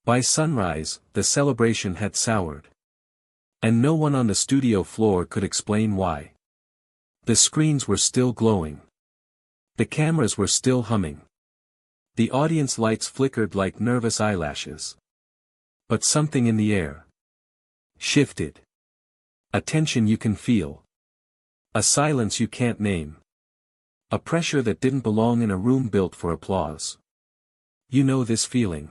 By sunrise, the celebration had soured. And no one on the studio floor could explain why. The screens were still glowing. The cameras were still humming. The audience lights flickered like nervous eyelashes. But something in the air shifted. A tension you can feel. A silence you can't name. A pressure that didn't belong in a room built for applause. You know this feeling.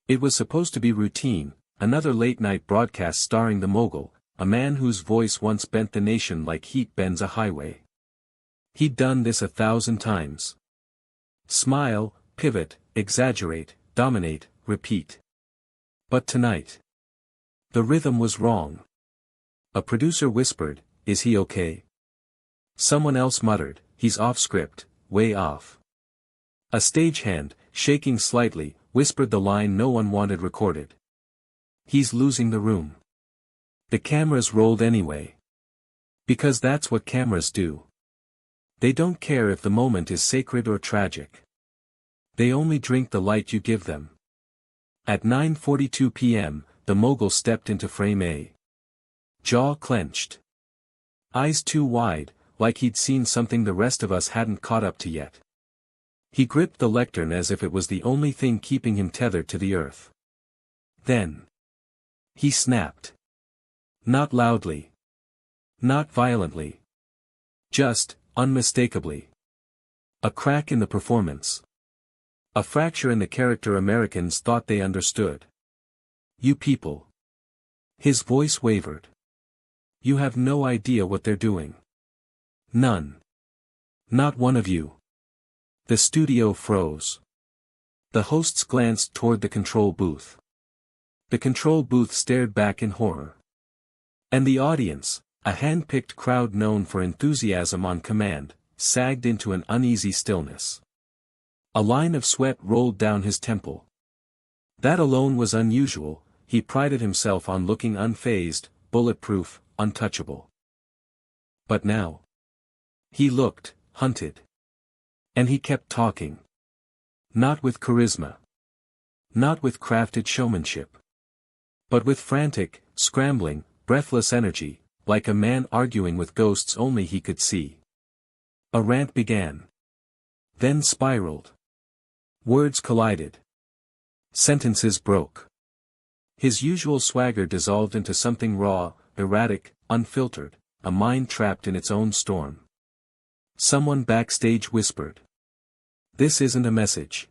It was supposed to be routine, another late-night broadcast starring the mogul, a man whose voice once bent the nation like heat bends a highway. He'd done this 1,000 times. Smile, pivot, exaggerate, dominate, repeat. But tonight, the rhythm was wrong. A producer whispered, "Is he okay?" Someone else muttered, "He's off script, way off." A stagehand, shaking slightly, whispered the line no one wanted recorded. "He's losing the room." The cameras rolled anyway. Because that's what cameras do. They don't care if the moment is sacred or tragic. They only drink the light you give them. At 9:42 p.m., the mogul stepped into frame A. Jaw clenched. Eyes too wide, like he'd seen something the rest of us hadn't caught up to yet. He gripped the lectern as if it was the only thing keeping him tethered to the earth. Then he snapped. Not loudly. Not violently. Just, unmistakably. A crack in the performance. A fracture in the character Americans thought they understood. "You people." His voice wavered. "You have no idea what they're doing. None. Not one of you." The studio froze. The hosts glanced toward the control booth. The control booth stared back in horror. And the audience, a hand-picked crowd known for enthusiasm on command, sagged into an uneasy stillness. A line of sweat rolled down his temple. That alone was unusual. He prided himself on looking unfazed, bulletproof, untouchable. But now, he looked hunted. And he kept talking. Not with charisma. Not with crafted showmanship. But with frantic, scrambling, breathless energy, like a man arguing with ghosts only he could see. A rant began. Then spiraled. Words collided. Sentences broke. His usual swagger dissolved into something raw, erratic, unfiltered, a mind trapped in its own storm. Someone backstage whispered. "This isn't a message.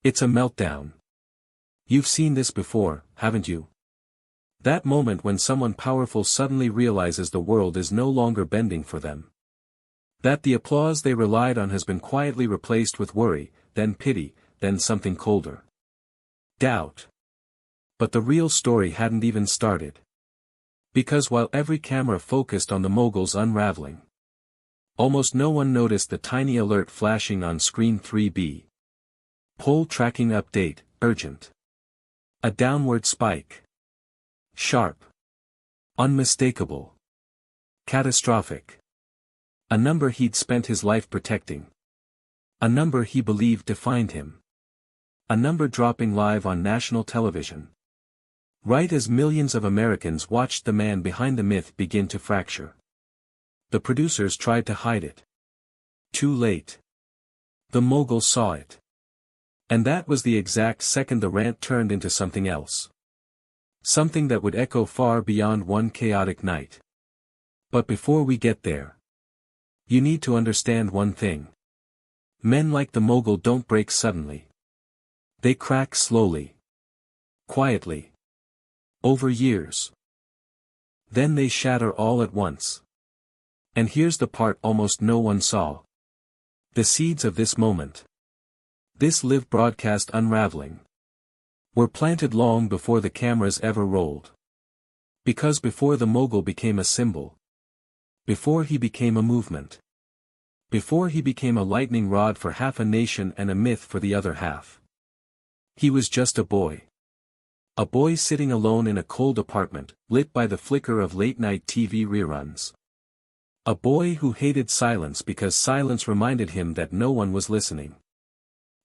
It's a meltdown." You've seen this before, haven't you? That moment when someone powerful suddenly realizes the world is no longer bending for them. That the applause they relied on has been quietly replaced with worry, then pity, then something colder. Doubt. But the real story hadn't even started. Because while every camera focused on the mogul's unraveling, almost no one noticed the tiny alert flashing on screen 3B. Poll tracking update, urgent. A downward spike. Sharp. Unmistakable. Catastrophic. A number he'd spent his life protecting. A number he believed defined him. A number dropping live on national television. Right as millions of Americans watched the man behind the myth begin to fracture. The producers tried to hide it. Too late. The mogul saw it. And that was the exact second the rant turned into something else. Something that would echo far beyond one chaotic night. But before we get there, you need to understand one thing. Men like the mogul don't break suddenly. They crack slowly. Quietly. Over years. Then they shatter all at once. And here's the part almost no one saw. The seeds of this moment. This live broadcast unraveling. Were planted long before the cameras ever rolled. Because before the mogul became a symbol. Before he became a movement. Before he became a lightning rod for half a nation and a myth for the other half. He was just a boy. A boy sitting alone in a cold apartment, lit by the flicker of late-night TV reruns. A boy who hated silence because silence reminded him that no one was listening.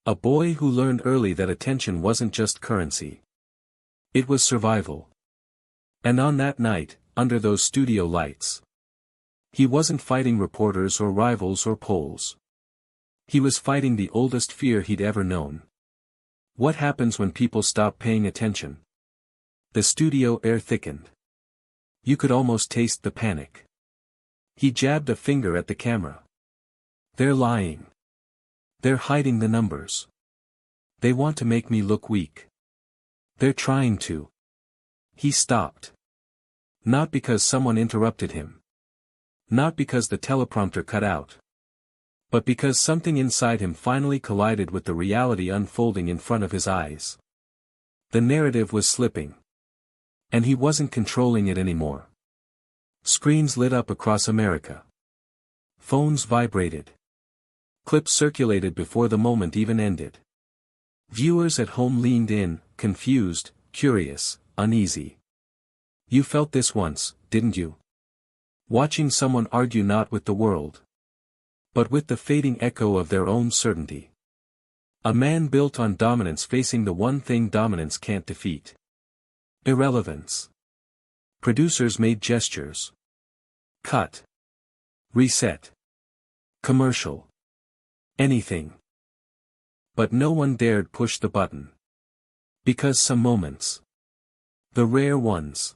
A boy who learned early that attention wasn't just currency. It was survival. And on that night, under those studio lights, he wasn't fighting reporters or rivals or polls. He was fighting the oldest fear he'd ever known. What happens when people stop paying attention? The studio air thickened. You could almost taste the panic. He jabbed a finger at the camera. They're lying. They're hiding the numbers. They want to make me look weak. They're trying to. He stopped. Not because someone interrupted him. Not because the teleprompter cut out. But because something inside him finally collided with the reality unfolding in front of his eyes. The narrative was slipping. And he wasn't controlling it anymore. Screens lit up across America. Phones vibrated. Clips circulated before the moment even ended. Viewers at home leaned in, confused, curious, uneasy. You felt this once, didn't you? Watching someone argue not with the world, but with the fading echo of their own certainty. A man built on dominance facing the one thing dominance can't defeat. Irrelevance. Producers made gestures. Cut. Reset. Commercial. Anything. But no one dared push the button. Because some moments, the rare ones,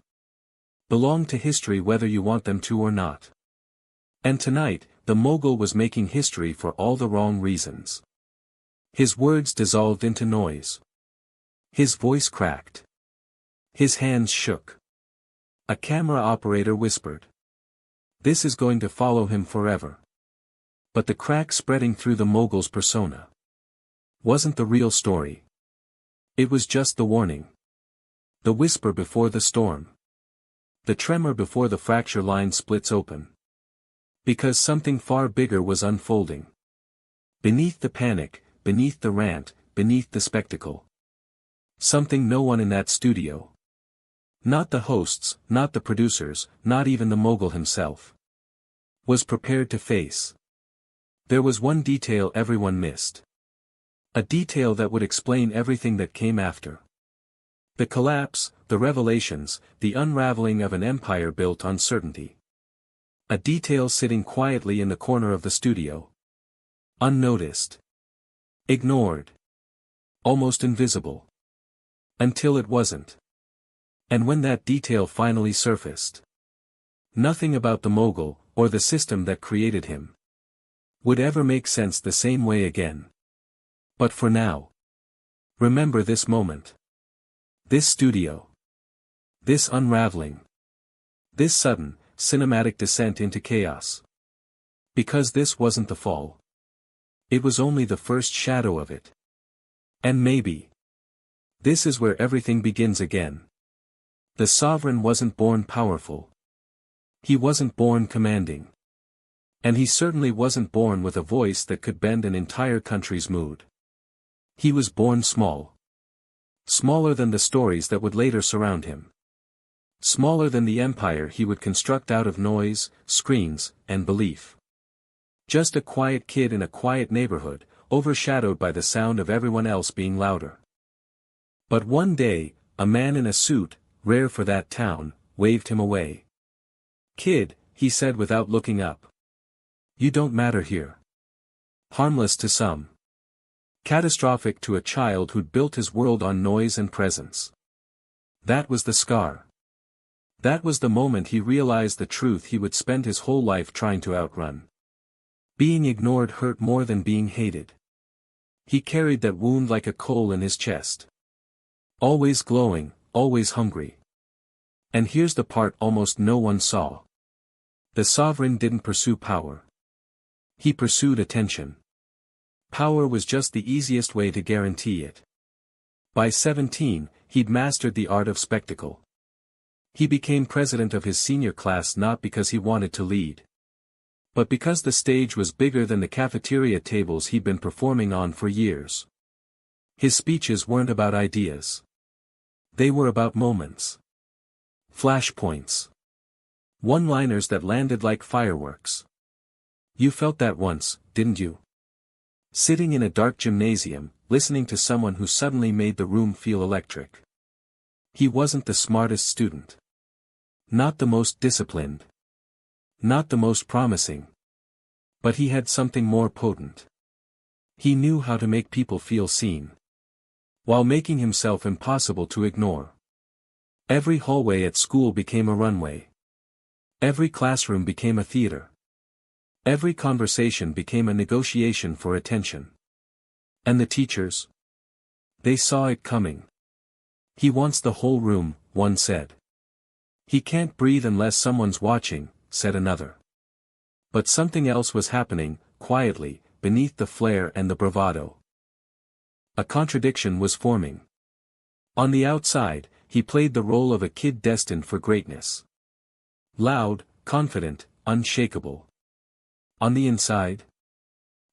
belong to history whether you want them to or not. And tonight, the mogul was making history for all the wrong reasons. His words dissolved into noise. His voice cracked. His hands shook. A camera operator whispered. This is going to follow him forever. But the crack spreading through the mogul's persona wasn't the real story. It was just the warning. The whisper before the storm. The tremor before the fracture line splits open. Because something far bigger was unfolding. Beneath the panic, beneath the rant, beneath the spectacle. Something no one in that studio, not the hosts, not the producers, not even the mogul himself, was prepared to face. There was one detail everyone missed. A detail that would explain everything that came after. The collapse, the revelations, the unraveling of an empire built on certainty. A detail sitting quietly in the corner of the studio. Unnoticed. Ignored. Almost invisible. Until it wasn't. And when that detail finally surfaced, nothing about the mogul, or the system that created him, would ever make sense the same way again. But for now, remember this moment. This studio. This unraveling. This sudden, cinematic descent into chaos. Because this wasn't the fall. It was only the first shadow of it. And maybe this is where everything begins again. The sovereign wasn't born powerful. He wasn't born commanding. And he certainly wasn't born with a voice that could bend an entire country's mood. He was born small. Smaller than the stories that would later surround him. Smaller than the empire he would construct out of noise, screens, and belief. Just a quiet kid in a quiet neighborhood, overshadowed by the sound of everyone else being louder. But one day, a man in a suit, rare for that town, waved him away. Kid, he said without looking up. You don't matter here. Harmless to some. Catastrophic to a child who'd built his world on noise and presence. That was the scar. That was the moment he realized the truth he would spend his whole life trying to outrun. Being ignored hurt more than being hated. He carried that wound like a coal in his chest. Always glowing, always hungry. And here's the part almost no one saw. The sovereign didn't pursue power. He pursued attention. Power was just the easiest way to guarantee it. By 17, he'd mastered the art of spectacle. He became president of his senior class not because he wanted to lead, but because the stage was bigger than the cafeteria tables he'd been performing on for years. His speeches weren't about ideas. They were about moments. Flashpoints. One-liners that landed like fireworks. You felt that once, didn't you? Sitting in a dark gymnasium, listening to someone who suddenly made the room feel electric. He wasn't the smartest student. Not the most disciplined. Not the most promising. But he had something more potent. He knew how to make people feel seen, while making himself impossible to ignore. Every hallway at school became a runway. Every classroom became a theater. Every conversation became a negotiation for attention. And the teachers? They saw it coming. He wants the whole room, one said. He can't breathe unless someone's watching, said another. But something else was happening, quietly, beneath the flair and the bravado. A contradiction was forming. On the outside, he played the role of a kid destined for greatness. Loud, confident, unshakable. On the inside?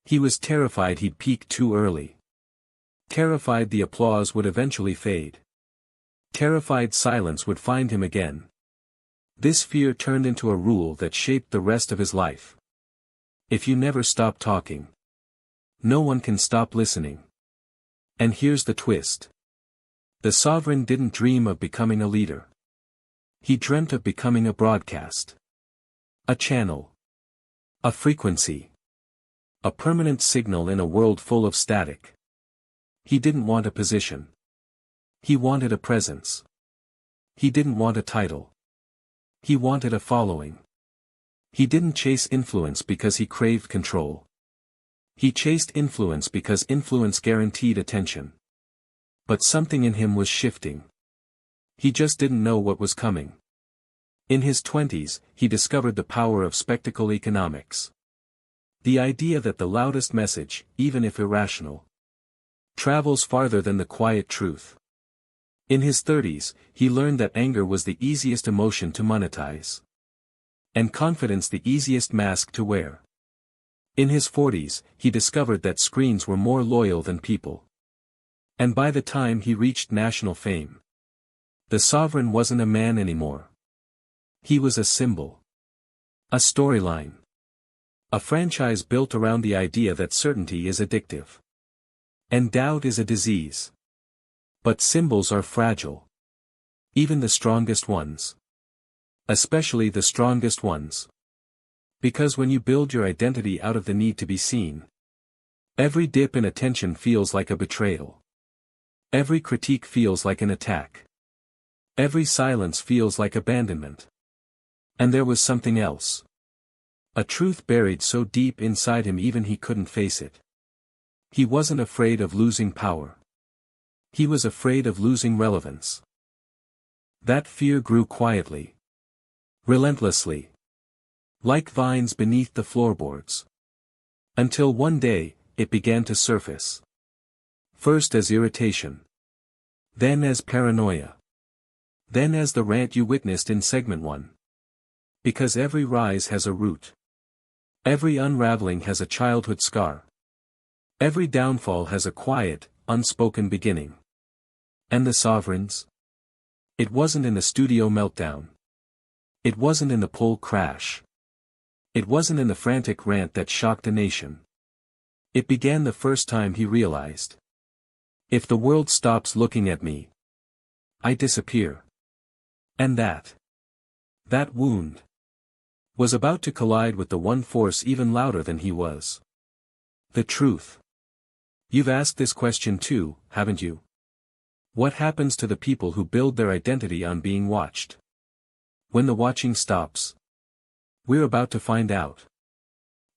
He was terrified he'd peak too early. Terrified the applause would eventually fade. Terrified silence would find him again. This fear turned into a rule that shaped the rest of his life. If you never stop talking, no one can stop listening. And here's the twist. The sovereign didn't dream of becoming a leader. He dreamt of becoming a broadcast. A channel. A frequency. A permanent signal in a world full of static. He didn't want a position. He wanted a presence. He didn't want a title. He wanted a following. He didn't chase influence because he craved control. He chased influence because influence guaranteed attention. But something in him was shifting. He just didn't know what was coming. In his 20s, he discovered the power of spectacle economics. The idea that the loudest message, even if irrational, travels farther than the quiet truth. In his 30s, he learned that anger was the easiest emotion to monetize. And confidence the easiest mask to wear. In his 40s, he discovered that screens were more loyal than people. And by the time he reached national fame, the sovereign wasn't a man anymore. He was a symbol. A storyline. A franchise built around the idea that certainty is addictive. And doubt is a disease. But symbols are fragile. Even the strongest ones. Especially the strongest ones. Because when you build your identity out of the need to be seen, every dip in attention feels like a betrayal. Every critique feels like an attack. Every silence feels like abandonment. And there was something else. A truth buried so deep inside him even he couldn't face it. He wasn't afraid of losing power. He was afraid of losing relevance. That fear grew quietly. Relentlessly. Like vines beneath the floorboards. Until one day, it began to surface. First as irritation. Then as paranoia. Then as the rant you witnessed in segment 1. Because every rise has a root. Every unraveling has a childhood scar. Every downfall has a quiet, unspoken beginning. And the sovereigns? It wasn't in the studio meltdown. It wasn't in the poll crash. It wasn't in the frantic rant that shocked a nation. It began the first time he realized. If the world stops looking at me, I disappear. And that wound, was about to collide with the one force even louder than he was. The truth. You've asked this question too, haven't you? What happens to the people who build their identity on being watched? When the watching stops? We're about to find out.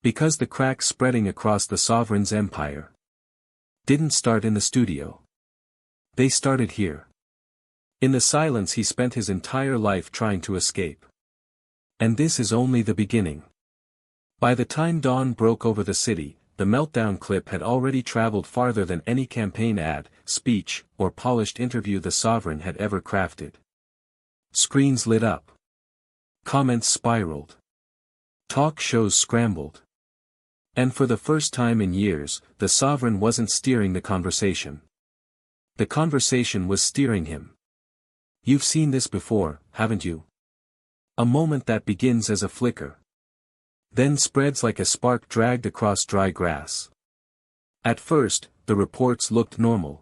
Because the cracks spreading across the sovereign's empire didn't start in the studio. They started here. In the silence he spent his entire life trying to escape. And this is only the beginning. By the time dawn broke over the city, the meltdown clip had already traveled farther than any campaign ad, speech, or polished interview the sovereign had ever crafted. Screens lit up. Comments spiraled. Talk shows scrambled. And for the first time in years, the sovereign wasn't steering the conversation. The conversation was steering him. You've seen this before, haven't you? A moment that begins as a flicker. Then spreads like a spark dragged across dry grass. At first, the reports looked normal.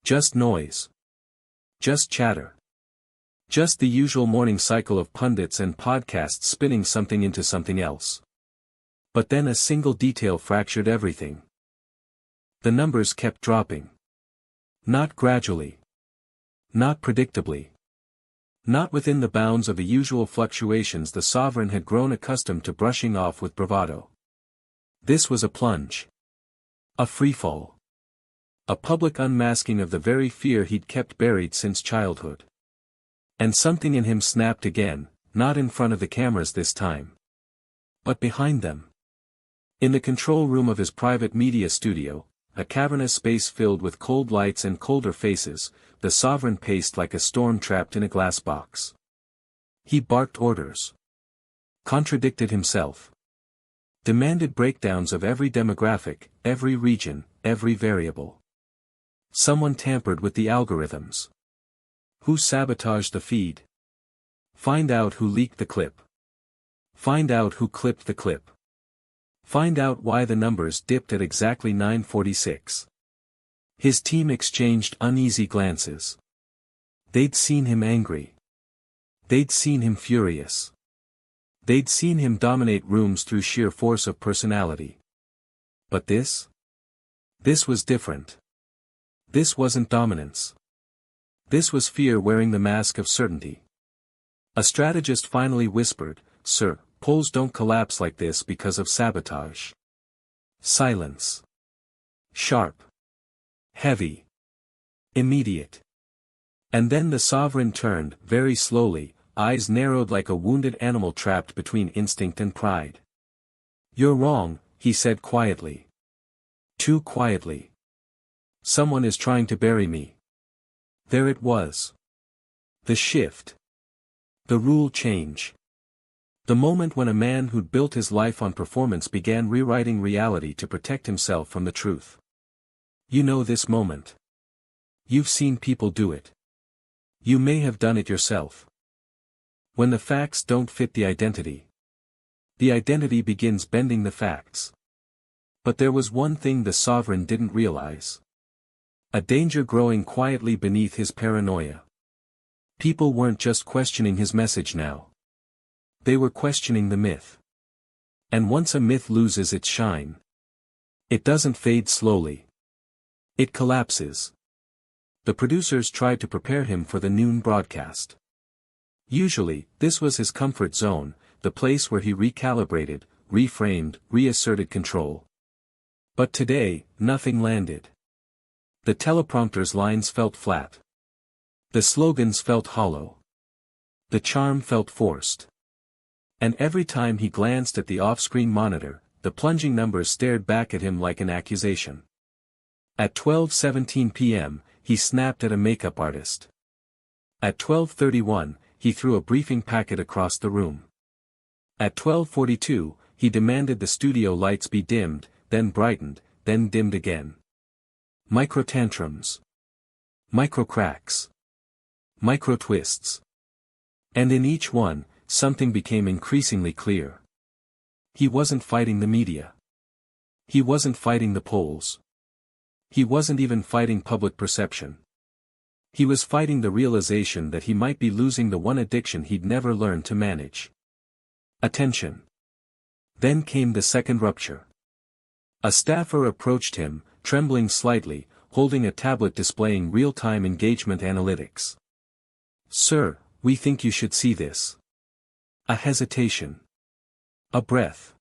Just noise. Just chatter. Just the usual morning cycle of pundits and podcasts spinning something into something else. But then a single detail fractured everything. The numbers kept dropping. Not gradually. Not predictably. Not within the bounds of the usual fluctuations the sovereign had grown accustomed to brushing off with bravado. This was a plunge. A freefall. A public unmasking of the very fear he'd kept buried since childhood. And something in him snapped again, not in front of the cameras this time. But behind them. In the control room of his private media studio, a cavernous space filled with cold lights and colder faces, the sovereign paced like a storm trapped in a glass box. He barked orders. Contradicted himself. Demanded breakdowns of every demographic, every region, every variable. Someone tampered with the algorithms. Who sabotaged the feed? Find out who leaked the clip. Find out who clipped the clip. Find out why the numbers dipped at exactly 9:46. His team exchanged uneasy glances. They'd seen him angry. They'd seen him furious. They'd seen him dominate rooms through sheer force of personality. But this? This was different. This wasn't dominance. This was fear wearing the mask of certainty. A strategist finally whispered, "Sir, polls don't collapse like this because of sabotage." Silence. Sharp. Heavy. Immediate. And then the sovereign turned, very slowly, eyes narrowed like a wounded animal trapped between instinct and pride. "You're wrong," he said quietly. Too quietly. "Someone is trying to bury me." There it was. The shift. The rule change. The moment when a man who'd built his life on performance began rewriting reality to protect himself from the truth. You know this moment. You've seen people do it. You may have done it yourself. When the facts don't fit the identity begins bending the facts. But there was one thing the sovereign didn't realize. A danger growing quietly beneath his paranoia. People weren't just questioning his message now. They were questioning the myth. And once a myth loses its shine, it doesn't fade slowly. It collapses. The producers tried to prepare him for the noon broadcast. Usually, this was his comfort zone, the place where he recalibrated, reframed, reasserted control. But today, nothing landed. The teleprompter's lines felt flat. The slogans felt hollow. The charm felt forced. And every time he glanced at the off-screen monitor, the plunging numbers stared back at him like an accusation. At 12:17 p.m., he snapped at a makeup artist. At 12:31, he threw a briefing packet across the room. At 12:42, he demanded the studio lights be dimmed, then brightened, then dimmed again. Micro tantrums. Micro cracks. Micro twists. And in each one, something became increasingly clear. He wasn't fighting the media. He wasn't fighting the polls. He wasn't even fighting public perception. He was fighting the realization that he might be losing the one addiction he'd never learned to manage. Attention. Then came the second rupture. A staffer approached him, trembling slightly, holding a tablet displaying real-time engagement analytics. "Sir, we think you should see this." A hesitation. A breath.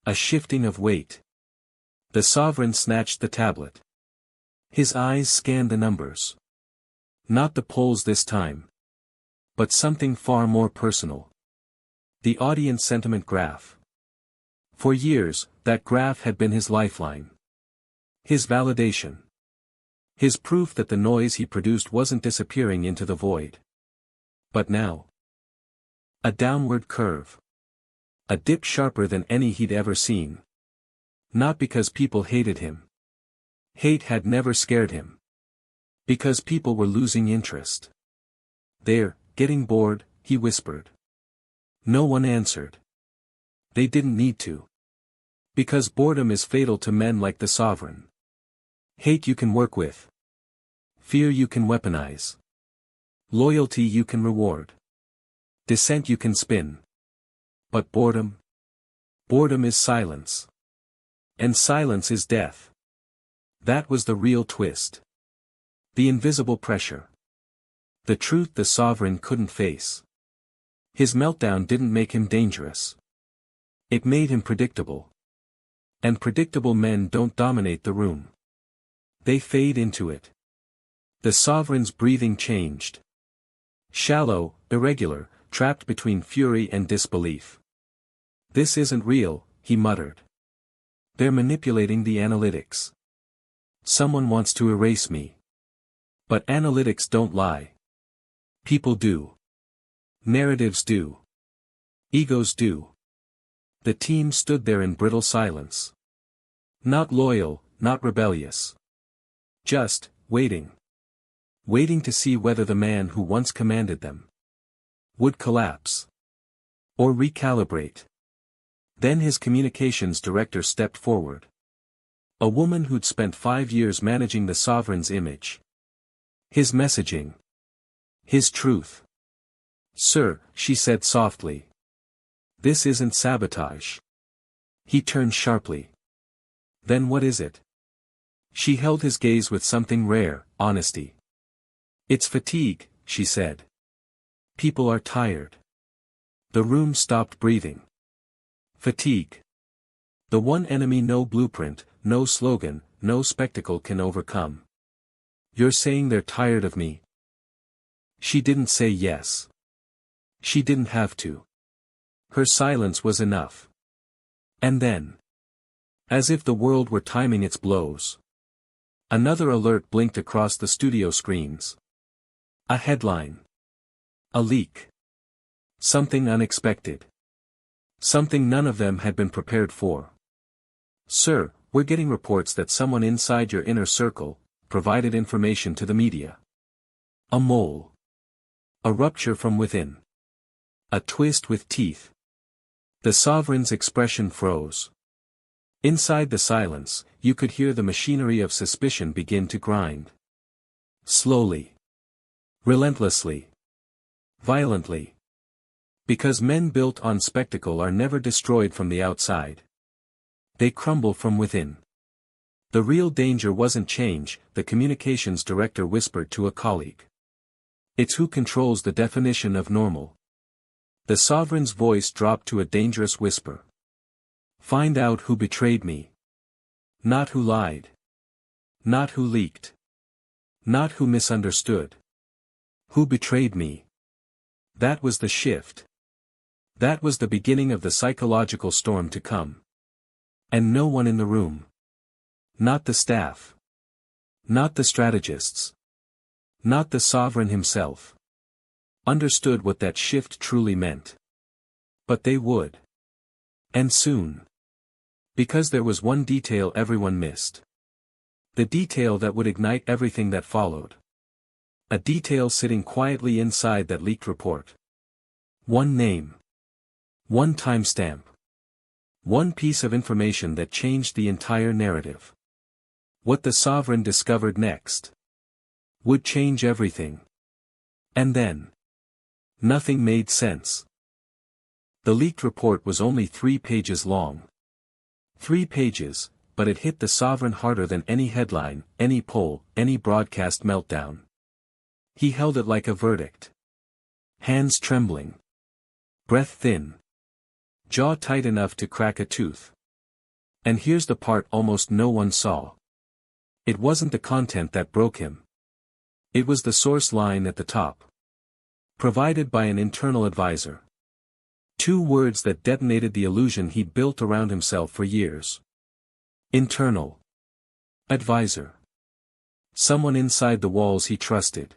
A shifting of weight. The sovereign snatched the tablet. His eyes scanned the numbers. Not the polls this time. But something far more personal. The audience sentiment graph. For years, that graph had been his lifeline. His validation. His proof that the noise he produced wasn't disappearing into the void. But now. A downward curve. A dip sharper than any he'd ever seen. Not because people hated him. Hate had never scared him. Because people were losing interest. "They're getting bored," he whispered. No one answered. They didn't need to. Because boredom is fatal to men like the sovereign. Hate you can work with. Fear you can weaponize. Loyalty you can reward. Dissent you can spin. But boredom? Boredom is silence. And silence is death. That was the real twist. The invisible pressure. The truth the sovereign couldn't face. His meltdown didn't make him dangerous. It made him predictable. And predictable men don't dominate the room. They fade into it. The sovereign's breathing changed. Shallow, irregular, trapped between fury and disbelief. "This isn't real," he muttered. "They're manipulating the analytics. Someone wants to erase me. But analytics don't lie. People do. Narratives do. Egos do." The team stood there in brittle silence. Not loyal, not rebellious. Just, waiting. Waiting to see whether the man who once commanded them would collapse. Or recalibrate. Then his communications director stepped forward. A woman who'd spent 5 years managing the sovereign's image. His messaging. His truth. "Sir," she said softly. "This isn't sabotage." He turned sharply. "Then what is it?" She held his gaze with something rare, honesty. "It's fatigue," she said. "People are tired." The room stopped breathing. Fatigue. The one enemy no blueprint, no slogan, no spectacle can overcome. "You're saying they're tired of me?" She didn't say yes. She didn't have to. Her silence was enough. And then, as if the world were timing its blows, another alert blinked across the studio screens. A headline. A leak. Something unexpected. Something none of them had been prepared for. "Sir, we're getting reports that someone inside your inner circle provided information to the media. A mole. A rupture from within. A twist with teeth." The sovereign's expression froze. Inside the silence, you could hear the machinery of suspicion begin to grind. Slowly. Relentlessly. Violently. Because men built on spectacle are never destroyed from the outside. They crumble from within. The real danger wasn't change, the communications director whispered to a colleague. It's who controls the definition of normal. The sovereign's voice dropped to a dangerous whisper. "Find out who betrayed me. Not who lied. Not who leaked. Not who misunderstood. Who betrayed me." That was the shift. That was the beginning of the psychological storm to come. And no one in the room. Not the staff. Not the strategists. Not the sovereign himself. Understood what that shift truly meant. But they would. And soon. Because there was one detail everyone missed. The detail that would ignite everything that followed. A detail sitting quietly inside that leaked report. One name. One timestamp. One piece of information that changed the entire narrative. What the sovereign discovered next would change everything. And then, nothing made sense. The leaked report was only 3 pages long. 3 pages, but it hit the sovereign harder than any headline, any poll, any broadcast meltdown. He held it like a verdict. Hands trembling. Breath thin. Jaw tight enough to crack a tooth. And here's the part almost no one saw. It wasn't the content that broke him. It was the source line at the top. Provided by an internal advisor. 2 words that detonated the illusion he'd built around himself for years. Internal. Advisor. Someone inside the walls he trusted.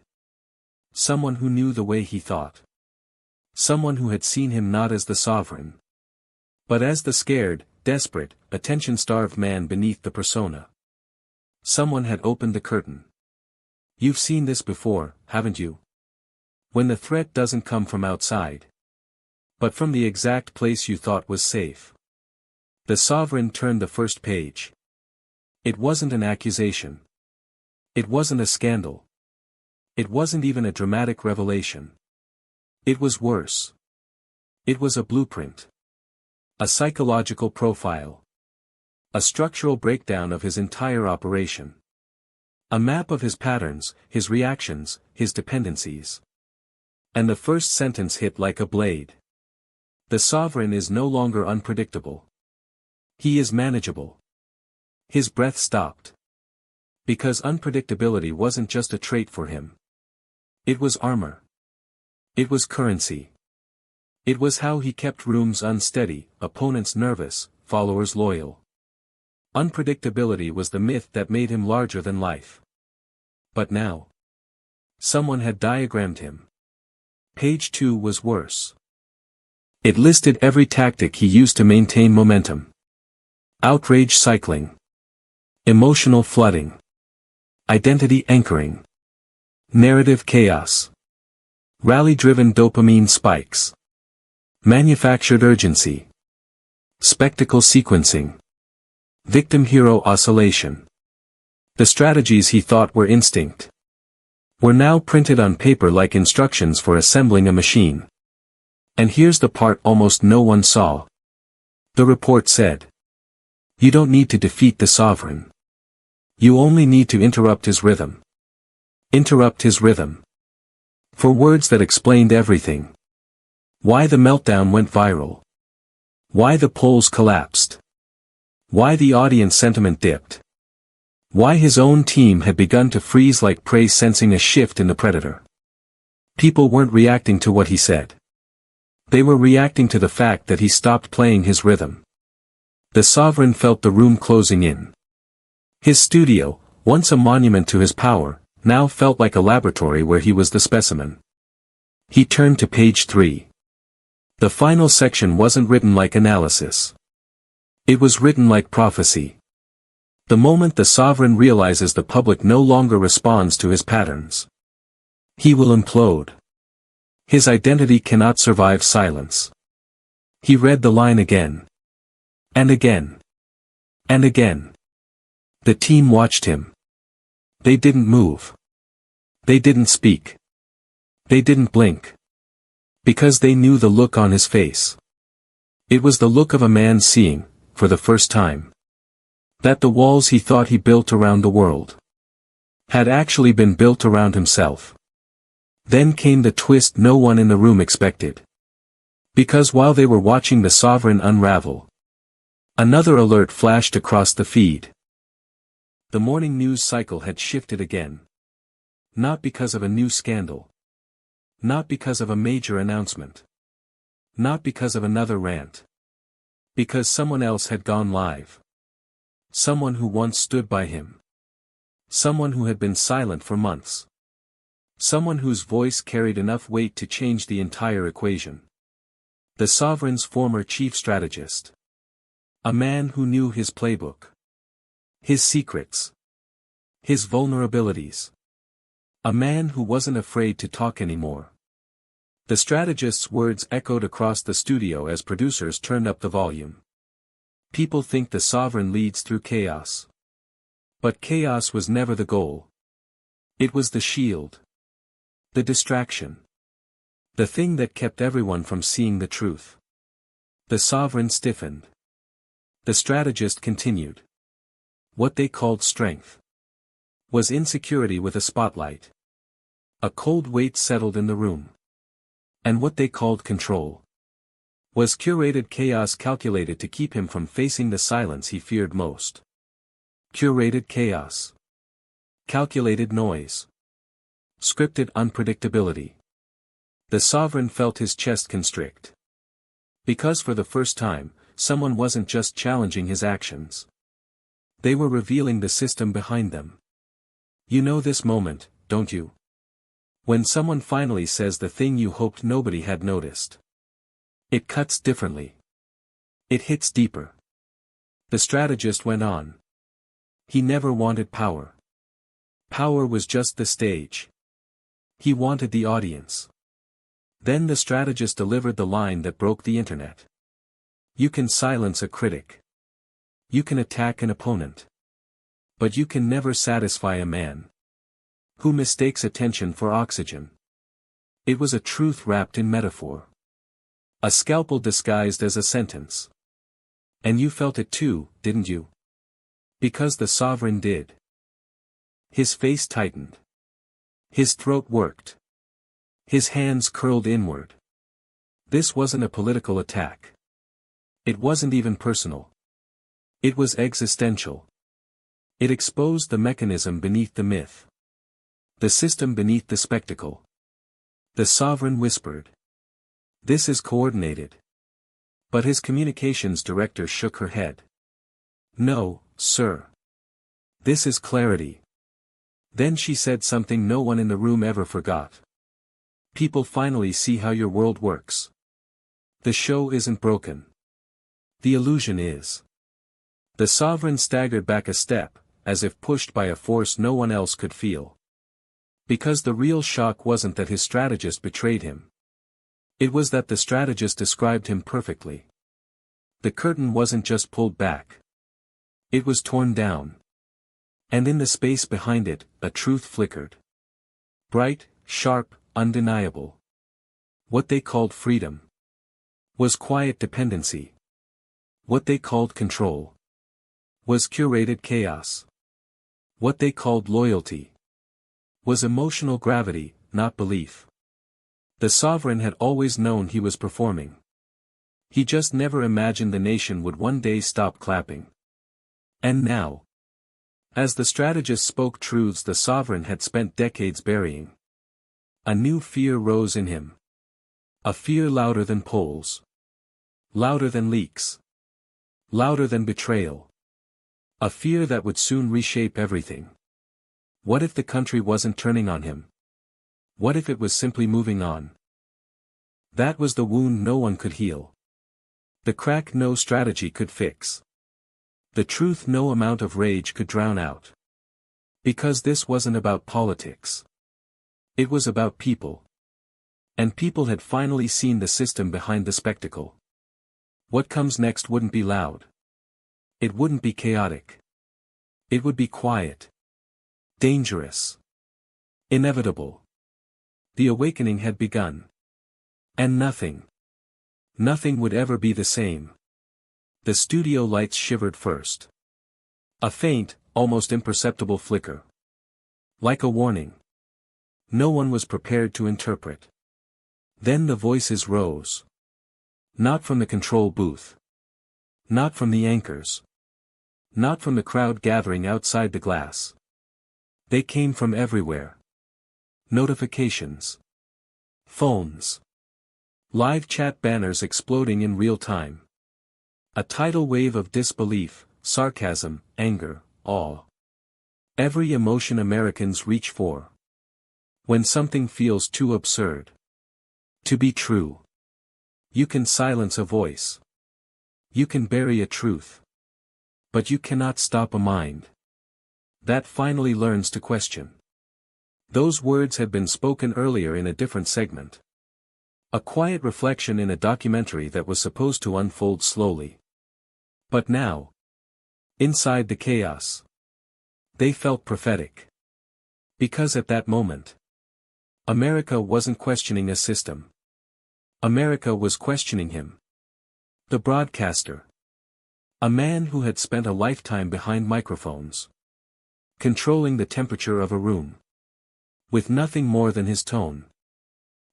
Someone who knew the way he thought. Someone who had seen him not as the sovereign, but as the scared, desperate, attention-starved man beneath the persona. Someone had opened the curtain. You've seen this before, haven't you? When the threat doesn't come from outside, but from the exact place you thought was safe. The sovereign turned the first page. It wasn't an accusation. It wasn't a scandal. It wasn't even a dramatic revelation. It was worse. It was a blueprint. A psychological profile. A structural breakdown of his entire operation. A map of his patterns, his reactions, his dependencies. And the first sentence hit like a blade. The sovereign is no longer unpredictable. He is manageable. His breath stopped. Because unpredictability wasn't just a trait for him. It was armor. It was currency. It was how he kept rooms unsteady, opponents nervous, followers loyal. Unpredictability was the myth that made him larger than life. But now. Someone had diagrammed him. Page 2 was worse. It listed every tactic he used to maintain momentum. Outrage cycling. Emotional flooding. Identity anchoring. Narrative chaos. Rally-driven dopamine spikes. Manufactured urgency. Spectacle sequencing. Victim-hero oscillation. The strategies he thought were instinct were now printed on paper like instructions for assembling a machine. And here's the part almost no one saw. The report said, "You don't need to defeat the sovereign. You only need to interrupt his rhythm." Interrupt his rhythm. 4 words that explained everything. Why the meltdown went viral. Why the polls collapsed. Why the audience sentiment dipped. Why his own team had begun to freeze like prey sensing a shift in the predator. People weren't reacting to what he said. They were reacting to the fact that he stopped playing his rhythm. The sovereign felt the room closing in. His studio, once a monument to his power, now felt like a laboratory where he was the specimen. He turned to page 3. The final section wasn't written like analysis. It was written like prophecy. The moment the sovereign realizes the public no longer responds to his patterns, he will implode. His identity cannot survive silence. He read the line again. And again. And again. The team watched him. They didn't move. They didn't speak. They didn't blink. Because they knew the look on his face. It was the look of a man seeing, for the first time, that the walls he thought he built around the world had actually been built around himself. Then came the twist no one in the room expected. Because while they were watching the sovereign unravel, another alert flashed across the feed. The morning news cycle had shifted again. Not because of a new scandal. Not because of a major announcement. Not because of another rant. Because someone else had gone live. Someone who once stood by him. Someone who had been silent for months. Someone whose voice carried enough weight to change the entire equation. The sovereign's former chief strategist. A man who knew his playbook. His secrets. His vulnerabilities. A man who wasn't afraid to talk anymore. The strategist's words echoed across the studio as producers turned up the volume. People think the sovereign leads through chaos. But chaos was never the goal. It was the shield. The distraction. The thing that kept everyone from seeing the truth. The sovereign stiffened. The strategist continued. What they called strength was insecurity with a spotlight. A cold weight settled in the room. And what they called control was curated chaos calculated to keep him from facing the silence he feared most. Curated chaos. Calculated noise. Scripted unpredictability. The sovereign felt his chest constrict. Because for the first time, someone wasn't just challenging his actions. They were revealing the system behind them. You know this moment, don't you? When someone finally says the thing you hoped nobody had noticed. It cuts differently. It hits deeper. The strategist went on. He never wanted power. Power was just the stage. He wanted the audience. Then the strategist delivered the line that broke the internet. You can silence a critic. You can attack an opponent. But you can never satisfy a man who mistakes attention for oxygen. It was a truth wrapped in metaphor. A scalpel disguised as a sentence. And you felt it too, didn't you? Because the sovereign did. His face tightened. His throat worked. His hands curled inward. This wasn't a political attack. It wasn't even personal. It was existential. It exposed the mechanism beneath the myth. The system beneath the spectacle. The sovereign whispered. "This is coordinated." But his communications director shook her head. "No, sir. This is clarity." Then she said something no one in the room ever forgot. "People finally see how your world works. The show isn't broken. The illusion is." The sovereign staggered back a step, as if pushed by a force no one else could feel. Because the real shock wasn't that his strategist betrayed him. It was that the strategist described him perfectly. The curtain wasn't just pulled back. It was torn down. And in the space behind it, a truth flickered. Bright, sharp, undeniable. What they called freedom was quiet dependency. What they called control was curated chaos. What they called loyalty was emotional gravity, not belief. The sovereign had always known he was performing. He just never imagined the nation would one day stop clapping. And now, as the strategist spoke truths the sovereign had spent decades burying, a new fear rose in him. A fear louder than polls. Louder than leaks. Louder than betrayal. A fear that would soon reshape everything. What if the country wasn't turning on him? What if it was simply moving on? That was the wound no one could heal. The crack no strategy could fix. The truth no amount of rage could drown out. Because this wasn't about politics. It was about people. And people had finally seen the system behind the spectacle. What comes next wouldn't be loud. It wouldn't be chaotic. It would be quiet. Dangerous. Inevitable. The awakening had begun. And nothing would ever be the same. The studio lights shivered first. A faint, almost imperceptible flicker. Like a warning. No one was prepared to interpret. Then the voices rose. Not from the control booth. Not from the anchors. Not from the crowd gathering outside the glass. They came from everywhere. Notifications. Phones. Live chat banners exploding in real time. A tidal wave of disbelief, sarcasm, anger, awe. Every emotion Americans reach for. When something feels too absurd to be true. You can silence a voice. You can bury a truth. But you cannot stop a mind that finally learns to question. Those words had been spoken earlier in a different segment. A quiet reflection in a documentary that was supposed to unfold slowly. But now, inside the chaos, they felt prophetic. Because at that moment, America wasn't questioning a system. America was questioning him. The broadcaster. A man who had spent a lifetime behind microphones. Controlling the temperature of a room. With nothing more than his tone.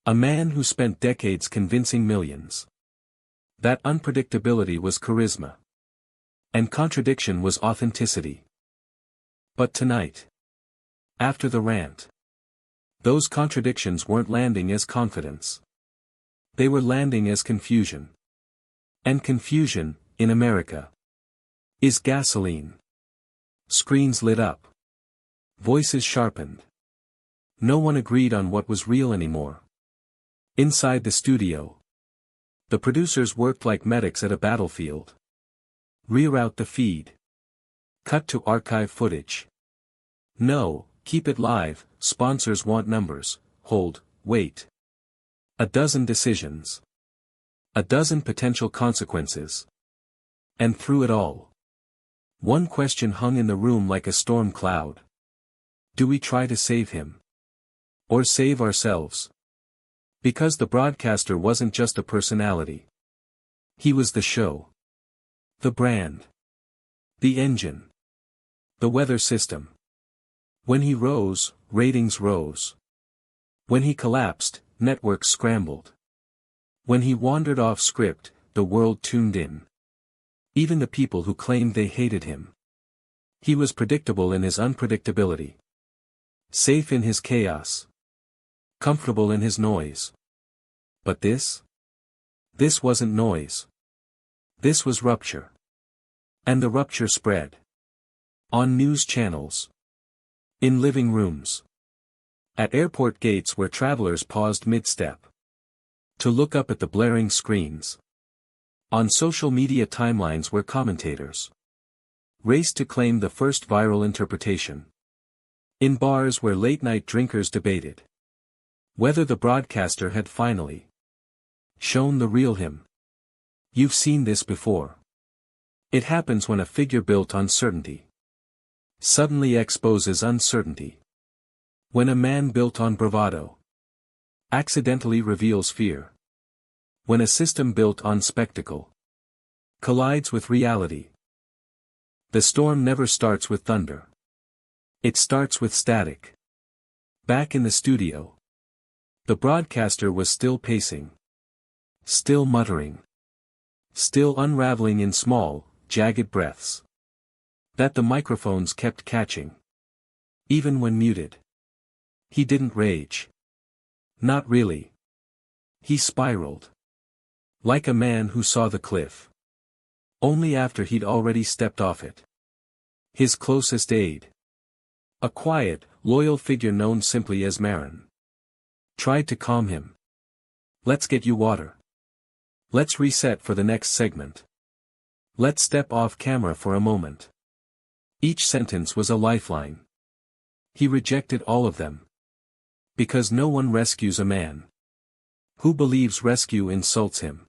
A man who spent decades convincing millions. That unpredictability was charisma. And contradiction was authenticity. But tonight, after the rant, those contradictions weren't landing as confidence. They were landing as confusion. And confusion, in America, is gasoline. Screens lit up. Voices sharpened. No one agreed on what was real anymore. Inside the studio, the producers worked like medics at a battlefield. Reroute the feed. Cut to archive footage. No, keep it live, sponsors want numbers, hold, wait. A dozen decisions. A dozen potential consequences. And through it all, One question hung in the room like a storm cloud. Do we try to save him? Or save ourselves? Because the broadcaster wasn't just a personality. He was the show. The brand. The engine. The weather system. When he rose, ratings rose. When he collapsed, networks scrambled. When he wandered off script, the world tuned in. Even the people who claimed they hated him. He was predictable in his unpredictability. Safe in his chaos. Comfortable in his noise. But this? This wasn't noise. This was rupture. And the rupture spread. On news channels. In living rooms. At airport gates where travelers paused mid-step. To look up at the blaring screens. On social media timelines where commentators raced to claim the first viral interpretation. In bars where late-night drinkers debated whether the broadcaster had finally shown the real him. You've seen this before. It happens when a figure built on certainty suddenly exposes uncertainty. When a man built on bravado accidentally reveals fear. When a system built on spectacle collides with reality. The storm never starts with thunder. It starts with static. Back in the studio. The broadcaster was still pacing. Still muttering. Still unraveling in small, jagged breaths. That the microphones kept catching. Even when muted. He didn't rage. Not really. He spiraled. Like a man who saw the cliff. Only after he'd already stepped off it. His closest aide. A quiet, loyal figure known simply as Marin. Tried to calm him. Let's get you water. Let's reset for the next segment. Let's step off camera for a moment. Each sentence was a lifeline. He rejected all of them. Because no one rescues a man who believes rescue insults him.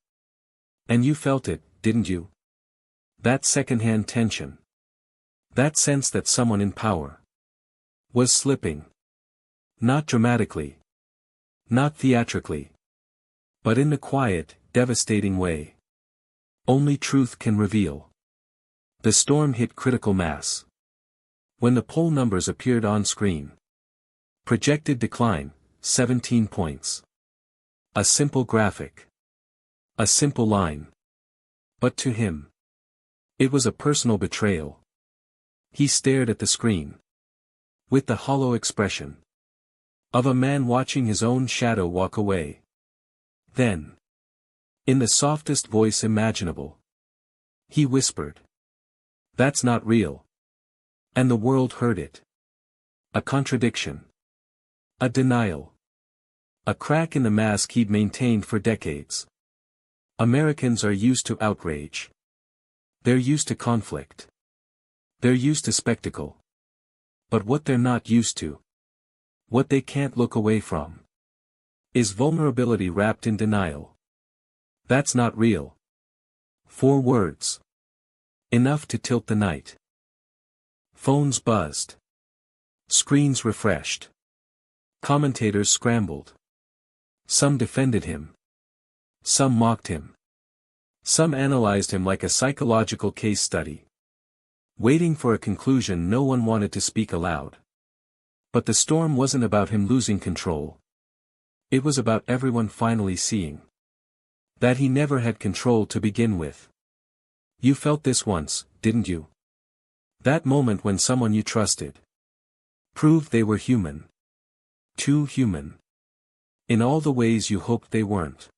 And you felt it, didn't you? That secondhand tension. That sense that someone in power was slipping. Not dramatically. Not theatrically. But in the quiet, devastating way only truth can reveal. The storm hit critical mass. When the poll numbers appeared on screen. Projected decline, 17 points. A simple graphic. A simple line. But to him, it was a personal betrayal. He stared at the screen. With the hollow expression of a man watching his own shadow walk away. Then, in the softest voice imaginable, he whispered, "That's not real." And the world heard it. A contradiction. A denial. A crack in the mask he'd maintained for decades. Americans are used to outrage. They're used to conflict. They're used to spectacle. But what they're not used to, what they can't look away from, is vulnerability wrapped in denial. That's not real. 4 words. Enough to tilt the night. Phones buzzed. Screens refreshed. Commentators scrambled. Some defended him. Some mocked him. Some analyzed him like a psychological case study. Waiting for a conclusion, no one wanted to speak aloud. But the storm wasn't about him losing control. It was about everyone finally seeing that he never had control to begin with. You felt this once, didn't you? That moment when someone you trusted proved they were human. Too human. In all the ways you hoped they weren't.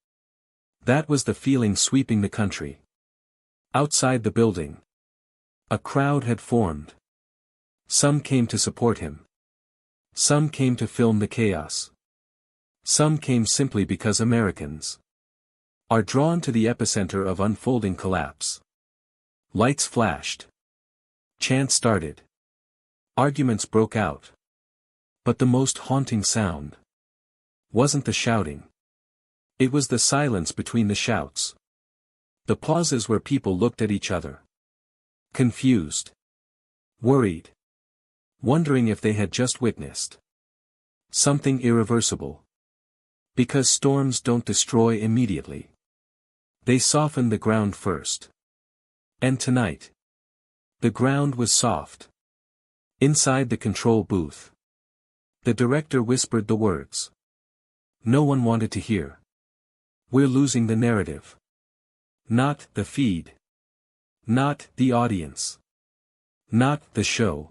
That was the feeling sweeping the country. Outside the building, a crowd had formed. Some came to support him. Some came to film the chaos. Some came simply because Americans are drawn to the epicenter of unfolding collapse. Lights flashed. Chants started. Arguments broke out. But the most haunting sound wasn't the shouting. It was the silence between the shouts. The pauses where people looked at each other. Confused. Worried. Wondering if they had just witnessed something irreversible. Because storms don't destroy immediately. They soften the ground first. And tonight, the ground was soft. Inside the control booth, the director whispered the words no one wanted to hear. We're losing the narrative. Not the feed. Not the audience. Not the show.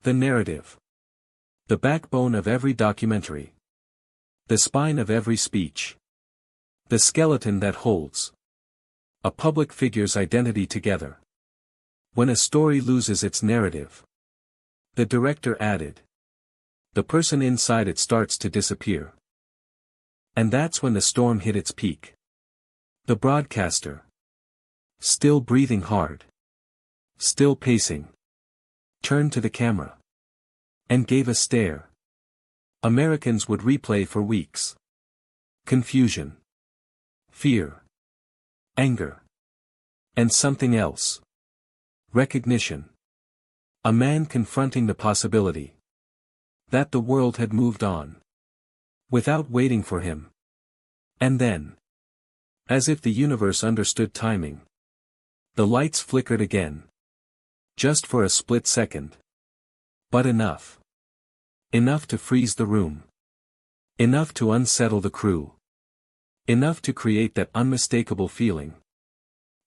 The narrative. The backbone of every documentary. The spine of every speech. The skeleton that holds a public figure's identity together. When a story loses its narrative, the director added, the person inside it starts to disappear. And that's when the storm hit its peak. The broadcaster, still breathing hard, still pacing, turned to the camera and gave a stare Americans would replay for weeks. Confusion, fear, anger, and something else. Recognition. A man confronting the possibility that the world had moved on without waiting for him. And then, as if the universe understood timing, the lights flickered again. Just for a split second. But enough. Enough to freeze the room. Enough to unsettle the crew. Enough to create that unmistakable feeling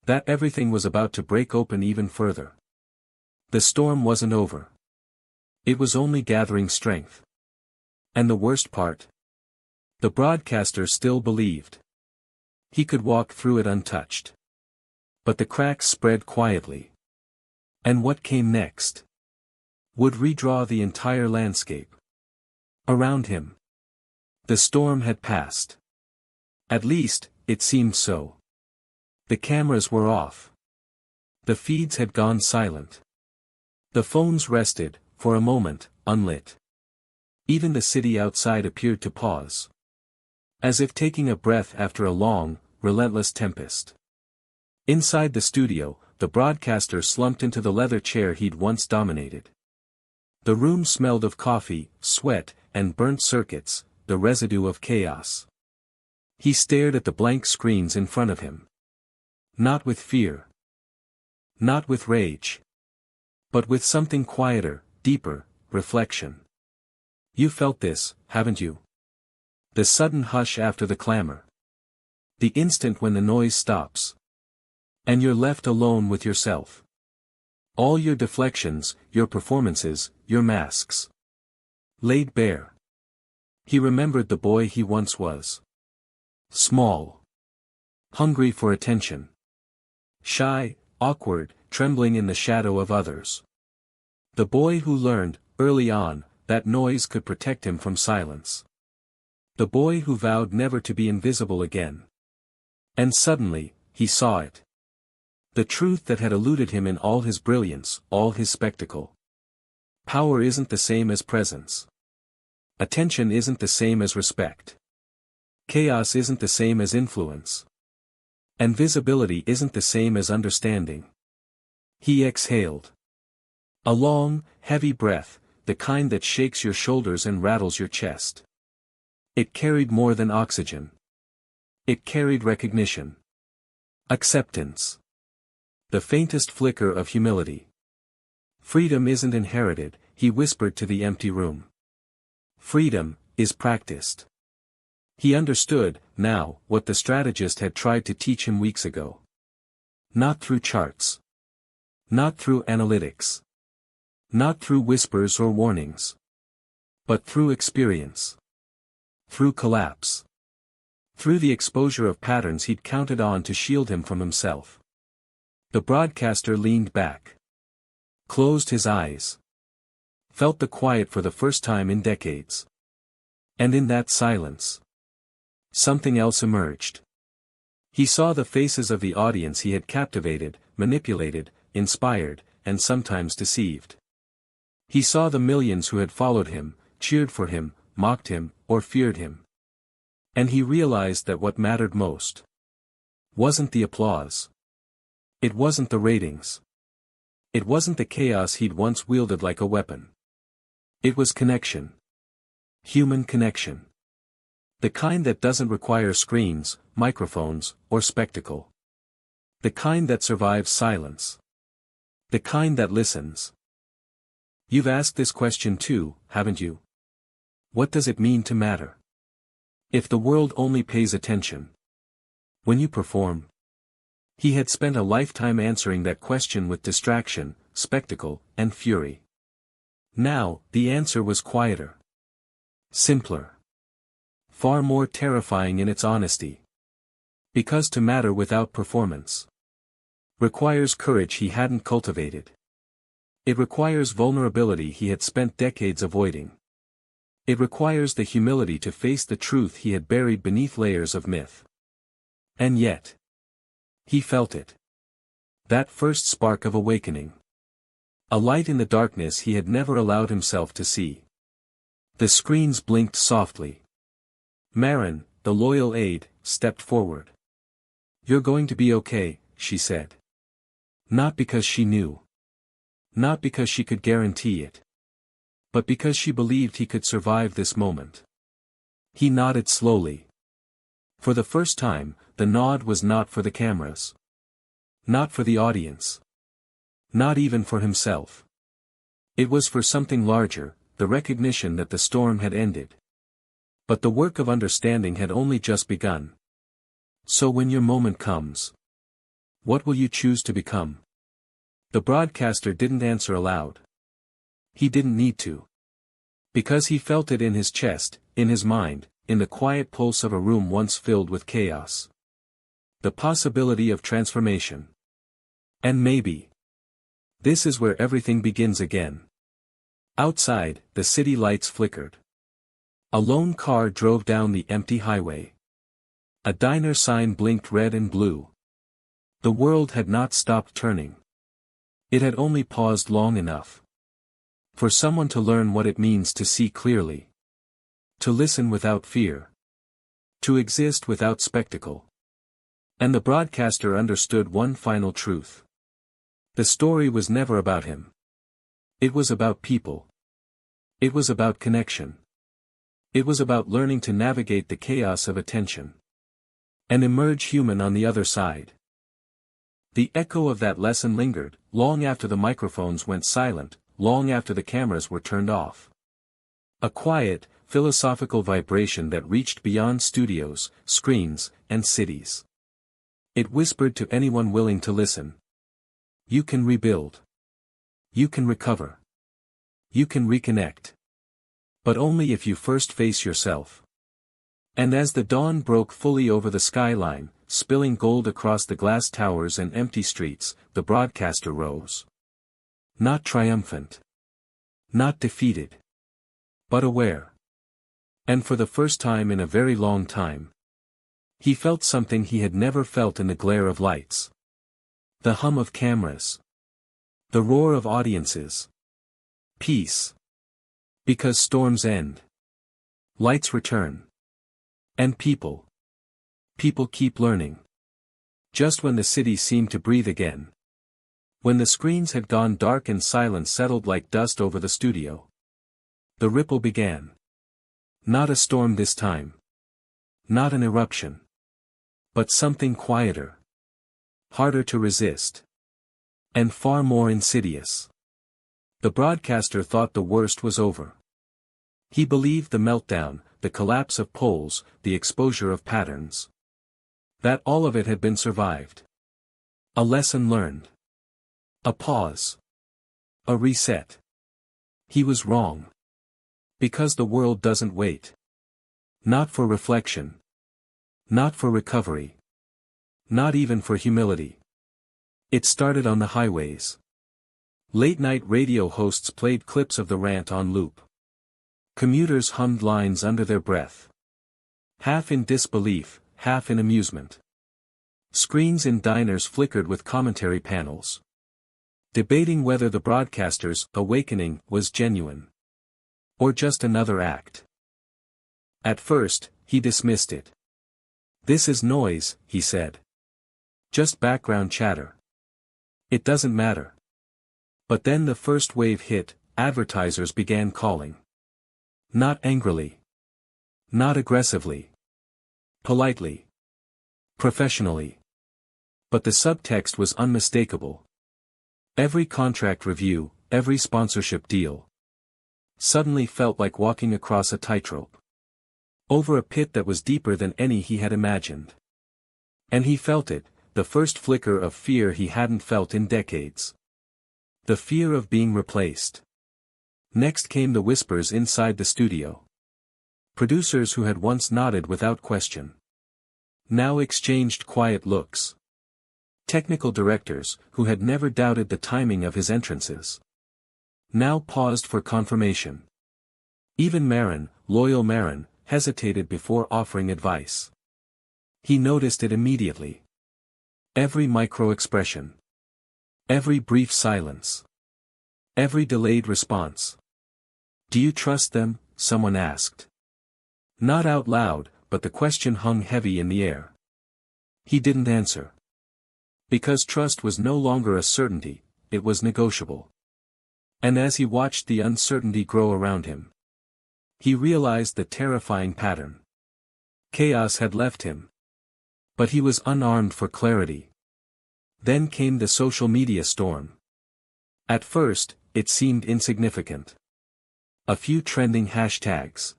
that everything was about to break open even further. The storm wasn't over. It was only gathering strength. And the worst part? The broadcaster still believed he could walk through it untouched. But the cracks spread quietly. And what came next would redraw the entire landscape around him. The storm had passed. At least, it seemed so. The cameras were off. The feeds had gone silent. The phones rested, for a moment, unlit. Even the city outside appeared to pause. As if taking a breath after a long, relentless tempest. Inside the studio, the broadcaster slumped into the leather chair he'd once dominated. The room smelled of coffee, sweat, and burnt circuits, the residue of chaos. He stared at the blank screens in front of him. Not with fear. Not with rage. But with something quieter, deeper, reflection. You felt this, haven't you? The sudden hush after the clamor. The instant when the noise stops. And you're left alone with yourself. All your deflections, your performances, your masks. Laid bare. He remembered the boy he once was. Small. Hungry for attention. Shy, awkward, trembling in the shadow of others. The boy who learned, early on, that noise could protect him from silence. The boy who vowed never to be invisible again. And suddenly, he saw it. The truth that had eluded him in all his brilliance, all his spectacle. Power isn't the same as presence. Attention isn't the same as respect. Chaos isn't the same as influence. And visibility isn't the same as understanding. He exhaled. A long, heavy breath, the kind that shakes your shoulders and rattles your chest. It carried more than oxygen. It carried recognition. Acceptance. The faintest flicker of humility. Freedom isn't inherited, he whispered to the empty room. Freedom is practiced. He understood, now, what the strategist had tried to teach him weeks ago. Not through charts. Not through analytics. Not through whispers or warnings. But through experience. Through collapse. Through the exposure of patterns he'd counted on to shield him from himself. The broadcaster leaned back. Closed his eyes. Felt the quiet for the first time in decades. And in that silence, something else emerged. He saw the faces of the audience he had captivated, manipulated, inspired, and sometimes deceived. He saw the millions who had followed him, cheered for him, mocked him, or feared him. And he realized that what mattered most wasn't the applause. It wasn't the ratings. It wasn't the chaos he'd once wielded like a weapon. It was connection. Human connection. The kind that doesn't require screens, microphones, or spectacle. The kind that survives silence. The kind that listens. You've asked this question too, haven't you? What does it mean to matter? If the world only pays attention. When you perform. He had spent a lifetime answering that question with distraction, spectacle, and fury. Now, the answer was quieter. Simpler. Far more terrifying in its honesty. Because to matter without performance requires courage he hadn't cultivated. It requires vulnerability he had spent decades avoiding. It requires the humility to face the truth he had buried beneath layers of myth. And yet, he felt it. That first spark of awakening. A light in the darkness he had never allowed himself to see. The screens blinked softly. Marin, the loyal aide, stepped forward. "You're going to be okay," she said. Not because she knew. Not because she could guarantee it. But because she believed he could survive this moment. He nodded slowly. For the first time, the nod was not for the cameras. Not for the audience. Not even for himself. It was for something larger, the recognition that the storm had ended. But the work of understanding had only just begun. So when your moment comes, what will you choose to become? The broadcaster didn't answer aloud. He didn't need to. Because he felt it in his chest, in his mind, in the quiet pulse of a room once filled with chaos. The possibility of transformation. And maybe. This is where everything begins again. Outside, the city lights flickered. A lone car drove down the empty highway. A diner sign blinked red and blue. The world had not stopped turning. It had only paused long enough for someone to learn what it means to see clearly. To listen without fear. To exist without spectacle. And the broadcaster understood one final truth. The story was never about him. It was about people. It was about connection. It was about learning to navigate the chaos of attention. And emerge human on the other side. The echo of that lesson lingered, long after the microphones went silent, long after the cameras were turned off. A quiet, philosophical vibration that reached beyond studios, screens, and cities. It whispered to anyone willing to listen. You can rebuild. You can recover. You can reconnect. But only if you first face yourself. And as the dawn broke fully over the skyline, spilling gold across the glass towers and empty streets, the broadcaster rose. Not triumphant. Not defeated. But aware. And for the first time in a very long time, he felt something he had never felt in the glare of lights. The hum of cameras. The roar of audiences. Peace. Because storms end. Lights return. And people. People keep learning. Just when the city seemed to breathe again. When the screens had gone dark and silence settled like dust over the studio. The ripple began. Not a storm this time. Not an eruption. But something quieter. Harder to resist. And far more insidious. The broadcaster thought the worst was over. He believed the meltdown, the collapse of polls, the exposure of patterns. That all of it had been survived. A lesson learned. A pause. A reset. He was wrong. Because the world doesn't wait. Not for reflection. Not for recovery. Not even for humility. It started on the highways. Late-night radio hosts played clips of the rant on loop. Commuters hummed lines under their breath. Half in disbelief, half in amusement. Screens in diners flickered with commentary panels. Debating whether the broadcaster's awakening was genuine. Or just another act. At first, he dismissed it. This is noise, he said. Just background chatter. It doesn't matter. But then the first wave hit, advertisers began calling. Not angrily. Not aggressively. Politely. Professionally. But the subtext was unmistakable. Every contract review, every sponsorship deal, suddenly felt like walking across a tightrope. Over a pit that was deeper than any he had imagined. And he felt it, the first flicker of fear he hadn't felt in decades. The fear of being replaced. Next came the whispers inside the studio. Producers who had once nodded without question now exchanged quiet looks. Technical directors, who had never doubted the timing of his entrances, now paused for confirmation. Even Marin, loyal Marin, hesitated before offering advice. He noticed it immediately. Every micro-expression. Every brief silence. Every delayed response. "Do you trust them?" someone asked. Not out loud, but the question hung heavy in the air. He didn't answer. Because trust was no longer a certainty, it was negotiable. And as he watched the uncertainty grow around him, he realized the terrifying pattern. Chaos had left him. But he was unarmed for clarity. Then came the social media storm. At first, it seemed insignificant. A few trending hashtags.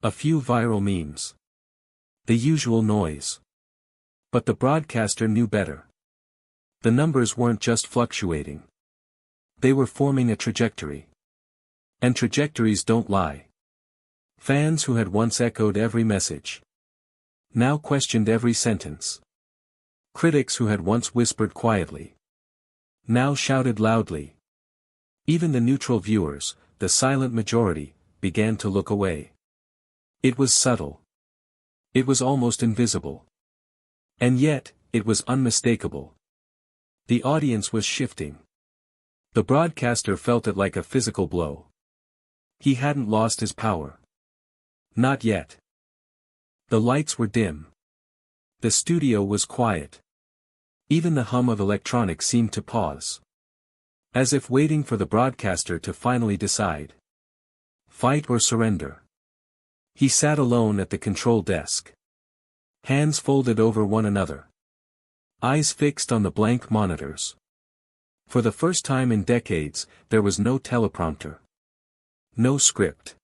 A few viral memes. The usual noise. But the broadcaster knew better. The numbers weren't just fluctuating. They were forming a trajectory. And trajectories don't lie. Fans who had once echoed every message now questioned every sentence. Critics who had once whispered quietly now shouted loudly. Even the neutral viewers, the silent majority, began to look away. It was subtle. It was almost invisible. And yet, it was unmistakable. The audience was shifting. The broadcaster felt it like a physical blow. He hadn't lost his power. Not yet. The lights were dim. The studio was quiet. Even the hum of electronics seemed to pause. As if waiting for the broadcaster to finally decide. Fight or surrender. He sat alone at the control desk. Hands folded over one another. Eyes fixed on the blank monitors. For the first time in decades, there was no teleprompter. No script.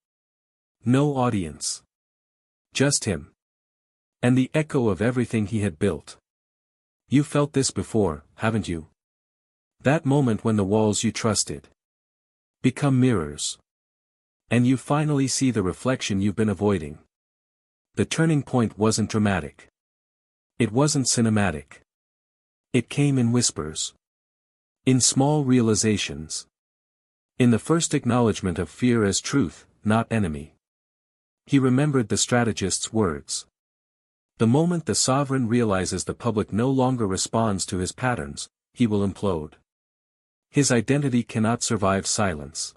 No audience. Just him. And the echo of everything he had built. You felt this before, haven't you? That moment when the walls you trusted become mirrors. And you finally see the reflection you've been avoiding. The turning point wasn't dramatic. It wasn't cinematic. It came in whispers. In small realizations. In the first acknowledgement of fear as truth, not enemy. He remembered the strategist's words. The moment the sovereign realizes the public no longer responds to his patterns, he will implode. His identity cannot survive silence.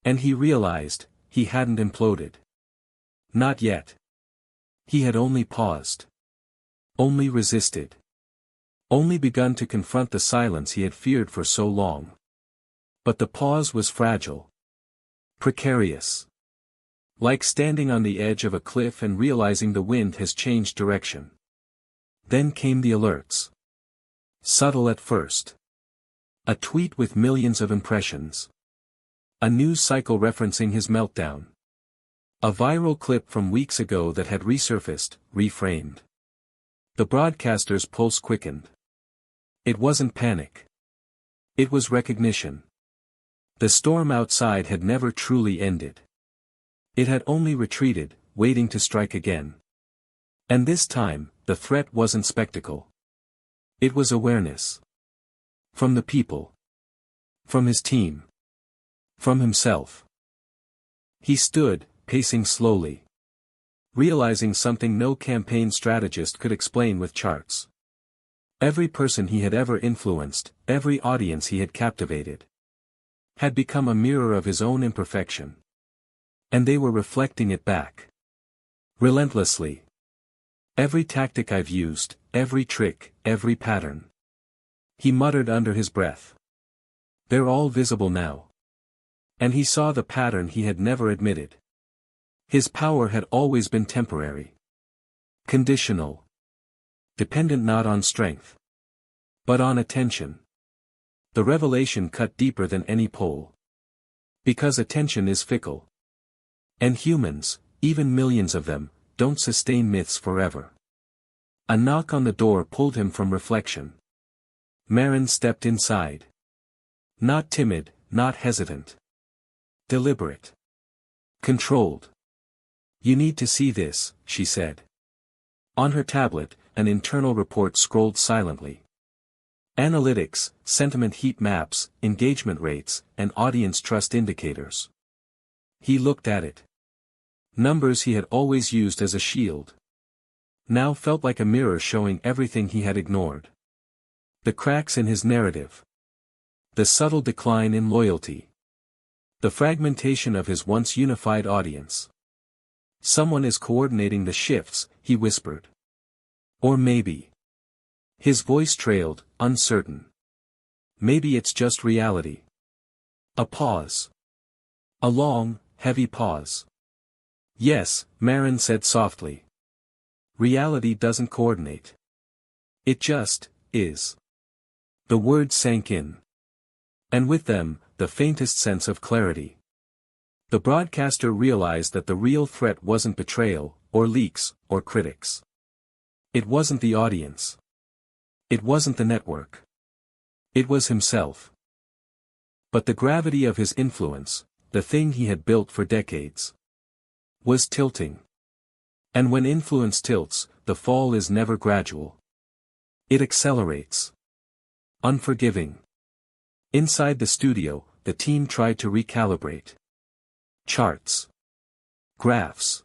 And he realized, he hadn't imploded. Not yet. He had only paused. Only resisted. Only begun to confront the silence he had feared for so long. But the pause was fragile. Precarious. Like standing on the edge of a cliff and realizing the wind has changed direction. Then came the alerts. Subtle at first. A tweet with millions of impressions. A news cycle referencing his meltdown. A viral clip from weeks ago that had resurfaced, reframed. The broadcaster's pulse quickened. It wasn't panic. It was recognition. The storm outside had never truly ended. It had only retreated, waiting to strike again. And this time, the threat wasn't spectacle. It was awareness. From the people. From his team. From himself. He stood, pacing slowly. Realizing something no campaign strategist could explain with charts. Every person he had ever influenced, every audience he had captivated, had become a mirror of his own imperfection. And they were reflecting it back. Relentlessly. Every tactic I've used, every trick, every pattern. He muttered under his breath. They're all visible now. And he saw the pattern he had never admitted. His power had always been temporary. Conditional. Dependent not on strength, but on attention. The revelation cut deeper than any poll. Because attention is fickle. And humans, even millions of them, don't sustain myths forever. A knock on the door pulled him from reflection. Marin stepped inside. Not timid, not hesitant. Deliberate. Controlled. "You need to see this," she said. On her tablet, an internal report scrolled silently. Analytics, sentiment heat maps, engagement rates, and audience trust indicators. He looked at it. Numbers he had always used as a shield. Now felt like a mirror showing everything he had ignored. The cracks in his narrative. The subtle decline in loyalty. The fragmentation of his once unified audience. "Someone is coordinating the shifts," he whispered. Or maybe. His voice trailed, uncertain. Maybe it's just reality. A pause. A long, heavy pause. "Yes," Marin said softly. "Reality doesn't coordinate. It just is." The words sank in. And with them, the faintest sense of clarity. The broadcaster realized that the real threat wasn't betrayal, or leaks, or critics. It wasn't the audience. It wasn't the network. It was himself. But the gravity of his influence, the thing he had built for decades, was tilting. And when influence tilts, the fall is never gradual. It accelerates. Unforgiving. Inside the studio, the team tried to recalibrate. Charts. Graphs.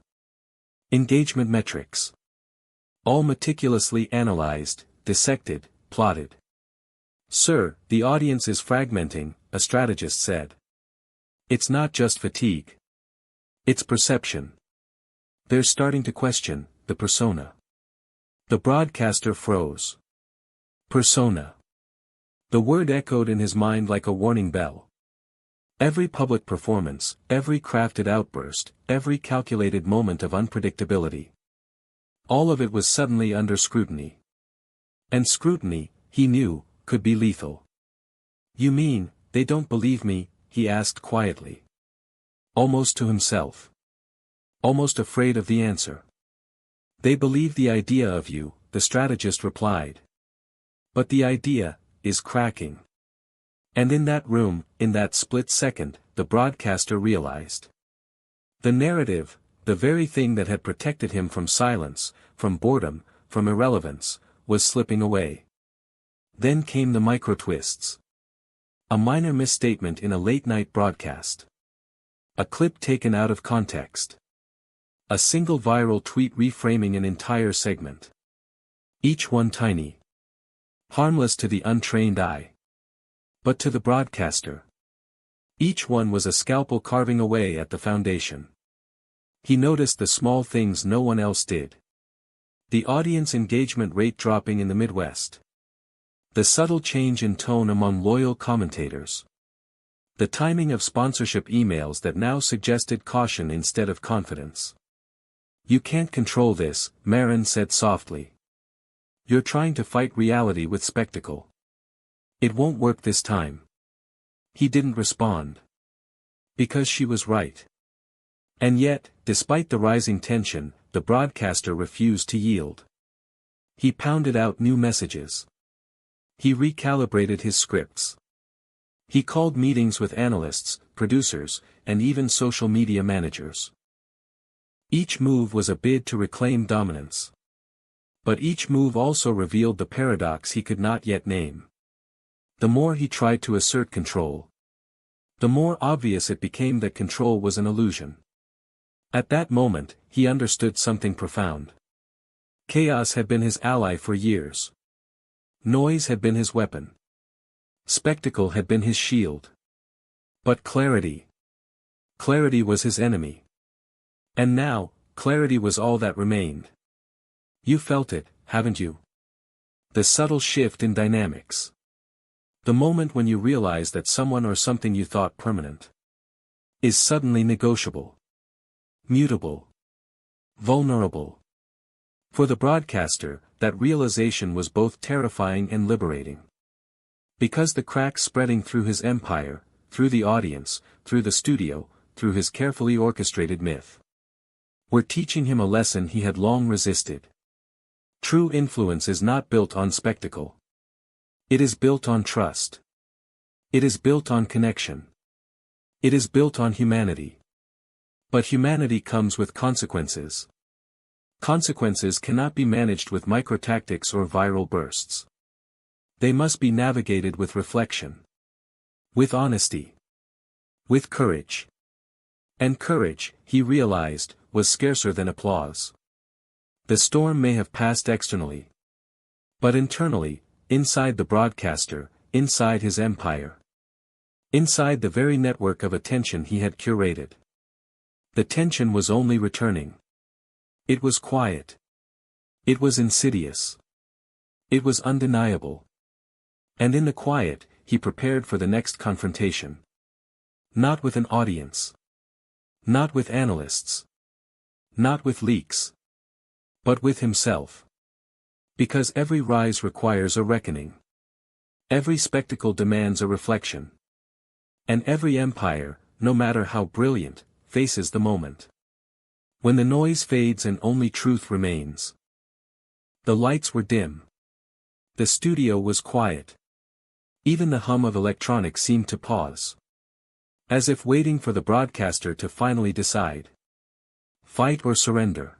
Engagement metrics. All meticulously analyzed, dissected, plotted. "Sir, the audience is fragmenting," a strategist said. "It's not just fatigue. It's perception. They're starting to question the persona." The broadcaster froze. Persona. The word echoed in his mind like a warning bell. Every public performance, every crafted outburst, every calculated moment of unpredictability. All of it was suddenly under scrutiny. And scrutiny, he knew, could be lethal. "You mean, they don't believe me?" he asked quietly. Almost to himself. Almost afraid of the answer. "They believe the idea of you," the strategist replied. "But the idea is cracking." And in that room, in that split second, the broadcaster realized. The narrative, the very thing that had protected him from silence, from boredom, from irrelevance, was slipping away. Then came the micro-twists. A minor misstatement in a late-night broadcast. A clip taken out of context. A single viral tweet reframing an entire segment. Each one tiny. Harmless to the untrained eye. But to the broadcaster. Each one was a scalpel carving away at the foundation. He noticed the small things no one else did. The audience engagement rate dropping in the Midwest. The subtle change in tone among loyal commentators. The timing of sponsorship emails that now suggested caution instead of confidence. "You can't control this," Marin said softly. "You're trying to fight reality with spectacle. It won't work this time." He didn't respond. Because she was right. And yet, despite the rising tension, the broadcaster refused to yield. He pounded out new messages. He recalibrated his scripts. He called meetings with analysts, producers, and even social media managers. Each move was a bid to reclaim dominance. But each move also revealed the paradox he could not yet name. The more he tried to assert control, the more obvious it became that control was an illusion. At that moment, he understood something profound. Chaos had been his ally for years. Noise had been his weapon. Spectacle had been his shield. But clarity. Clarity was his enemy. And now, clarity was all that remained. You felt it, haven't you? The subtle shift in dynamics. The moment when you realize that someone or something you thought permanent is suddenly negotiable, mutable, vulnerable. For the broadcaster, that realization was both terrifying and liberating. Because the cracks spreading through his empire, through the audience, through the studio, through his carefully orchestrated myth, were teaching him a lesson he had long resisted. True influence is not built on spectacle. It is built on trust. It is built on connection. It is built on humanity. But humanity comes with consequences. Consequences cannot be managed with microtactics or viral bursts. They must be navigated with reflection. With honesty. With courage. And courage, he realized, was scarcer than applause. The storm may have passed externally. But internally, inside the broadcaster, inside his empire. Inside the very network of attention he had curated. The tension was only returning. It was quiet. It was insidious. It was undeniable. And in the quiet, he prepared for the next confrontation. Not with an audience. Not with analysts. Not with leaks. But with himself. Because every rise requires a reckoning. Every spectacle demands a reflection. And every empire, no matter how brilliant, faces the moment when the noise fades and only truth remains. The lights were dim. The studio was quiet. Even the hum of electronics seemed to pause. As if waiting for the broadcaster to finally decide. Fight or surrender.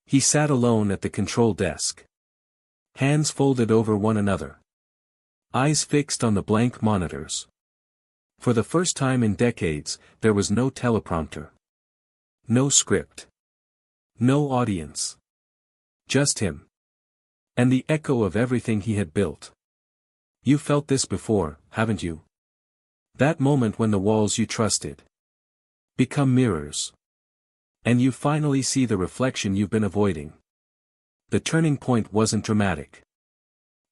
He sat alone at the control desk. Hands folded over one another. Eyes fixed on the blank monitors. For the first time in decades, there was no teleprompter. No script. No audience. Just him. And the echo of everything he had built. You felt this before, haven't you? That moment when the walls you trusted become mirrors. And you finally see the reflection you've been avoiding. The turning point wasn't dramatic.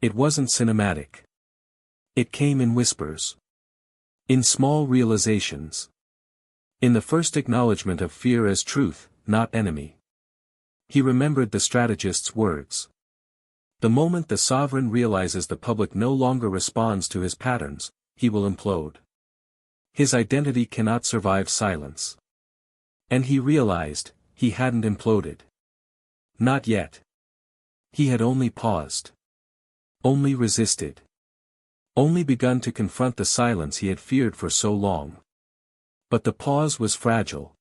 It wasn't cinematic. It came in whispers. In small realizations. In the first acknowledgement of fear as truth, not enemy. He remembered the strategist's words. The moment the sovereign realizes the public no longer responds to his patterns, he will implode. His identity cannot survive silence. And he realized, he hadn't imploded. Not yet. He had only paused. Only resisted. Only begun to confront the silence he had feared for so long. But the pause was fragile.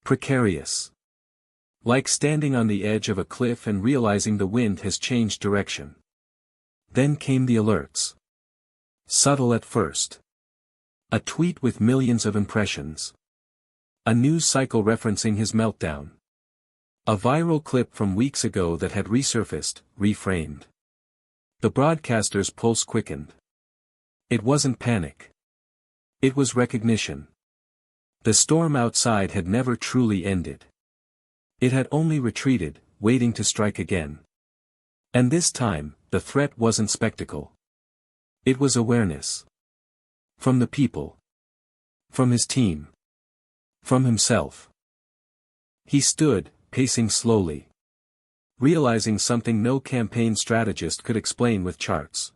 Precarious. Like standing on the edge of a cliff and realizing the wind has changed direction. Then came the alerts. Subtle at first. A tweet with millions of impressions. A news cycle referencing his meltdown. A viral clip from weeks ago that had resurfaced, reframed. The broadcaster's pulse quickened. It wasn't panic. It was recognition. The storm outside had never truly ended. It had only retreated, waiting to strike again. And this time, the threat wasn't spectacle. It was awareness. From the people. From his team. From himself. He stood, pacing slowly. Realizing something no campaign strategist could explain with charts.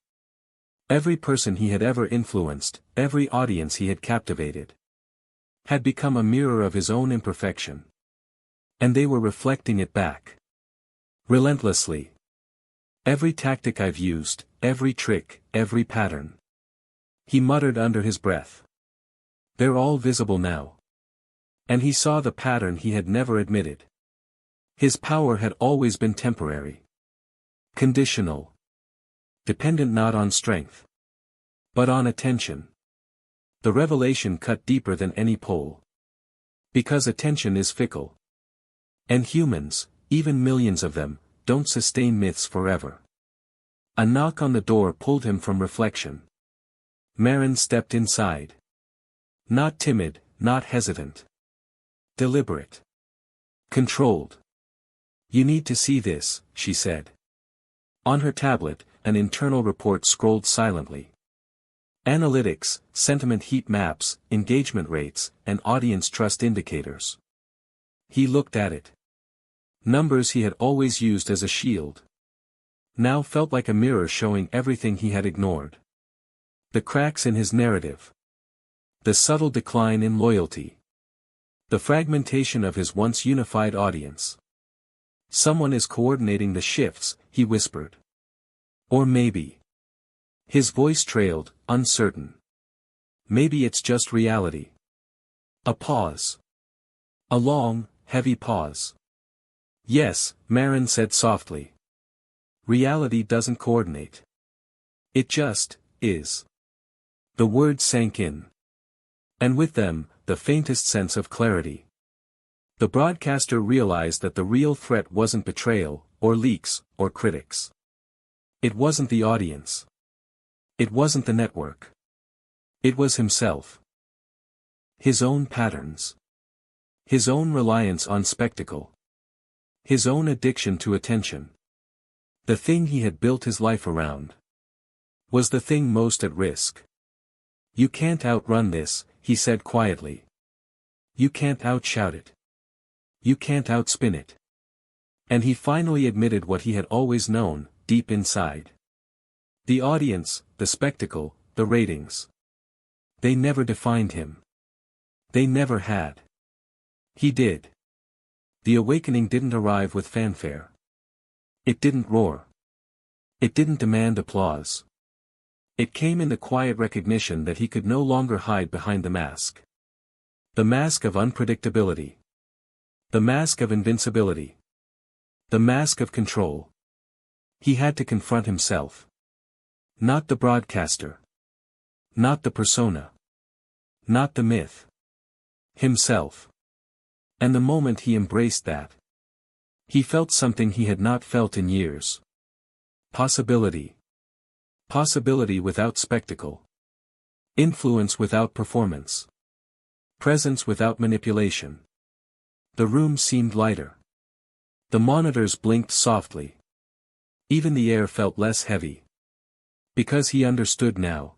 Every person he had ever influenced, every audience he had captivated, had become a mirror of his own imperfection. And they were reflecting it back. Relentlessly. Every tactic I've used, every trick, every pattern. He muttered under his breath. They're all visible now. And he saw the pattern he had never admitted. His power had always been temporary. Conditional. Dependent not on strength. But on attention. The revelation cut deeper than any poll. Because attention is fickle. And humans, even millions of them, don't sustain myths forever. A knock on the door pulled him from reflection. Marin stepped inside. Not timid, not hesitant. Deliberate. Controlled. You need to see this, she said. On her tablet, an internal report scrolled silently. Analytics, sentiment heat maps, engagement rates, and audience trust indicators. He looked at it. Numbers he had always used as a shield now felt like a mirror showing everything he had ignored. The cracks in his narrative. The subtle decline in loyalty. The fragmentation of his once unified audience. Someone is coordinating the shifts, he whispered. Or maybe. His voice trailed, uncertain. Maybe it's just reality. A pause. A long, heavy pause. Yes, Marin said softly. Reality doesn't coordinate. It just is. The words sank in. And with them, the faintest sense of clarity. The broadcaster realized that the real threat wasn't betrayal, or leaks, or critics. It wasn't the audience. It wasn't the network. It was himself. His own patterns. His own reliance on spectacle. His own addiction to attention. The thing he had built his life around was the thing most at risk. You can't outrun this, he said quietly. You can't outshout it. You can't outspin it. And he finally admitted what he had always known, deep inside. The audience, the spectacle, the ratings. They never defined him. They never had. He did. The awakening didn't arrive with fanfare. It didn't roar. It didn't demand applause. It came in the quiet recognition that he could no longer hide behind the mask. The mask of unpredictability. The mask of invincibility. The mask of control. He had to confront himself. Not the broadcaster. Not the persona. Not the myth. Himself. And the moment he embraced that, he felt something he had not felt in years. Possibility. Possibility without spectacle. Influence without performance. Presence without manipulation. The room seemed lighter. The monitors blinked softly. Even the air felt less heavy. Because he understood now.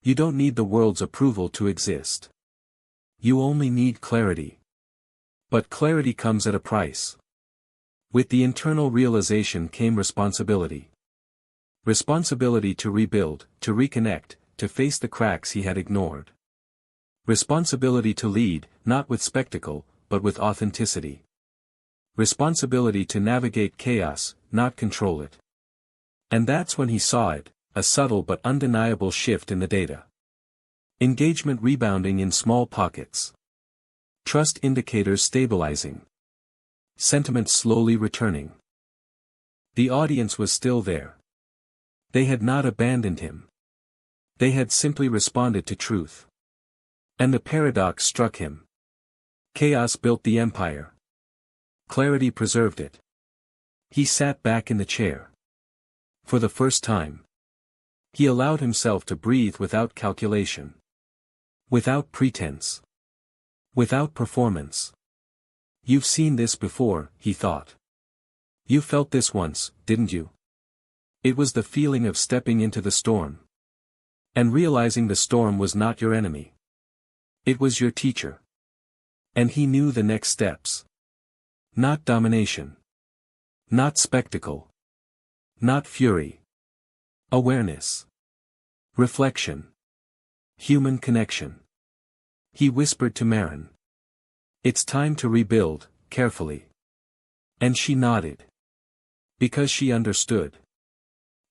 You don't need the world's approval to exist. You only need clarity. But clarity comes at a price. With the internal realization came responsibility. Responsibility to rebuild, to reconnect, to face the cracks he had ignored. Responsibility to lead, not with spectacle, but with authenticity. Responsibility to navigate chaos, not control it. And that's when he saw it, a subtle but undeniable shift in the data. Engagement rebounding in small pockets. Trust indicators stabilizing. Sentiment slowly returning. The audience was still there. They had not abandoned him. They had simply responded to truth. And the paradox struck him. Chaos built the empire. Clarity preserved it. He sat back in the chair. For the first time. He allowed himself to breathe without calculation. Without pretense. Without performance. You've seen this before, he thought. You felt this once, didn't you? It was the feeling of stepping into the storm. And realizing the storm was not your enemy. It was your teacher. And he knew the next steps. Not domination. Not spectacle. Not fury. Awareness. Reflection. Human connection. He whispered to Marin. It's time to rebuild, carefully. And she nodded. Because she understood.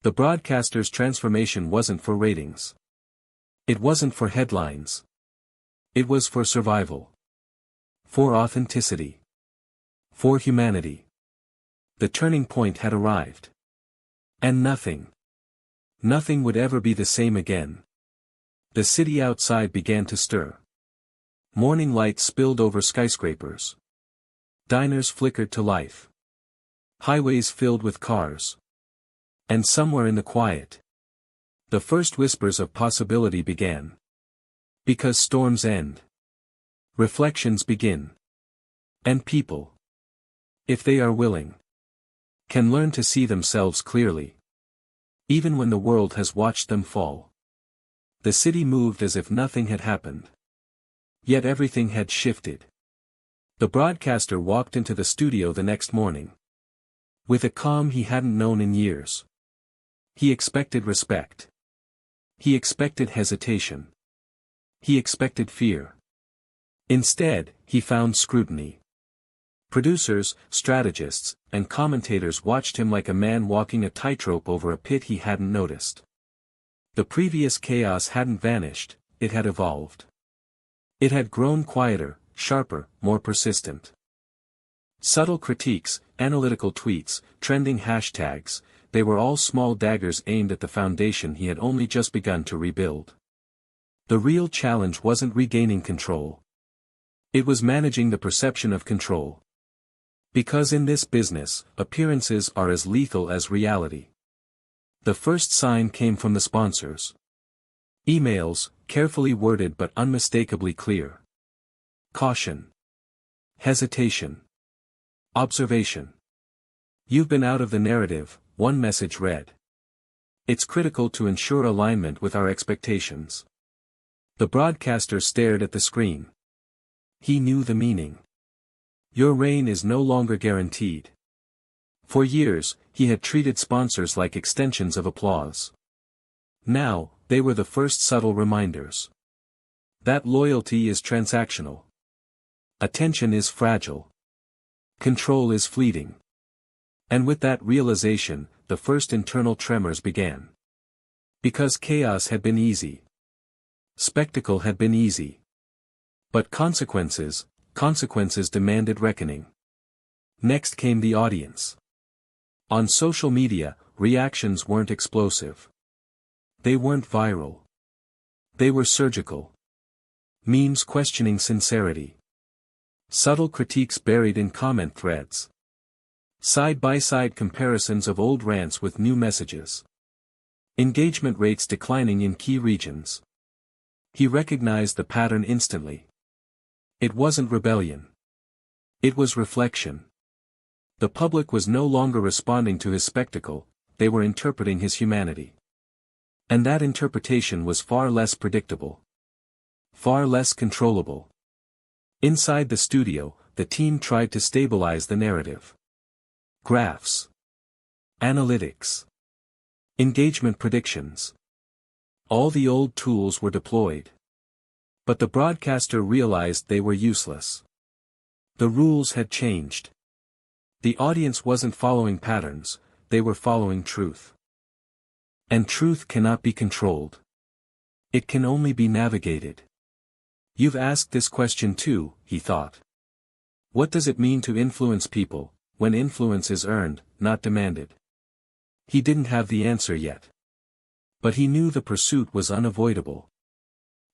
The broadcaster's transformation wasn't for ratings. It wasn't for headlines. It was for survival. For authenticity. For humanity. The turning point had arrived. And nothing. Nothing would ever be the same again. The city outside began to stir. Morning light spilled over skyscrapers. Diners flickered to life. Highways filled with cars. And somewhere in the quiet, the first whispers of possibility began. Because storms end. Reflections begin. And people, if they are willing, can learn to see themselves clearly. Even when the world has watched them fall. The city moved as if nothing had happened. Yet everything had shifted. The broadcaster walked into the studio the next morning. With a calm he hadn't known in years. He expected respect. He expected hesitation. He expected fear. Instead, he found scrutiny. Producers, strategists, and commentators watched him like a man walking a tightrope over a pit he hadn't noticed. The previous chaos hadn't vanished, it had evolved. It had grown quieter, sharper, more persistent. Subtle critiques, analytical tweets, trending hashtags, they were all small daggers aimed at the foundation he had only just begun to rebuild. The real challenge wasn't regaining control. It was managing the perception of control. Because in this business, appearances are as lethal as reality. The first sign came from the sponsors. Emails, carefully worded but unmistakably clear. Caution. Hesitation. Observation. You've been out of the narrative, one message read. It's critical to ensure alignment with our expectations. The broadcaster stared at the screen. He knew the meaning. Your reign is no longer guaranteed. For years, he had treated sponsors like extensions of applause. Now, they were the first subtle reminders. That loyalty is transactional. Attention is fragile. Control is fleeting. And with that realization, the first internal tremors began. Because chaos had been easy. Spectacle had been easy. But consequences demanded reckoning. Next came the audience. On social media, reactions weren't explosive. They weren't viral. They were surgical. Memes questioning sincerity. Subtle critiques buried in comment threads. Side-by-side comparisons of old rants with new messages. Engagement rates declining in key regions. He recognized the pattern instantly. It wasn't rebellion. It was reflection. The public was no longer responding to his spectacle, they were interpreting his humanity. And that interpretation was far less predictable. Far less controllable. Inside the studio, the team tried to stabilize the narrative. Graphs. Analytics. Engagement predictions. All the old tools were deployed. But the broadcaster realized they were useless. The rules had changed. The audience wasn't following patterns, they were following truth. And truth cannot be controlled. It can only be navigated. You've asked this question too, he thought. What does it mean to influence people, when influence is earned, not demanded? He didn't have the answer yet. But he knew the pursuit was unavoidable.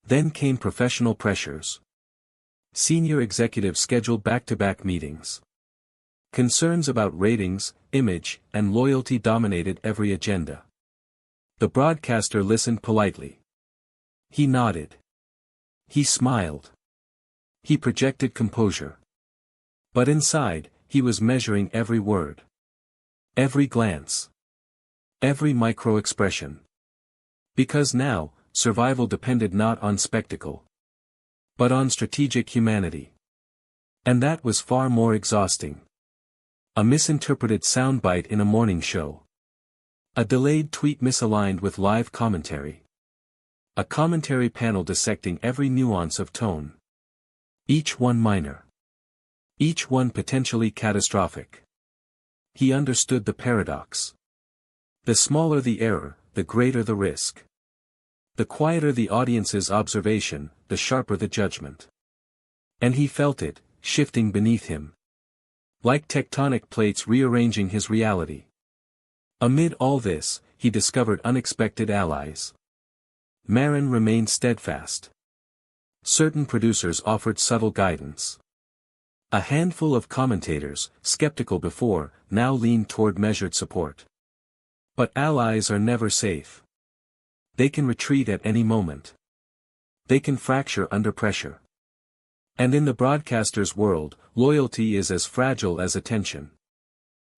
Then came professional pressures. Senior executives scheduled back-to-back meetings. Concerns about ratings, image, and loyalty dominated every agenda. The broadcaster listened politely. He nodded. He smiled. He projected composure. But inside, he was measuring every word. Every glance. Every micro-expression. Because now, survival depended not on spectacle. But on strategic humanity. And that was far more exhausting. A misinterpreted soundbite in a morning show. A delayed tweet misaligned with live commentary. A commentary panel dissecting every nuance of tone. Each one minor. Each one potentially catastrophic. He understood the paradox. The smaller the error, the greater the risk. The quieter the audience's observation, the sharper the judgment. And he felt it, shifting beneath him. Like tectonic plates rearranging his reality. Amid all this, he discovered unexpected allies. Marin remained steadfast. Certain producers offered subtle guidance. A handful of commentators, skeptical before, now leaned toward measured support. But allies are never safe. They can retreat at any moment. They can fracture under pressure. And in the broadcaster's world, loyalty is as fragile as attention.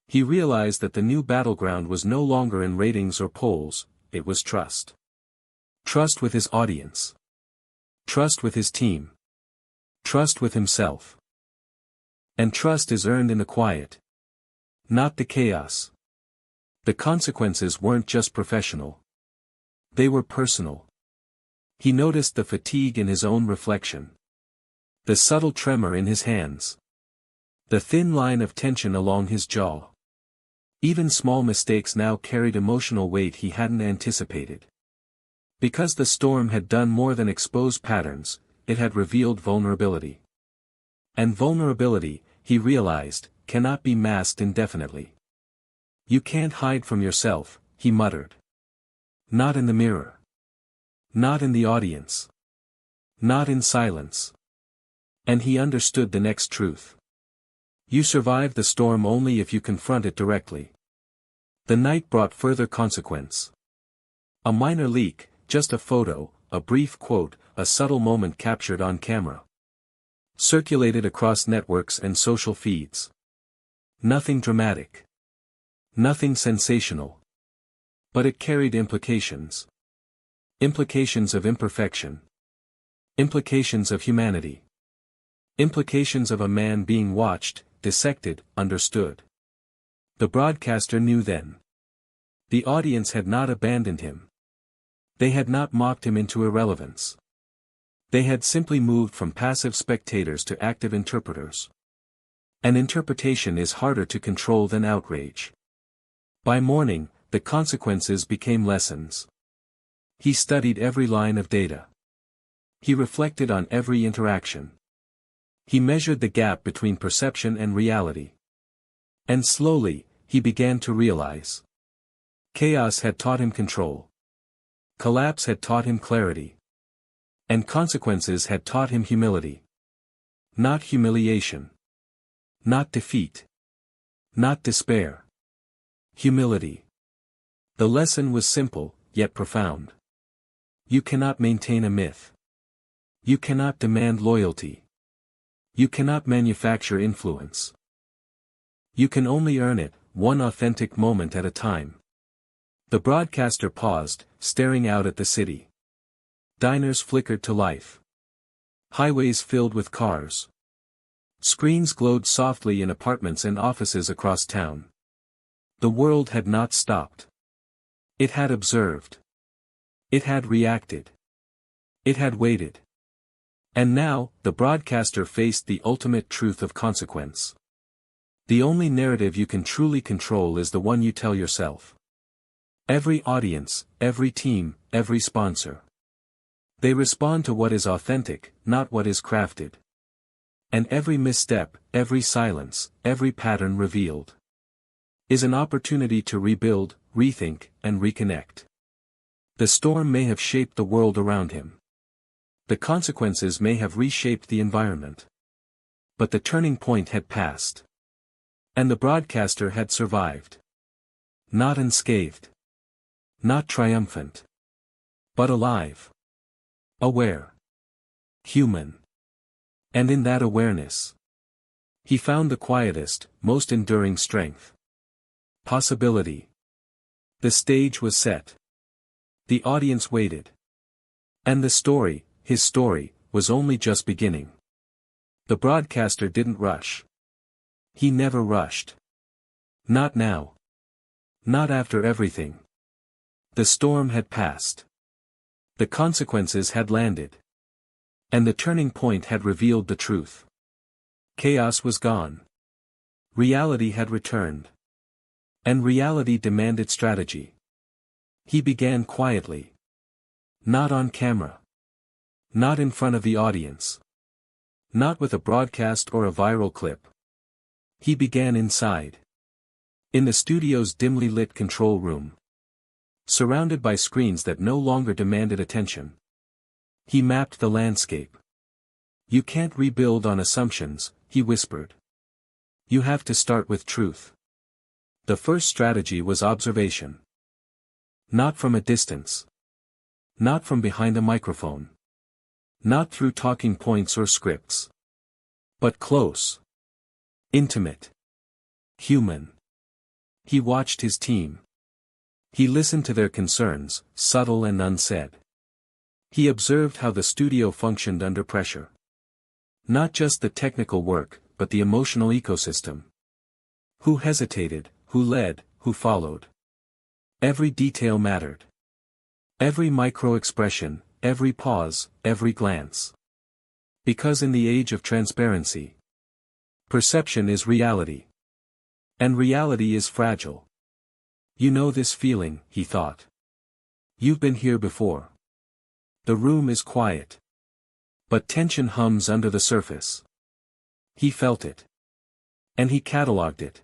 He realized that the new battleground was no longer in ratings or polls, it was trust. Trust with his audience. Trust with his team. Trust with himself. And trust is earned in the quiet, not the chaos. The consequences weren't just professional. They were personal. He noticed the fatigue in his own reflection. The subtle tremor in his hands. The thin line of tension along his jaw. Even small mistakes now carried emotional weight he hadn't anticipated. Because the storm had done more than expose patterns, it had revealed vulnerability. And vulnerability, he realized, cannot be masked indefinitely. You can't hide from yourself, he muttered. Not in the mirror. Not in the audience. Not in silence. And he understood the next truth. You survive the storm only if you confront it directly. The night brought further consequence. A minor leak, just a photo, a brief quote, a subtle moment captured on camera. Circulated across networks and social feeds. Nothing dramatic. Nothing sensational. But it carried implications. Implications of imperfection. Implications of humanity. Implications of a man being watched, dissected, understood. The broadcaster knew then. The audience had not abandoned him. They had not mocked him into irrelevance. They had simply moved from passive spectators to active interpreters. An interpretation is harder to control than outrage. By morning, the consequences became lessons. He studied every line of data. He reflected on every interaction. He measured the gap between perception and reality. And slowly, he began to realize. Chaos had taught him control. Collapse had taught him clarity. And consequences had taught him humility. Not humiliation. Not defeat. Not despair. Humility. The lesson was simple, yet profound. You cannot maintain a myth. You cannot demand loyalty. You cannot manufacture influence. You can only earn it, one authentic moment at a time. The broadcaster paused, staring out at the city. Diners flickered to life. Highways filled with cars. Screens glowed softly in apartments and offices across town. The world had not stopped. It had observed. It had reacted. It had waited. And now, the broadcaster faced the ultimate truth of consequence. The only narrative you can truly control is the one you tell yourself. Every audience, every team, every sponsor. They respond to what is authentic, not what is crafted. And every misstep, every silence, every pattern revealed is an opportunity to rebuild, rethink, and reconnect. The storm may have shaped the world around him. The consequences may have reshaped the environment. But the turning point had passed. And the broadcaster had survived. Not unscathed. Not triumphant. But alive. Aware. Human. And in that awareness, he found the quietest, most enduring strength. Possibility. The stage was set. The audience waited. And the story, his story, was only just beginning. The broadcaster didn't rush. He never rushed. Not now. Not after everything. The storm had passed. The consequences had landed. And the turning point had revealed the truth. Chaos was gone. Reality had returned. And reality demanded strategy. He began quietly. Not on camera. Not in front of the audience. Not with a broadcast or a viral clip. He began inside. In the studio's dimly lit control room. Surrounded by screens that no longer demanded attention. He mapped the landscape. You can't rebuild on assumptions, he whispered. You have to start with truth. The first strategy was observation. Not from a distance. Not from behind a microphone. Not through talking points or scripts. But close. Intimate. Human. He watched his team. He listened to their concerns, subtle and unsaid. He observed how the studio functioned under pressure. Not just the technical work, but the emotional ecosystem. Who hesitated, who led, who followed. Every detail mattered. Every micro-expression, every pause, every glance. Because in the age of transparency, perception is reality. And reality is fragile. You know this feeling, he thought. You've been here before. The room is quiet. But tension hums under the surface. He felt it. And he catalogued it.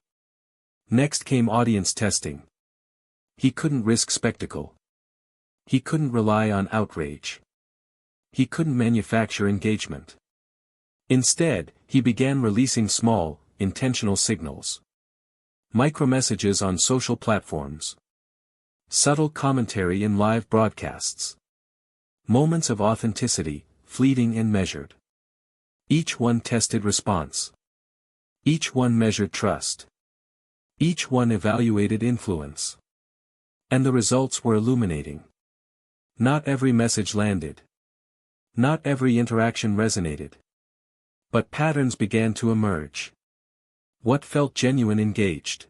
Next came audience testing. He couldn't risk spectacle. He couldn't rely on outrage. He couldn't manufacture engagement. Instead, he began releasing small, intentional signals. Micromessages on social platforms. Subtle commentary in live broadcasts. Moments of authenticity, fleeting and measured. Each one tested response. Each one measured trust. Each one evaluated influence. And the results were illuminating. Not every message landed. Not every interaction resonated. But patterns began to emerge. What felt genuine engaged.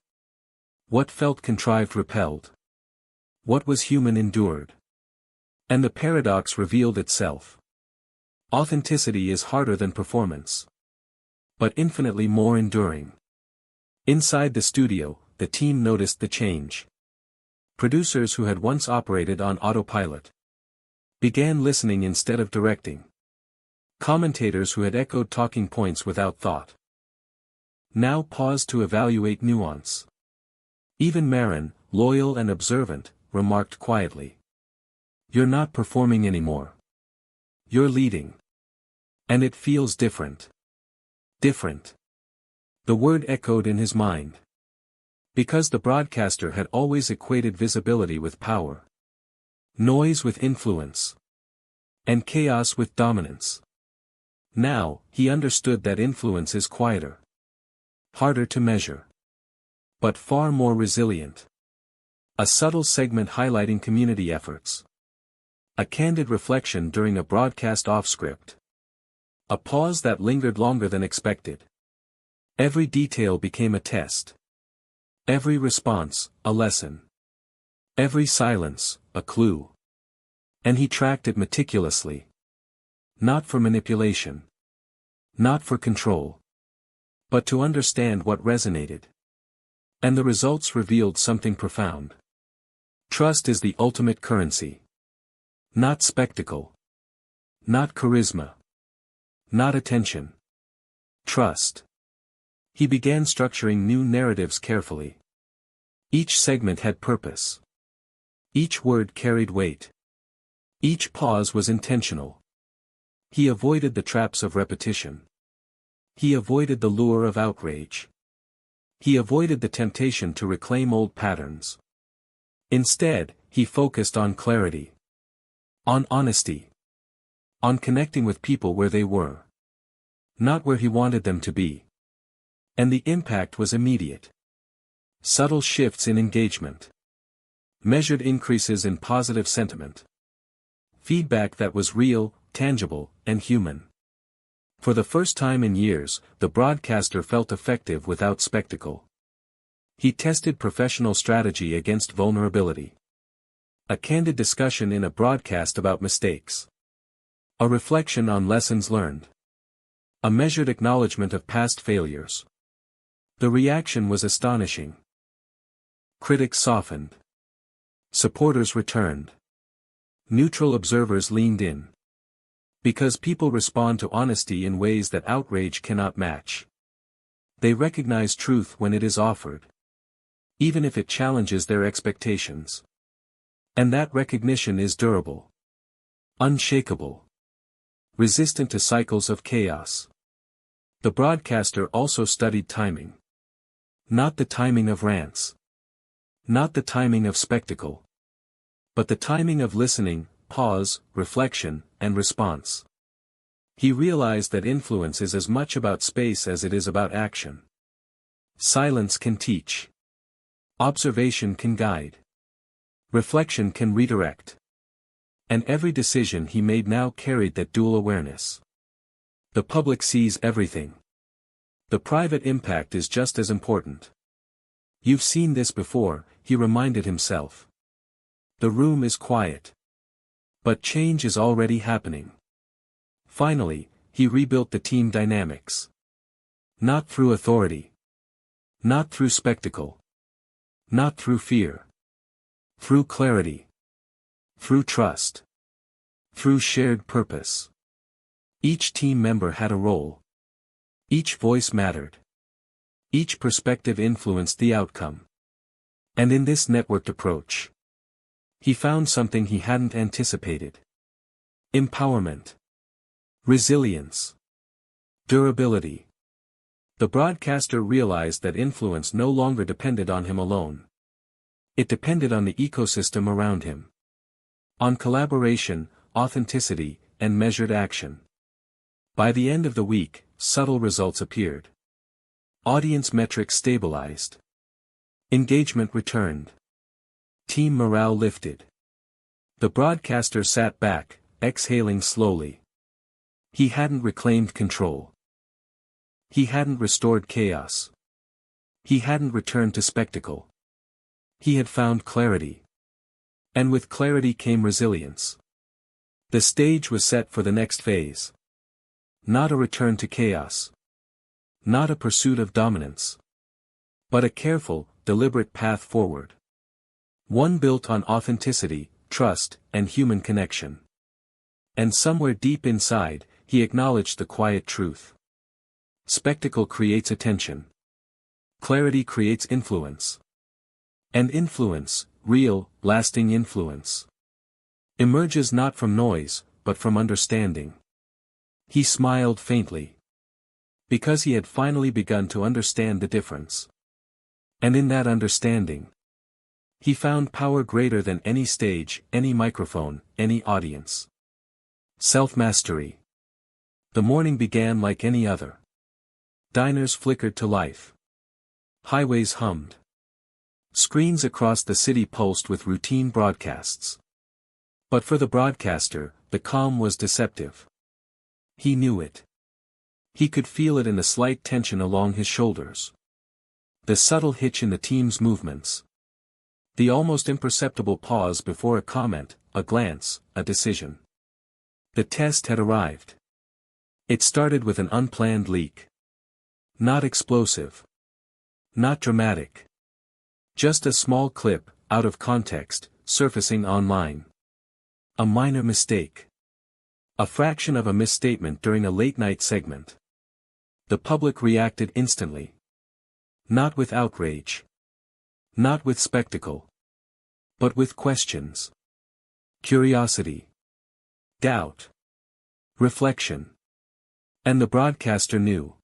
What felt contrived repelled. What was human endured. And the paradox revealed itself. Authenticity is harder than performance. But infinitely more enduring. Inside the studio, the team noticed the change. Producers who had once operated on autopilot began listening instead of directing. Commentators who had echoed talking points without thought now paused to evaluate nuance. Even Marin, loyal and observant, remarked quietly. You're not performing anymore. You're leading. And it feels different. Different. The word echoed in his mind. Because the broadcaster had always equated visibility with power. Noise with influence. And chaos with dominance. Now, he understood that influence is quieter. Harder to measure. But far more resilient. A subtle segment highlighting community efforts. A candid reflection during a broadcast off-script. A pause that lingered longer than expected. Every detail became a test. Every response, a lesson. Every silence, a clue. And he tracked it meticulously. Not for manipulation. Not for control. But to understand what resonated. And the results revealed something profound. Trust is the ultimate currency. Not spectacle. Not charisma. Not attention. Trust. He began structuring new narratives carefully. Each segment had purpose. Each word carried weight. Each pause was intentional. He avoided the traps of repetition. He avoided the lure of outrage. He avoided the temptation to reclaim old patterns. Instead, he focused on clarity. On honesty. On connecting with people where they were. Not where he wanted them to be. And the impact was immediate. Subtle shifts in engagement. Measured increases in positive sentiment. Feedback that was real, tangible, and human. For the first time in years, the broadcaster felt effective without spectacle. He tested professional strategy against vulnerability. A candid discussion in a broadcast about mistakes. A reflection on lessons learned. A measured acknowledgement of past failures. The reaction was astonishing. Critics softened. Supporters returned. Neutral observers leaned in. Because people respond to honesty in ways that outrage cannot match. They recognize truth when it is offered. Even if it challenges their expectations. And that recognition is durable. Unshakable. Resistant to cycles of chaos. The broadcaster also studied timing. Not the timing of rants. Not the timing of spectacle. But the timing of listening, pause, reflection, and response. He realized that influence is as much about space as it is about action. Silence can teach. Observation can guide. Reflection can redirect. And every decision he made now carried that dual awareness. The public sees everything. The private impact is just as important. You've seen this before, he reminded himself. The room is quiet. But change is already happening. Finally, he rebuilt the team dynamics. Not through authority. Not through spectacle. Not through fear. Through clarity. Through trust. Through shared purpose. Each team member had a role. Each voice mattered. Each perspective influenced the outcome. And in this networked approach, he found something he hadn't anticipated. Empowerment. Resilience. Durability. The broadcaster realized that influence no longer depended on him alone. It depended on the ecosystem around him. On collaboration, authenticity, and measured action. By the end of the week, subtle results appeared. Audience metrics stabilized. Engagement returned. Team morale lifted. The broadcaster sat back, exhaling slowly. He hadn't reclaimed control. He hadn't restored chaos. He hadn't returned to spectacle. He had found clarity. And with clarity came resilience. The stage was set for the next phase. Not a return to chaos. Not a pursuit of dominance. But a careful, deliberate path forward. One built on authenticity, trust, and human connection. And somewhere deep inside, he acknowledged the quiet truth. Spectacle creates attention. Clarity creates influence. And influence, real, lasting influence, emerges not from noise, but from understanding. He smiled faintly. Because he had finally begun to understand the difference. And in that understanding, he found power greater than any stage, any microphone, any audience. Self-mastery. The morning began like any other. Diners flickered to life. Highways hummed. Screens across the city pulsed with routine broadcasts. But for the broadcaster, the calm was deceptive. He knew it. He could feel it in the slight tension along his shoulders. The subtle hitch in the team's movements. The almost imperceptible pause before a comment, a glance, a decision. The test had arrived. It started with an unplanned leak. Not explosive. Not dramatic. Just a small clip, out of context, surfacing online. A minor mistake. A fraction of a misstatement during a late-night segment. The public reacted instantly. Not with outrage. Not with spectacle. But with questions. Curiosity. Doubt. Reflection. And the broadcaster knew.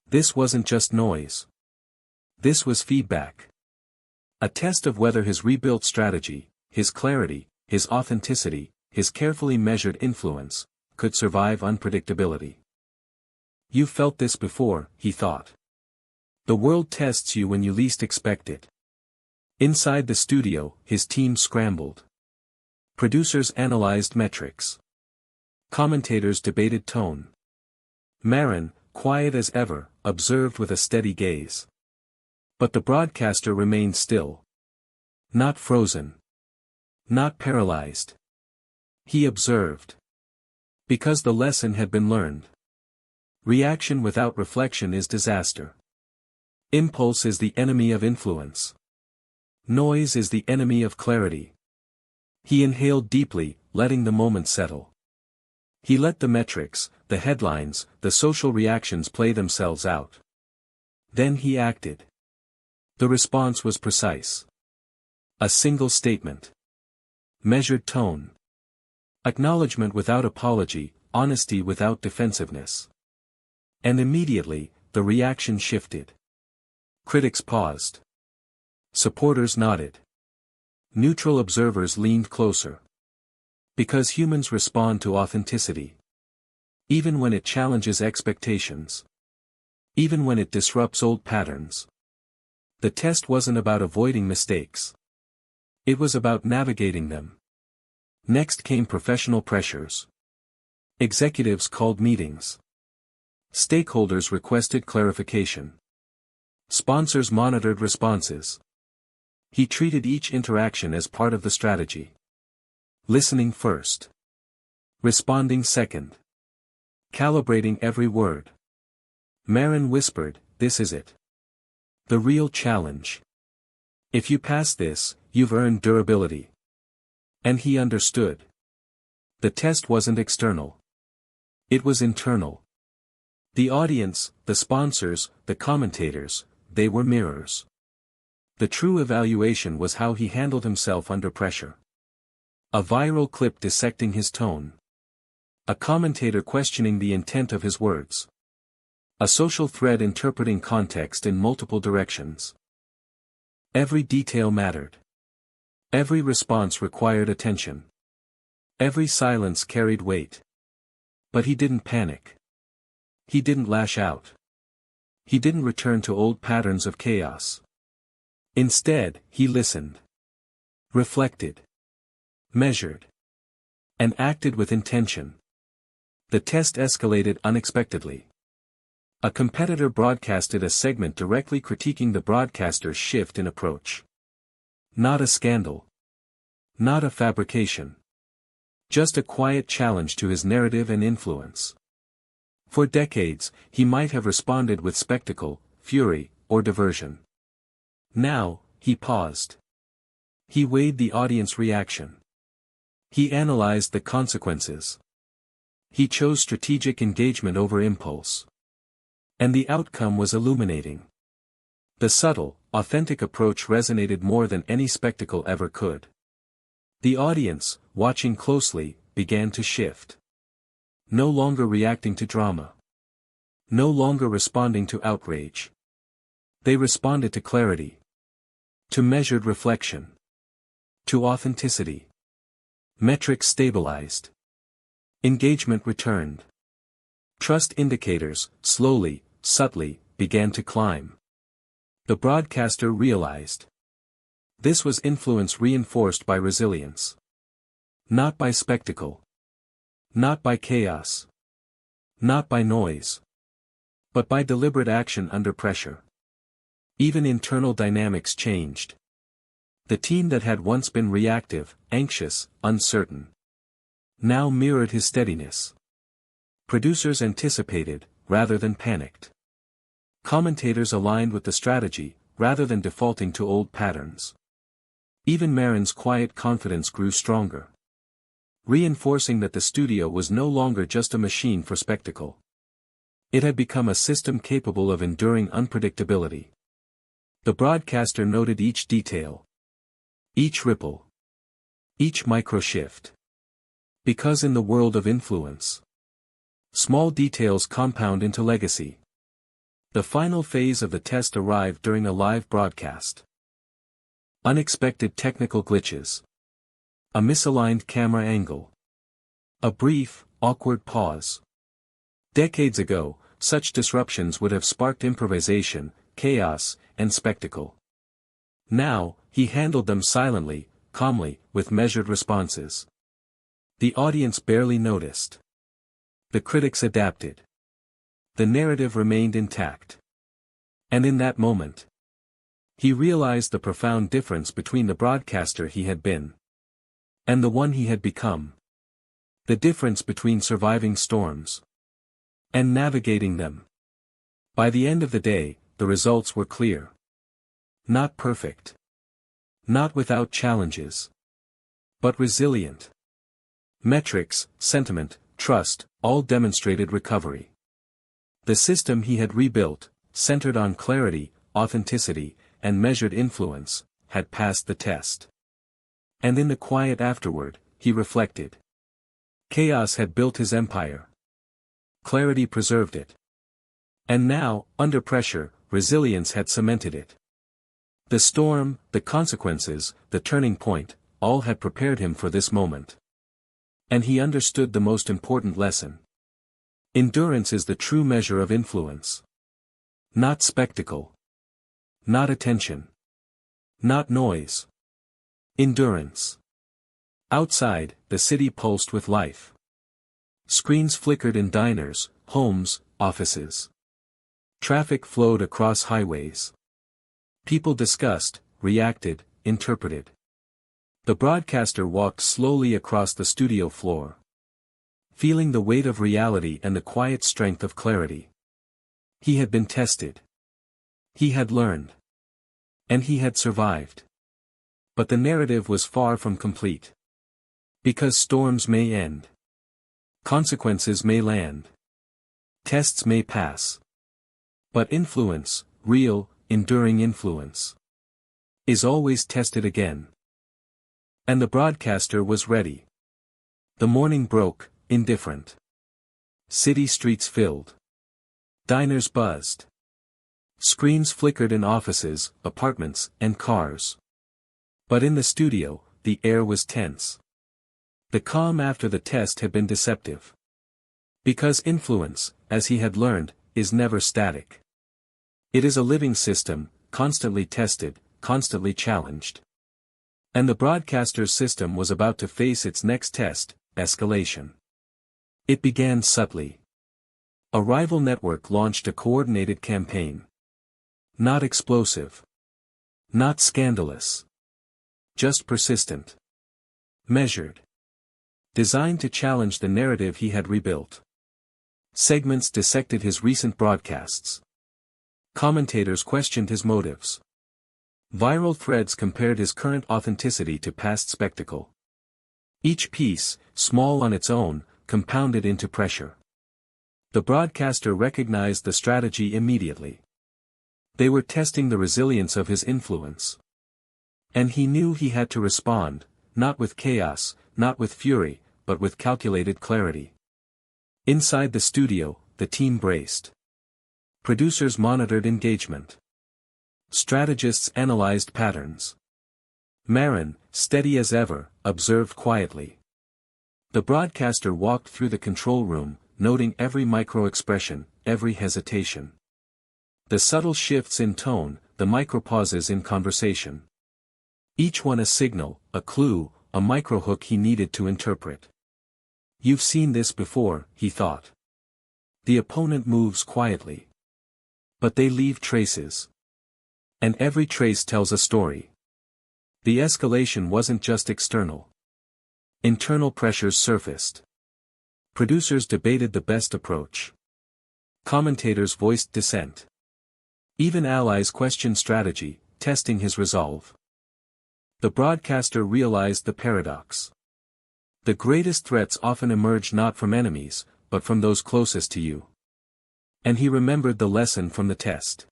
This wasn't just noise. This was feedback. A test of whether his rebuilt strategy, his clarity, his authenticity, his carefully measured influence, could survive unpredictability. "You've felt this before," he thought. "The world tests you when you least expect it." Inside the studio, his team scrambled. Producers analyzed metrics. Commentators debated tone. Marin, quiet as ever, observed with a steady gaze. But the broadcaster remained still. Not frozen. Not paralyzed. He observed. Because the lesson had been learned. Reaction without reflection is disaster. Impulse is the enemy of influence. Noise is the enemy of clarity. He inhaled deeply, letting the moment settle. He let the metrics, the headlines, the social reactions play themselves out. Then he acted. The response was precise. A single statement. Measured tone. Acknowledgement without apology, honesty without defensiveness. And immediately, the reaction shifted. Critics paused. Supporters nodded. Neutral observers leaned closer. Because humans respond to authenticity. Even when it challenges expectations. Even when it disrupts old patterns. The test wasn't about avoiding mistakes. It was about navigating them. Next came professional pressures. Executives called meetings. Stakeholders requested clarification. Sponsors monitored responses. He treated each interaction as part of the strategy. Listening first. Responding second. Calibrating every word. Marin whispered, "This is it. The real challenge. If you pass this, you've earned durability." And he understood. The test wasn't external. It was internal. The audience, the sponsors, the commentators, they were mirrors. The true evaluation was how he handled himself under pressure. A viral clip dissecting his tone. A commentator questioning the intent of his words. A social thread interpreting context in multiple directions. Every detail mattered. Every response required attention. Every silence carried weight. But he didn't panic. He didn't lash out. He didn't return to old patterns of chaos. Instead, he listened. Reflected. Measured. And acted with intention. The test escalated unexpectedly. A competitor broadcasted a segment directly critiquing the broadcaster's shift in approach. Not a scandal. Not a fabrication. Just a quiet challenge to his narrative and influence. For decades, he might have responded with spectacle, fury, or diversion. Now, he paused. He weighed the audience reaction. He analyzed the consequences. He chose strategic engagement over impulse. And the outcome was illuminating. The subtle, authentic approach resonated more than any spectacle ever could. The audience, watching closely, began to shift. No longer reacting to drama. No longer responding to outrage. They responded to clarity. To measured reflection. To authenticity. Metrics stabilized. Engagement returned. Trust indicators, slowly, subtly, began to climb. The broadcaster realized. This was influence reinforced by resilience. Not by spectacle. Not by chaos. Not by noise. But by deliberate action under pressure. Even internal dynamics changed. The team that had once been reactive, anxious, uncertain, now mirrored his steadiness. Producers anticipated, rather than panicked. Commentators aligned with the strategy, rather than defaulting to old patterns. Even Marin's quiet confidence grew stronger. Reinforcing that the studio was no longer just a machine for spectacle. It had become a system capable of enduring unpredictability. The broadcaster noted each detail. Each ripple. Each micro-shift. Because in the world of influence, small details compound into legacy. The final phase of the test arrived during a live broadcast. Unexpected technical glitches. A misaligned camera angle. A brief, awkward pause. Decades ago, such disruptions would have sparked improvisation, chaos, and spectacle. Now, he handled them silently, calmly, with measured responses. The audience barely noticed. The critics adapted. The narrative remained intact. And in that moment, he realized the profound difference between the broadcaster he had been and the one he had become. The difference between surviving storms and navigating them. By the end of the day, the results were clear. Not perfect. Not without challenges. But resilient. Metrics, sentiment, trust, all demonstrated recovery. The system he had rebuilt, centered on clarity, authenticity, and measured influence, had passed the test. And in the quiet afterward, he reflected. Chaos had built his empire. Clarity preserved it. And now, under pressure, resilience had cemented it. The storm, the consequences, the turning point, all had prepared him for this moment. And he understood the most important lesson. Endurance is the true measure of influence. Not spectacle. Not attention. Not noise. Endurance. Outside, the city pulsed with life. Screens flickered in diners, homes, offices. Traffic flowed across highways. People discussed, reacted, interpreted. The broadcaster walked slowly across the studio floor, feeling the weight of reality and the quiet strength of clarity. He had been tested. He had learned. And he had survived. But the narrative was far from complete. Because storms may end. Consequences may land. Tests may pass. But influence, real, enduring influence, is always tested again. And the broadcaster was ready. The morning broke, indifferent. City streets filled. Diners buzzed. Screens flickered in offices, apartments, and cars. But in the studio, the air was tense. The calm after the test had been deceptive. Because influence, as he had learned, is never static. It is a living system, constantly tested, constantly challenged. And the broadcaster's system was about to face its next test, escalation. It began subtly. A rival network launched a coordinated campaign. Not explosive. Not scandalous. Just persistent. Measured. Designed to challenge the narrative he had rebuilt. Segments dissected his recent broadcasts. Commentators questioned his motives. Viral threads compared his current authenticity to past spectacle. Each piece, small on its own, compounded into pressure. The broadcaster recognized the strategy immediately. They were testing the resilience of his influence. And he knew he had to respond, not with chaos, not with fury, but with calculated clarity. Inside the studio, the team braced. Producers monitored engagement. Strategists analyzed patterns. Marin, steady as ever, observed quietly. The broadcaster walked through the control room, noting every micro-expression, every hesitation. The subtle shifts in tone, the micro-pauses in conversation. Each one a signal, a clue, a micro-hook he needed to interpret. You've seen this before, he thought. The opponent moves quietly. But they leave traces. And every trace tells a story. The escalation wasn't just external. Internal pressures surfaced. Producers debated the best approach. Commentators voiced dissent. Even allies questioned strategy, testing his resolve. The broadcaster realized the paradox. The greatest threats often emerge not from enemies, but from those closest to you. And he remembered the lesson from the test.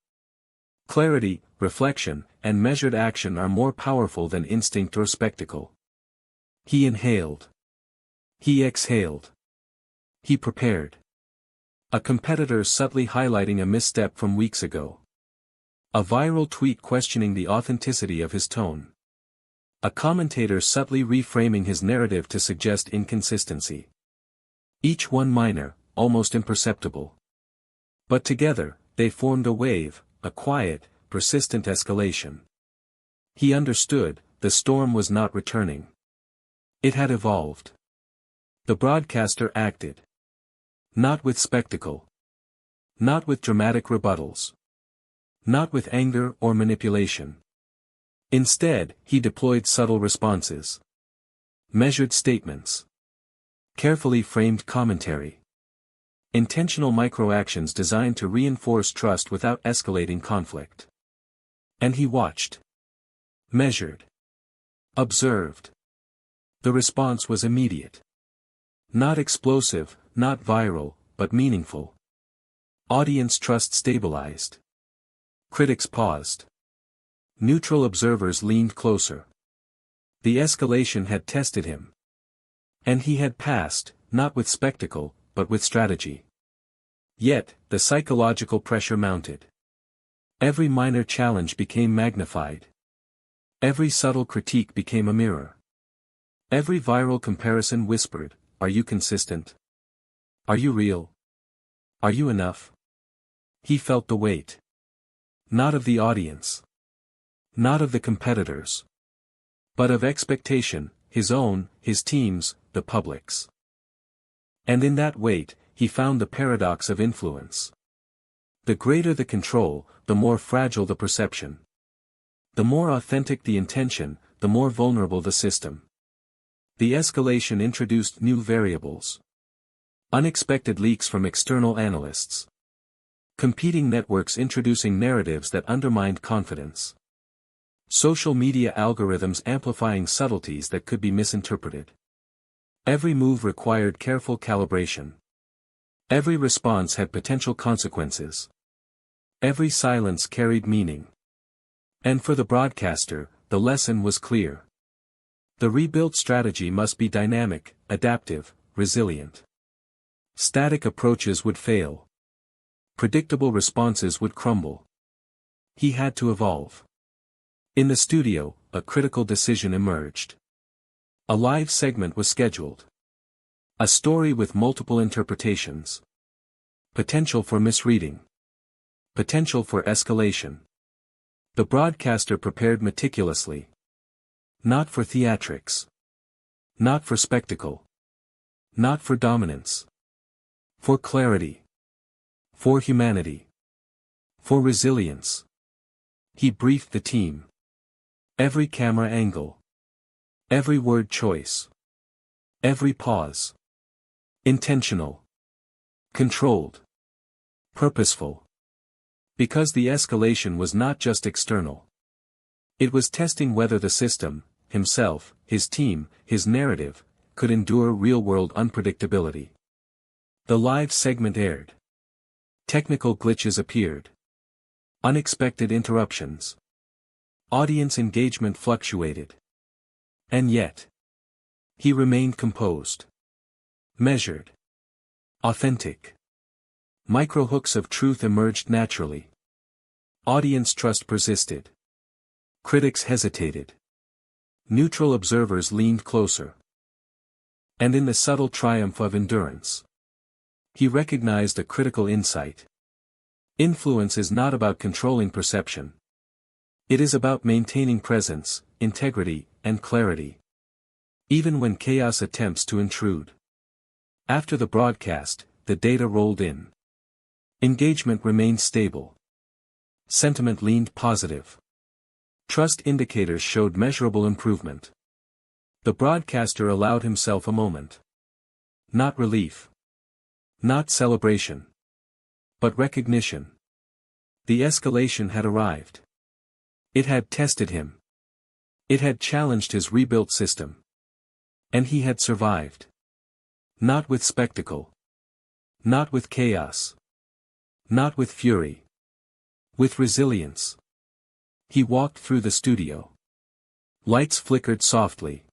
Clarity, reflection, and measured action are more powerful than instinct or spectacle. He inhaled. He exhaled. He prepared. A competitor subtly highlighting a misstep from weeks ago. A viral tweet questioning the authenticity of his tone. A commentator subtly reframing his narrative to suggest inconsistency. Each one minor, almost imperceptible. But together, they formed a wave, a quiet, persistent escalation. He understood, the storm was not returning. It had evolved. The broadcaster acted. Not with spectacle. Not with dramatic rebuttals. Not with anger or manipulation. Instead, he deployed subtle responses. Measured statements. Carefully framed commentary. Intentional microactions designed to reinforce trust without escalating conflict. And he watched. Measured. Observed. The response was immediate. Not explosive, not viral, but meaningful. Audience trust stabilized. Critics paused. Neutral observers leaned closer. The escalation had tested him. And he had passed, not with spectacle, but with strategy. Yet, the psychological pressure mounted. Every minor challenge became magnified. Every subtle critique became a mirror. Every viral comparison whispered, "Are you consistent? Are you real? Are you enough?" He felt the weight. Not of the audience. Not of the competitors. But of expectation, his own, his team's, the public's. And in that weight, he found the paradox of influence. The greater the control, the more fragile the perception. The more authentic the intention, the more vulnerable the system. The escalation introduced new variables. Unexpected leaks from external analysts. Competing networks introducing narratives that undermined confidence. Social media algorithms amplifying subtleties that could be misinterpreted. Every move required careful calibration. Every response had potential consequences. Every silence carried meaning. And for the broadcaster, the lesson was clear. The rebuilt strategy must be dynamic, adaptive, resilient. Static approaches would fail. Predictable responses would crumble. He had to evolve. In the studio, a critical decision emerged. A live segment was scheduled. A story with multiple interpretations. Potential for misreading. Potential for escalation. The broadcaster prepared meticulously. Not for theatrics. Not for spectacle. Not for dominance. For clarity. For humanity. For resilience. He briefed the team. Every camera angle. Every word choice. Every pause. Intentional. Controlled. Purposeful. Because the escalation was not just external. It was testing whether the system, himself, his team, his narrative, could endure real-world unpredictability. The live segment aired. Technical glitches appeared. Unexpected interruptions. Audience engagement fluctuated. And yet, he remained composed. Measured. Authentic. Microhooks of truth emerged naturally. Audience trust persisted. Critics hesitated. Neutral observers leaned closer. And in the subtle triumph of endurance, he recognized a critical insight. Influence is not about controlling perception. It is about maintaining presence, integrity, and clarity. Even when chaos attempts to intrude. After the broadcast, the data rolled in. Engagement remained stable. Sentiment leaned positive. Trust indicators showed measurable improvement. The broadcaster allowed himself a moment. Not relief. Not celebration. But recognition. The escalation had arrived. It had tested him. It had challenged his rebuilt system. And he had survived. Not with spectacle. Not with chaos. Not with fury. With resilience. He walked through the studio. Lights flickered softly.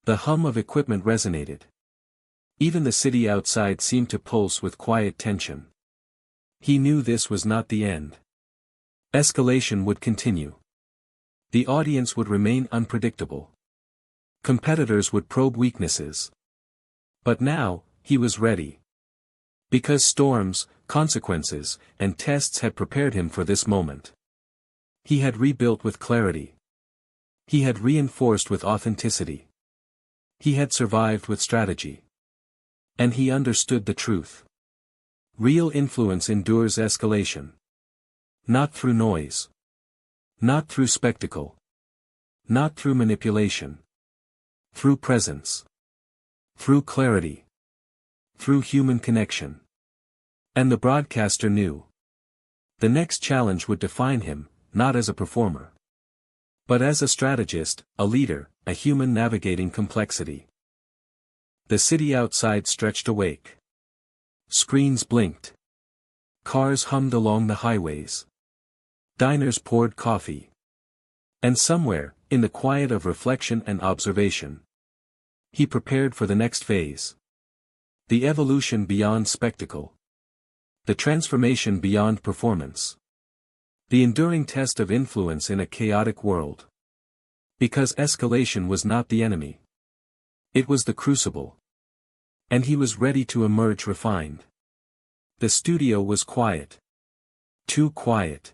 The hum of equipment resonated. Even the city outside seemed to pulse with quiet tension. He knew this was not the end. Escalation would continue. The audience would remain unpredictable. Competitors would probe weaknesses. But now, he was ready. Because storms, consequences, and tests had prepared him for this moment. He had rebuilt with clarity. He had reinforced with authenticity. He had survived with strategy. And he understood the truth. Real influence endures escalation. Not through noise. Not through spectacle. Not through manipulation. Through presence. Through clarity. Through human connection. And the broadcaster knew. The next challenge would define him, not as a performer. But as a strategist, a leader, a human navigating complexity. The city outside stretched awake. Screens blinked. Cars hummed along the highways. Diners poured coffee. And somewhere, in the quiet of reflection and observation, he prepared for the next phase. The evolution beyond spectacle. The transformation beyond performance. The enduring test of influence in a chaotic world. Because escalation was not the enemy. It was the crucible. And he was ready to emerge refined. The studio was quiet. Too quiet.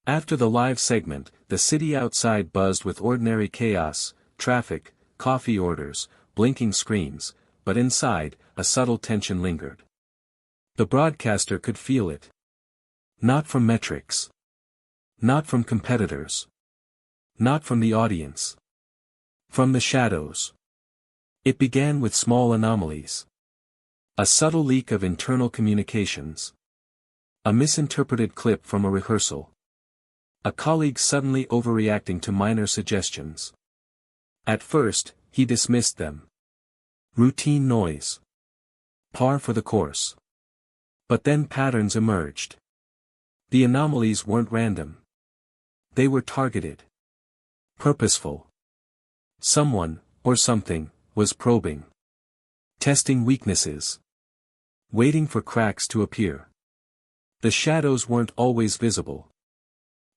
After the live segment, the city outside buzzed with ordinary chaos, traffic, coffee orders, blinking screens, but inside, a subtle tension lingered. The broadcaster could feel it. Not from metrics. Not from competitors. Not from the audience. From the shadows. It began with small anomalies. A subtle leak of internal communications. A misinterpreted clip from a rehearsal. A colleague suddenly overreacting to minor suggestions. At first, he dismissed them. Routine noise. Par for the course. But then patterns emerged. The anomalies weren't random. They were targeted. Purposeful. Someone, or something, was probing. Testing weaknesses. Waiting for cracks to appear. The shadows weren't always visible.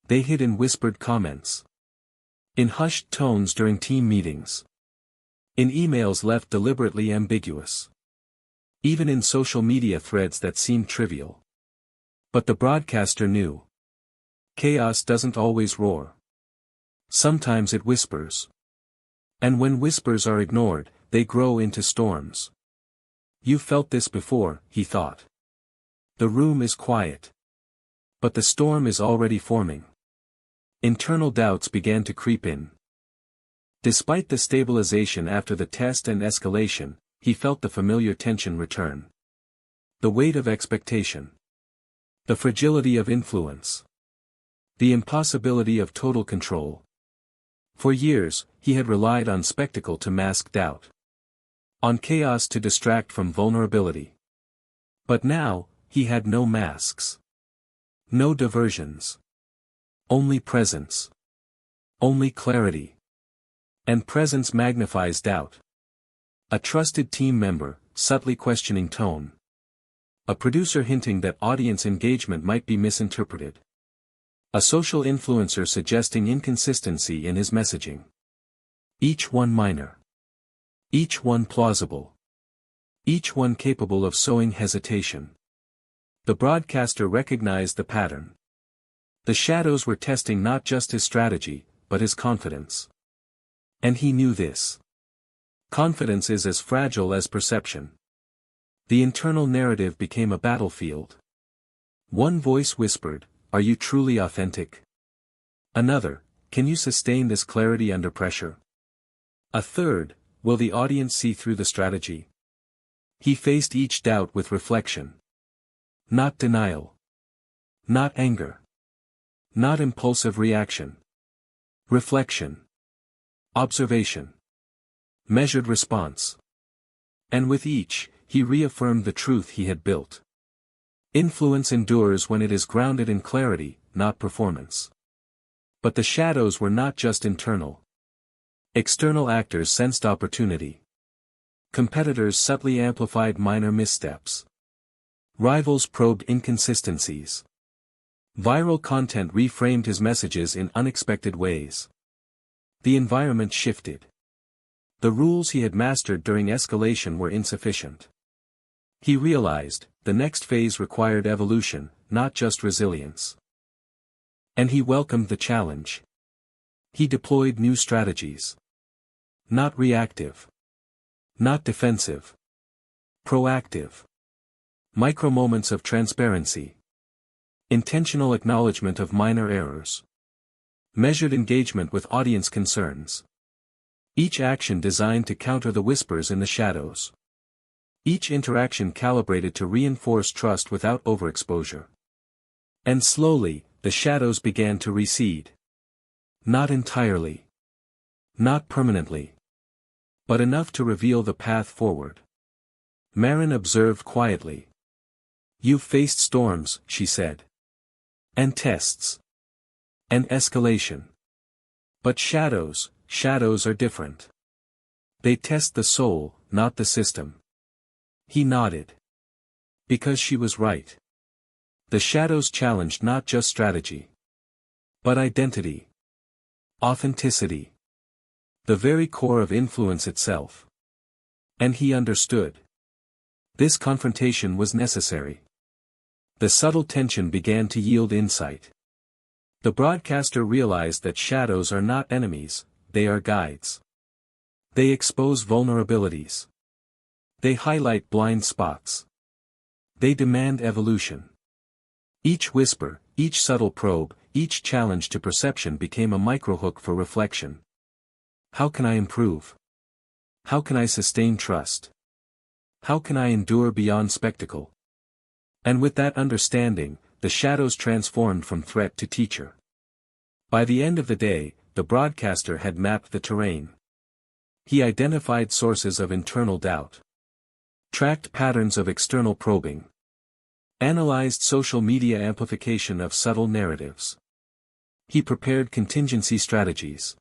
They hid in whispered comments. In hushed tones during team meetings. In emails left deliberately ambiguous. Even in social media threads that seemed trivial. But the broadcaster knew. Chaos doesn't always roar. Sometimes it whispers. And when whispers are ignored, they grow into storms. You felt this before, he thought. The room is quiet. But the storm is already forming. Internal doubts began to creep in. Despite the stabilization after the test and escalation, he felt the familiar tension return. The weight of expectation. The fragility of influence. The impossibility of total control. For years, he had relied on spectacle to mask doubt. On chaos to distract from vulnerability. But now, he had no masks. No diversions. Only presence. Only clarity. And presence magnifies doubt. A trusted team member, subtly questioning tone. A producer hinting that audience engagement might be misinterpreted. A social influencer suggesting inconsistency in his messaging. Each one minor. Each one plausible. Each one capable of sowing hesitation. The broadcaster recognized the pattern. The shadows were testing not just his strategy, but his confidence. And he knew this. Confidence is as fragile as perception. The internal narrative became a battlefield. One voice whispered, "Are you truly authentic?" Another, "Can you sustain this clarity under pressure?" A third, "Will the audience see through the strategy?" He faced each doubt with reflection. Not denial. Not anger. Not impulsive reaction. Reflection. Observation. Measured response. And with each, he reaffirmed the truth he had built. Influence endures when it is grounded in clarity, not performance. But the shadows were not just internal. External actors sensed opportunity. Competitors subtly amplified minor missteps. Rivals probed inconsistencies. Viral content reframed his messages in unexpected ways. The environment shifted. The rules he had mastered during escalation were insufficient. He realized, the next phase required evolution, not just resilience. And he welcomed the challenge. He deployed new strategies. Not reactive. Not defensive. Proactive. Micro-moments of transparency. Intentional acknowledgement of minor errors. Measured engagement with audience concerns. Each action designed to counter the whispers in the shadows. Each interaction calibrated to reinforce trust without overexposure. And slowly, the shadows began to recede. Not entirely. Not permanently. But enough to reveal the path forward. Marin observed quietly. "You've faced storms," she said. "And tests. And escalation. But shadows are different. They test the soul, not the system." He nodded. Because she was right. The shadows challenged not just strategy. But identity. Authenticity. The very core of influence itself. And he understood. This confrontation was necessary. The subtle tension began to yield insight. The broadcaster realized that shadows are not enemies, they are guides. They expose vulnerabilities. They highlight blind spots. They demand evolution. Each whisper, each subtle probe, each challenge to perception became a microhook for reflection. How can I improve? How can I sustain trust? How can I endure beyond spectacle? And with that understanding, the shadows transformed from threat to teacher. By the end of the day, the broadcaster had mapped the terrain. He identified sources of internal doubt, tracked patterns of external probing, analyzed social media amplification of subtle narratives. He prepared contingency strategies,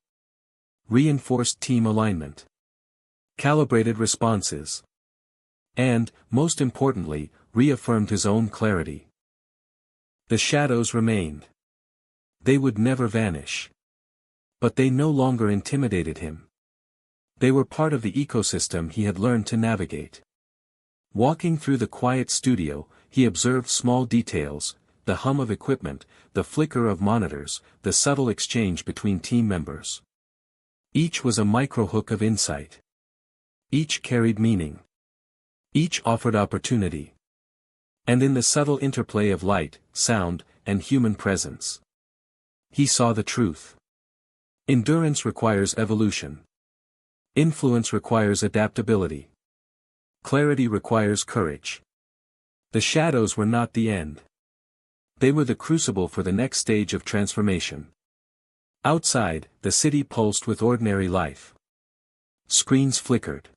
reinforced team alignment, calibrated responses, and, most importantly, reaffirmed his own clarity. The shadows remained. They would never vanish. But they no longer intimidated him. They were part of the ecosystem he had learned to navigate. Walking through the quiet studio, he observed small details, the hum of equipment, the flicker of monitors, the subtle exchange between team members. Each was a microhook of insight. Each carried meaning. Each offered opportunity. And in the subtle interplay of light, sound, and human presence, he saw the truth. Endurance requires evolution. Influence requires adaptability. Clarity requires courage. The shadows were not the end. They were the crucible for the next stage of transformation. Outside, the city pulsed with ordinary life. Screens flickered.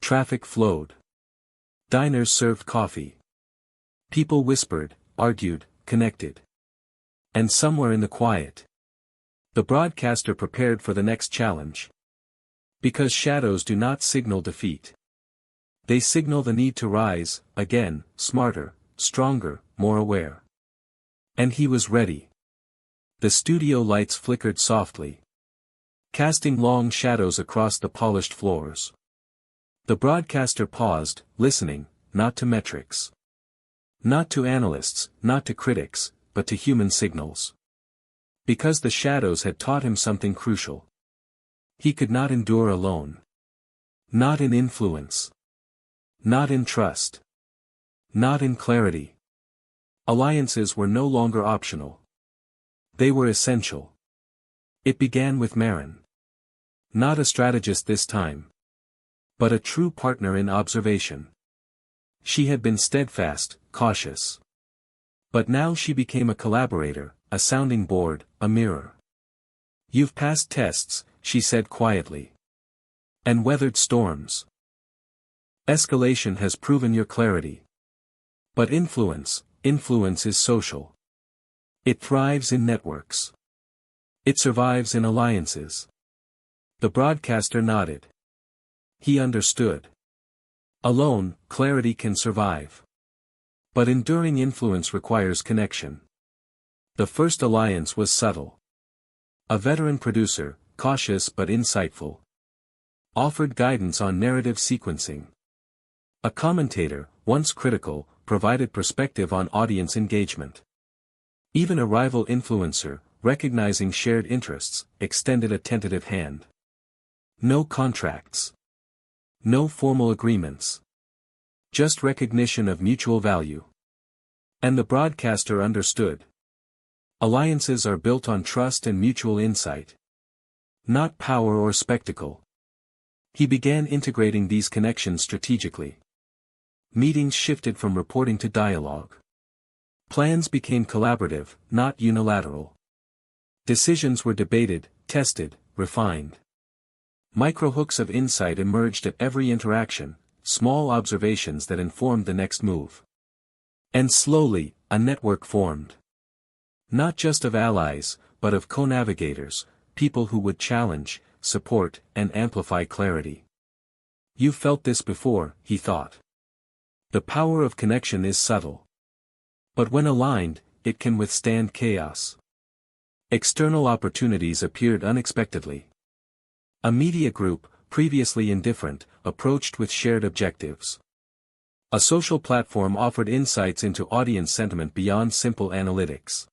Traffic flowed. Diners served coffee. People whispered, argued, connected. And somewhere in the quiet, the broadcaster prepared for the next challenge. Because shadows do not signal defeat. They signal the need to rise, again, smarter, stronger, more aware. And he was ready. The studio lights flickered softly, casting long shadows across the polished floors. The broadcaster paused, listening, not to metrics. Not to analysts, not to critics, but to human signals. Because the shadows had taught him something crucial. He could not endure alone. Not in influence. Not in trust. Not in clarity. Alliances were no longer optional. They were essential. It began with Marin. Not a strategist this time, but a true partner in observation. She had been steadfast, cautious. But now she became a collaborator, a sounding board, a mirror. You've passed tests, she said quietly. And weathered storms. Escalation has proven your clarity. But influence is social. It thrives in networks. It survives in alliances. The broadcaster nodded. He understood. Alone, clarity can survive. But enduring influence requires connection. The first alliance was subtle. A veteran producer, cautious but insightful, offered guidance on narrative sequencing. A commentator, once critical, provided perspective on audience engagement. Even a rival influencer, recognizing shared interests, extended a tentative hand. No contracts. No formal agreements. Just recognition of mutual value. And the broadcaster understood. Alliances are built on trust and mutual insight. Not power or spectacle. He began integrating these connections strategically. Meetings shifted from reporting to dialogue. Plans became collaborative, not unilateral. Decisions were debated, tested, refined. Microhooks of insight emerged at every interaction, small observations that informed the next move. And slowly, a network formed. Not just of allies, but of co-navigators, people who would challenge, support, and amplify clarity. You've felt this before, he thought. The power of connection is subtle. But when aligned, it can withstand chaos. External opportunities appeared unexpectedly. A media group, previously indifferent, approached with shared objectives. A social platform offered insights into audience sentiment beyond simple analytics.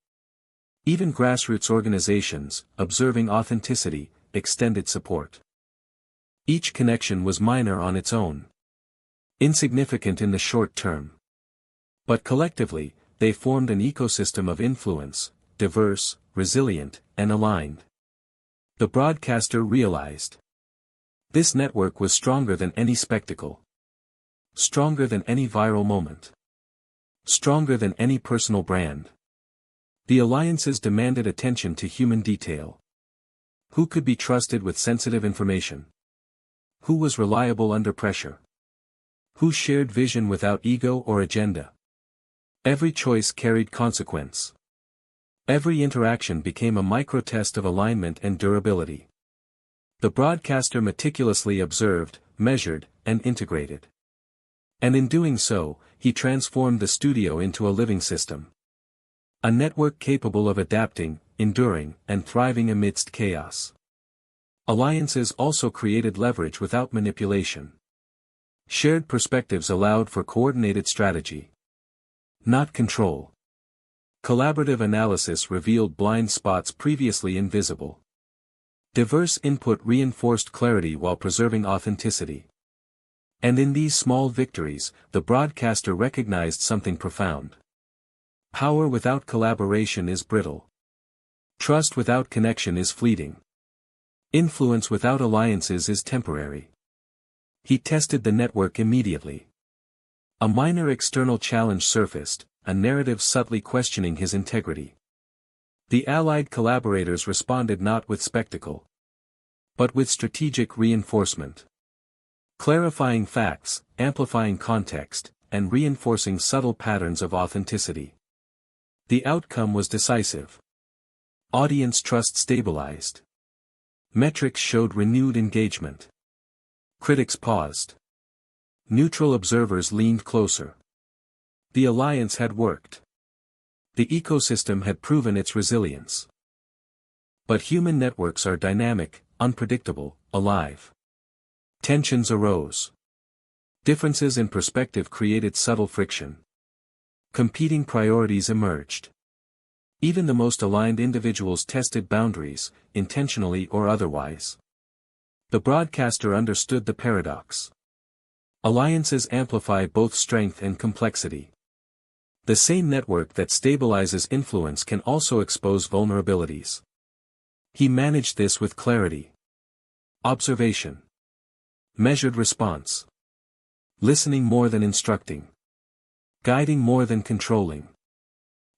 Even grassroots organizations, observing authenticity, extended support. Each connection was minor on its own, insignificant in the short term. But collectively, they formed an ecosystem of influence, diverse, resilient, and aligned. The broadcaster realized. This network was stronger than any spectacle. Stronger than any viral moment. Stronger than any personal brand. The alliances demanded attention to human detail. Who could be trusted with sensitive information? Who was reliable under pressure? Who shared vision without ego or agenda? Every choice carried consequence. Every interaction became a micro-test of alignment and durability. The broadcaster meticulously observed, measured, and integrated. And in doing so, he transformed the studio into a living system. A network capable of adapting, enduring, and thriving amidst chaos. Alliances also created leverage without manipulation. Shared perspectives allowed for coordinated strategy. Not control. Collaborative analysis revealed blind spots previously invisible. Diverse input reinforced clarity while preserving authenticity. And in these small victories, the broadcaster recognized something profound. Power without collaboration is brittle. Trust without connection is fleeting. Influence without alliances is temporary. He tested the network immediately. A minor external challenge surfaced, a narrative subtly questioning his integrity. The allied collaborators responded not with spectacle, but with strategic reinforcement. Clarifying facts, amplifying context, and reinforcing subtle patterns of authenticity. The outcome was decisive. Audience trust stabilized. Metrics showed renewed engagement. Critics paused. Neutral observers leaned closer. The alliance had worked. The ecosystem had proven its resilience. But human networks are dynamic, unpredictable, alive. Tensions arose. Differences in perspective created subtle friction. Competing priorities emerged. Even the most aligned individuals tested boundaries, intentionally or otherwise. The broadcaster understood the paradox. Alliances amplify both strength and complexity. The same network that stabilizes influence can also expose vulnerabilities. He managed this with clarity. Observation. Measured response. Listening more than instructing. Guiding more than controlling.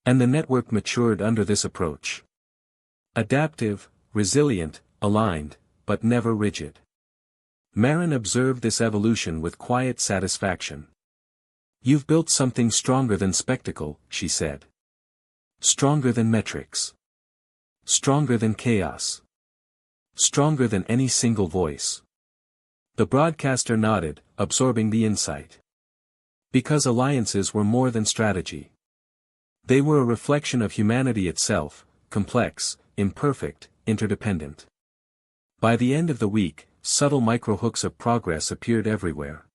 And the network matured under this approach. Adaptive, resilient, aligned, but never rigid. Marin observed this evolution with quiet satisfaction. "You've built something stronger than spectacle," she said. Stronger than metrics. Stronger than chaos. Stronger than any single voice. The broadcaster nodded, absorbing the insight. Because alliances were more than strategy. They were a reflection of humanity itself, complex, imperfect, interdependent. By the end of the week, subtle microhooks of progress appeared everywhere.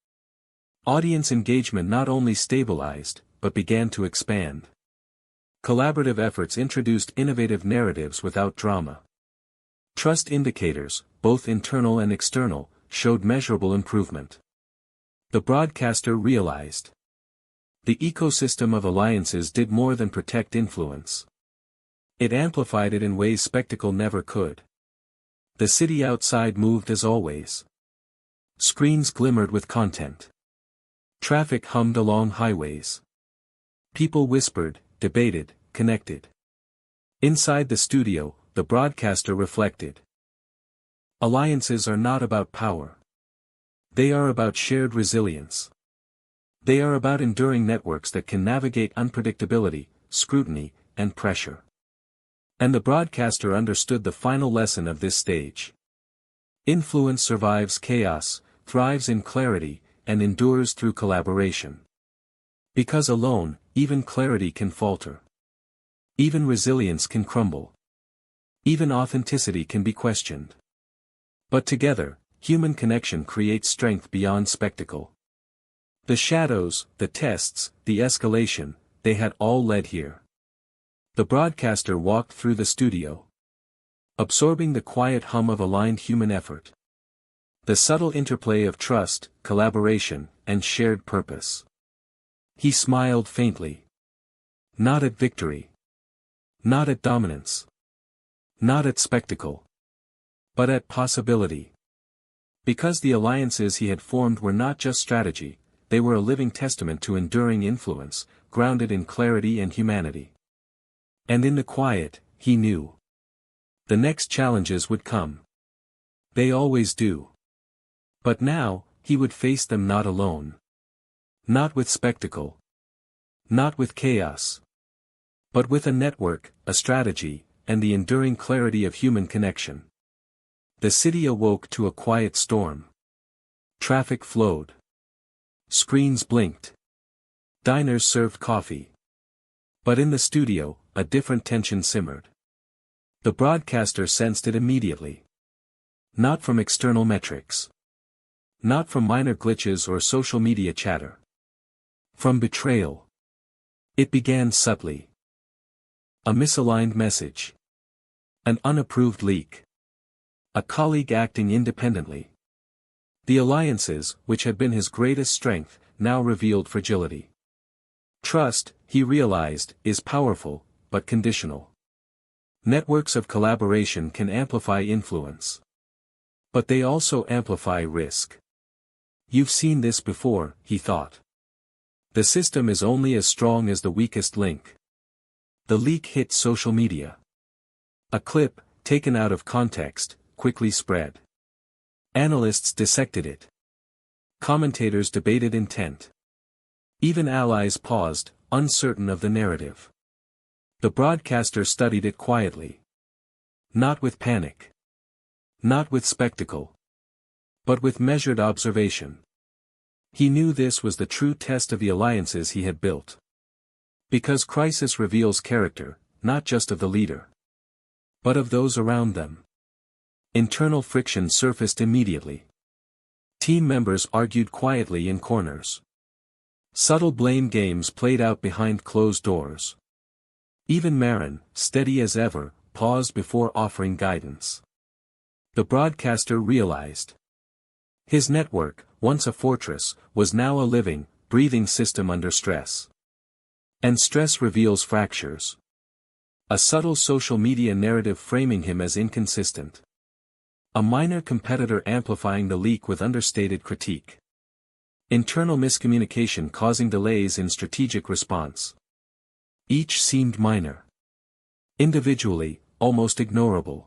Audience engagement not only stabilized, but began to expand. Collaborative efforts introduced innovative narratives without drama. Trust indicators, both internal and external, showed measurable improvement. The broadcaster realized. The ecosystem of alliances did more than protect influence. It amplified it in ways spectacle never could. The city outside moved as always. Screens glimmered with content. Traffic hummed along highways. People whispered, debated, connected. Inside the studio, the broadcaster reflected. Alliances are not about power. They are about shared resilience. They are about enduring networks that can navigate unpredictability, scrutiny, and pressure. And the broadcaster understood the final lesson of this stage. Influence survives chaos, thrives in clarity, and endures through collaboration. Because alone, even clarity can falter. Even resilience can crumble. Even authenticity can be questioned. But together, human connection creates strength beyond spectacle. The shadows, the tests, the escalation, they had all led here. The broadcaster walked through the studio, absorbing the quiet hum of aligned human effort. The subtle interplay of trust, collaboration, and shared purpose. He smiled faintly. Not at victory. Not at dominance. Not at spectacle. But at possibility. Because the alliances he had formed were not just strategy, they were a living testament to enduring influence, grounded in clarity and humanity. And in the quiet, he knew. The next challenges would come. They always do. But now, he would face them not alone. Not with spectacle. Not with chaos. But with a network, a strategy, and the enduring clarity of human connection. The city awoke to a quiet storm. Traffic flowed. Screens blinked. Diners served coffee. But in the studio, a different tension simmered. The broadcaster sensed it immediately. Not from external metrics. Not from minor glitches or social media chatter. From betrayal. It began subtly. A misaligned message. An unapproved leak. A colleague acting independently. The alliances, which had been his greatest strength, now revealed fragility. Trust, he realized, is powerful, but conditional. Networks of collaboration can amplify influence. But they also amplify risk. You've seen this before, he thought. The system is only as strong as the weakest link. The leak hit social media. A clip, taken out of context, quickly spread. Analysts dissected it. Commentators debated intent. Even allies paused, uncertain of the narrative. The broadcaster studied it quietly. Not with panic. Not with spectacle. But with measured observation. He knew this was the true test of the alliances he had built. Because crisis reveals character, not just of the leader, but of those around them. Internal friction surfaced immediately. Team members argued quietly in corners. Subtle blame games played out behind closed doors. Even Marin, steady as ever, paused before offering guidance. The broadcaster realized. His network, once a fortress, was now a living, breathing system under stress. And stress reveals fractures. A subtle social media narrative framing him as inconsistent. A minor competitor amplifying the leak with understated critique. Internal miscommunication causing delays in strategic response. Each seemed minor. Individually, almost ignorable.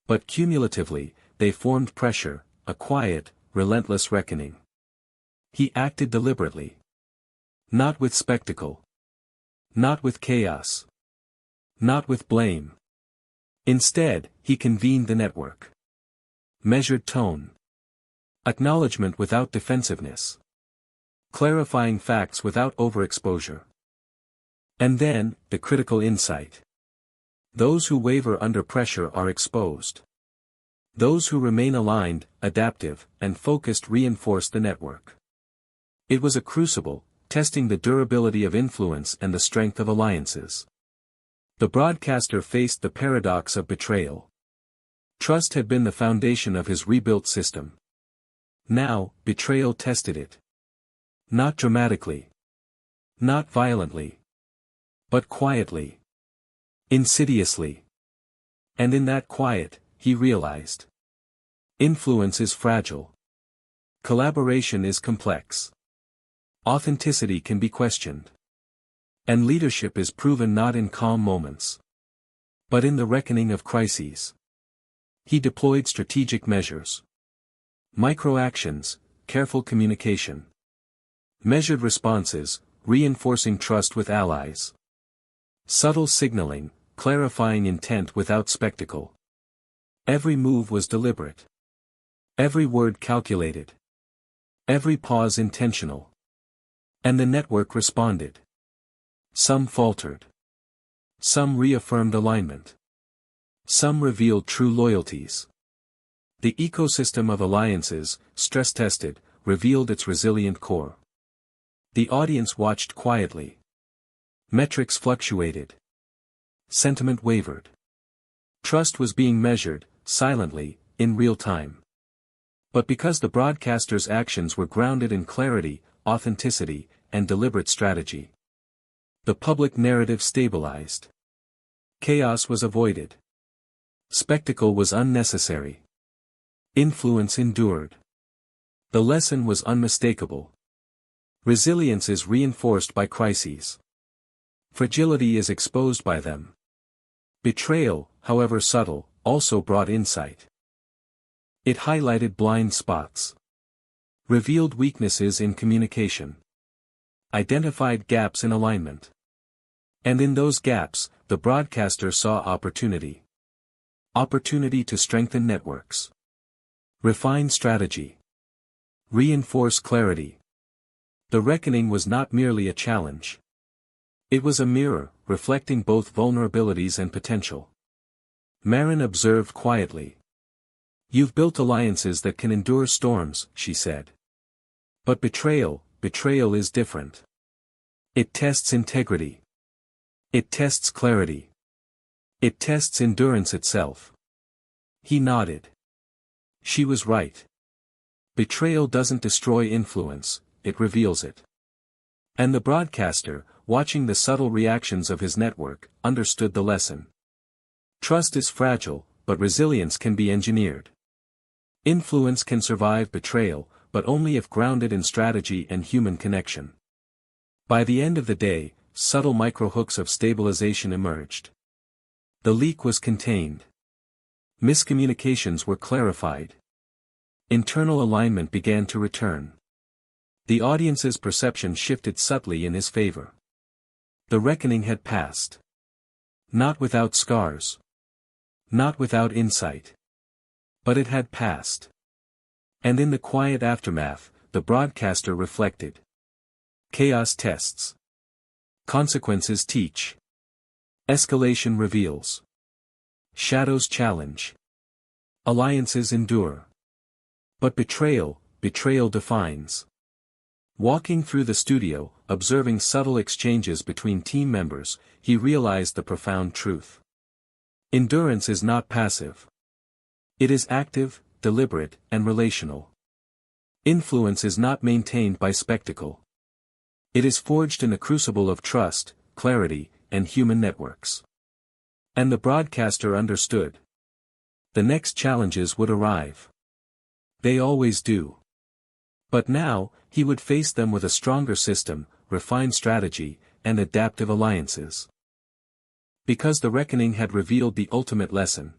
But cumulatively, they formed pressure, a quiet, relentless reckoning. He acted deliberately. Not with spectacle. Not with chaos. Not with blame. Instead, he convened the network. Measured tone. Acknowledgement without defensiveness. Clarifying facts without overexposure. And then, the critical insight. Those who waver under pressure are exposed. Those who remain aligned, adaptive, and focused reinforce the network. It was a crucible, testing the durability of influence and the strength of alliances. The broadcaster faced the paradox of betrayal. Trust had been the foundation of his rebuilt system. Now, betrayal tested it. Not dramatically. Not violently. But quietly. Insidiously. And in that quiet, he realized. Influence is fragile. Collaboration is complex. Authenticity can be questioned. And leadership is proven not in calm moments, but in the reckoning of crises. He deployed strategic measures. Micro-actions, careful communication. Measured responses, reinforcing trust with allies. Subtle signaling, clarifying intent without spectacle. Every move was deliberate. Every word calculated. Every pause intentional. And the network responded. Some faltered. Some reaffirmed alignment. Some revealed true loyalties. The ecosystem of alliances, stress-tested, revealed its resilient core. The audience watched quietly. Metrics fluctuated. Sentiment wavered. Trust was being measured, silently, in real time. But because the broadcaster's actions were grounded in clarity, authenticity, and deliberate strategy, the public narrative stabilized. Chaos was avoided. Spectacle was unnecessary. Influence endured. The lesson was unmistakable. Resilience is reinforced by crises. Fragility is exposed by them. Betrayal, however subtle, also brought insight. It highlighted blind spots. Revealed weaknesses in communication. Identified gaps in alignment. And in those gaps, the broadcaster saw opportunity. Opportunity to strengthen networks. Refine strategy. Reinforce clarity. The reckoning was not merely a challenge. It was a mirror, reflecting both vulnerabilities and potential. Marin observed quietly. "You've built alliances that can endure storms," she said. "But betrayal is different. It tests integrity. It tests clarity. It tests endurance itself." He nodded. She was right. Betrayal doesn't destroy influence, it reveals it. And the broadcaster, watching the subtle reactions of his network, understood the lesson. Trust is fragile, but resilience can be engineered. Influence can survive betrayal, but only if grounded in strategy and human connection. By the end of the day, subtle microhooks of stabilization emerged. The leak was contained. Miscommunications were clarified. Internal alignment began to return. The audience's perception shifted subtly in his favor. The reckoning had passed. Not without scars. Not without insight. But it had passed. And in the quiet aftermath, the broadcaster reflected. Chaos tests. Consequences teach. Escalation reveals. Shadows challenge. Alliances endure. But betrayal defines. Walking through the studio, observing subtle exchanges between team members, he realized the profound truth. Endurance is not passive. It is active, deliberate, and relational. Influence is not maintained by spectacle. It is forged in a crucible of trust, clarity, and human networks. And the broadcaster understood. The next challenges would arrive. They always do. But now, he would face them with a stronger system, refined strategy, and adaptive alliances. Because the reckoning had revealed the ultimate lesson.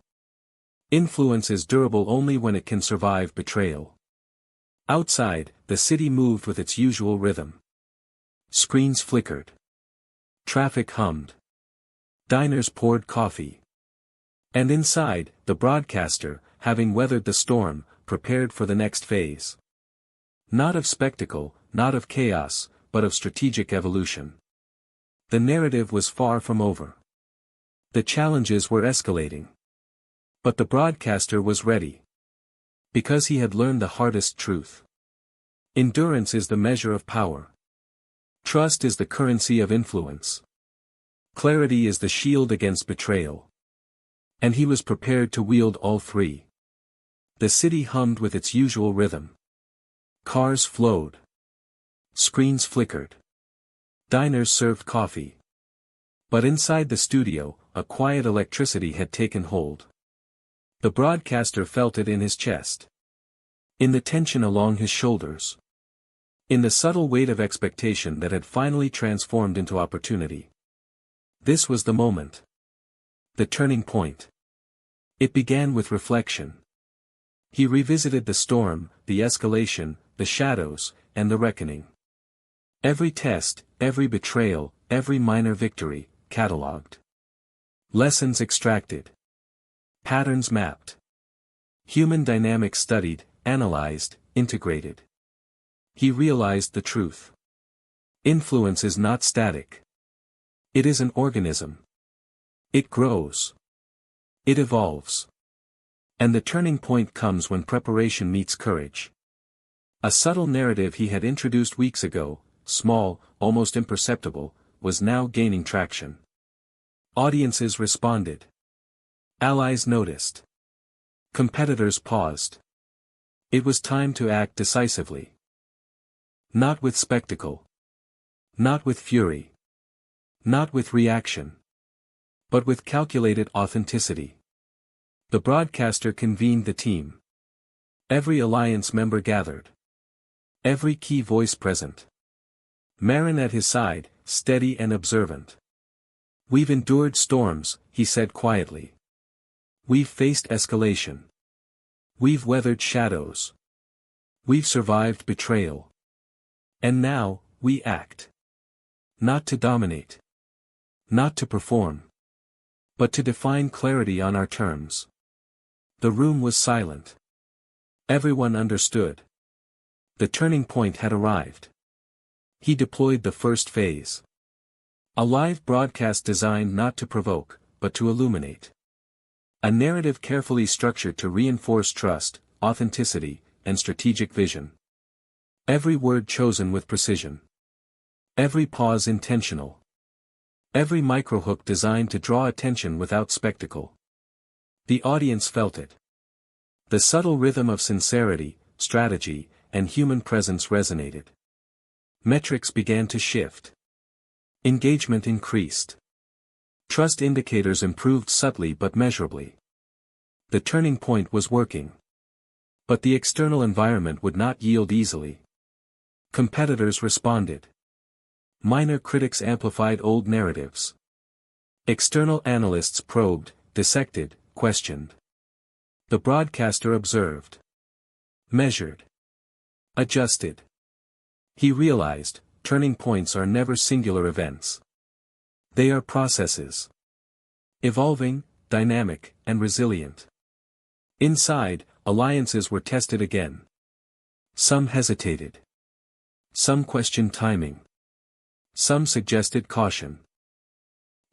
Influence is durable only when it can survive betrayal. Outside, the city moved with its usual rhythm. Screens flickered. Traffic hummed. Diners poured coffee. And inside, the broadcaster, having weathered the storm, prepared for the next phase. Not of spectacle, not of chaos, but of strategic evolution. The narrative was far from over. The challenges were escalating. But the broadcaster was ready. Because he had learned the hardest truth. Endurance is the measure of power. Trust is the currency of influence. Clarity is the shield against betrayal. And he was prepared to wield all three. The city hummed with its usual rhythm. Cars flowed. Screens flickered. Diners served coffee. But inside the studio, a quiet electricity had taken hold. The broadcaster felt it in his chest. In the tension along his shoulders. In the subtle weight of expectation that had finally transformed into opportunity. This was the moment. The turning point. It began with reflection. He revisited the storm, the escalation, the shadows, and the reckoning. Every test, every betrayal, every minor victory, catalogued. Lessons extracted. Patterns mapped. Human dynamics studied, analyzed, integrated. He realized the truth. Influence is not static. It is an organism. It grows. It evolves. And the turning point comes when preparation meets courage. A subtle narrative he had introduced weeks ago, small, almost imperceptible, was now gaining traction. Audiences responded. Allies noticed. Competitors paused. It was time to act decisively. Not with spectacle. Not with fury. Not with reaction. But with calculated authenticity. The broadcaster convened the team. Every alliance member gathered. Every key voice present. Marin at his side, steady and observant. "We've endured storms," he said quietly. "We've faced escalation. We've weathered shadows. We've survived betrayal. And now, we act. Not to dominate. Not to perform. But to define clarity on our terms." The room was silent. Everyone understood. The turning point had arrived. He deployed the first phase. A live broadcast designed not to provoke, but to illuminate. A narrative carefully structured to reinforce trust, authenticity, and strategic vision. Every word chosen with precision. Every pause intentional. Every microhook designed to draw attention without spectacle. The audience felt it. The subtle rhythm of sincerity, strategy, and human presence resonated. Metrics began to shift. Engagement increased. Trust indicators improved subtly but measurably. The turning point was working. But the external environment would not yield easily. Competitors responded. Minor critics amplified old narratives. External analysts probed, dissected, questioned. The broadcaster observed. Measured. Adjusted. He realized, turning points are never singular events. They are processes. Evolving, dynamic, and resilient. Inside, alliances were tested again. Some hesitated. Some questioned timing. Some suggested caution.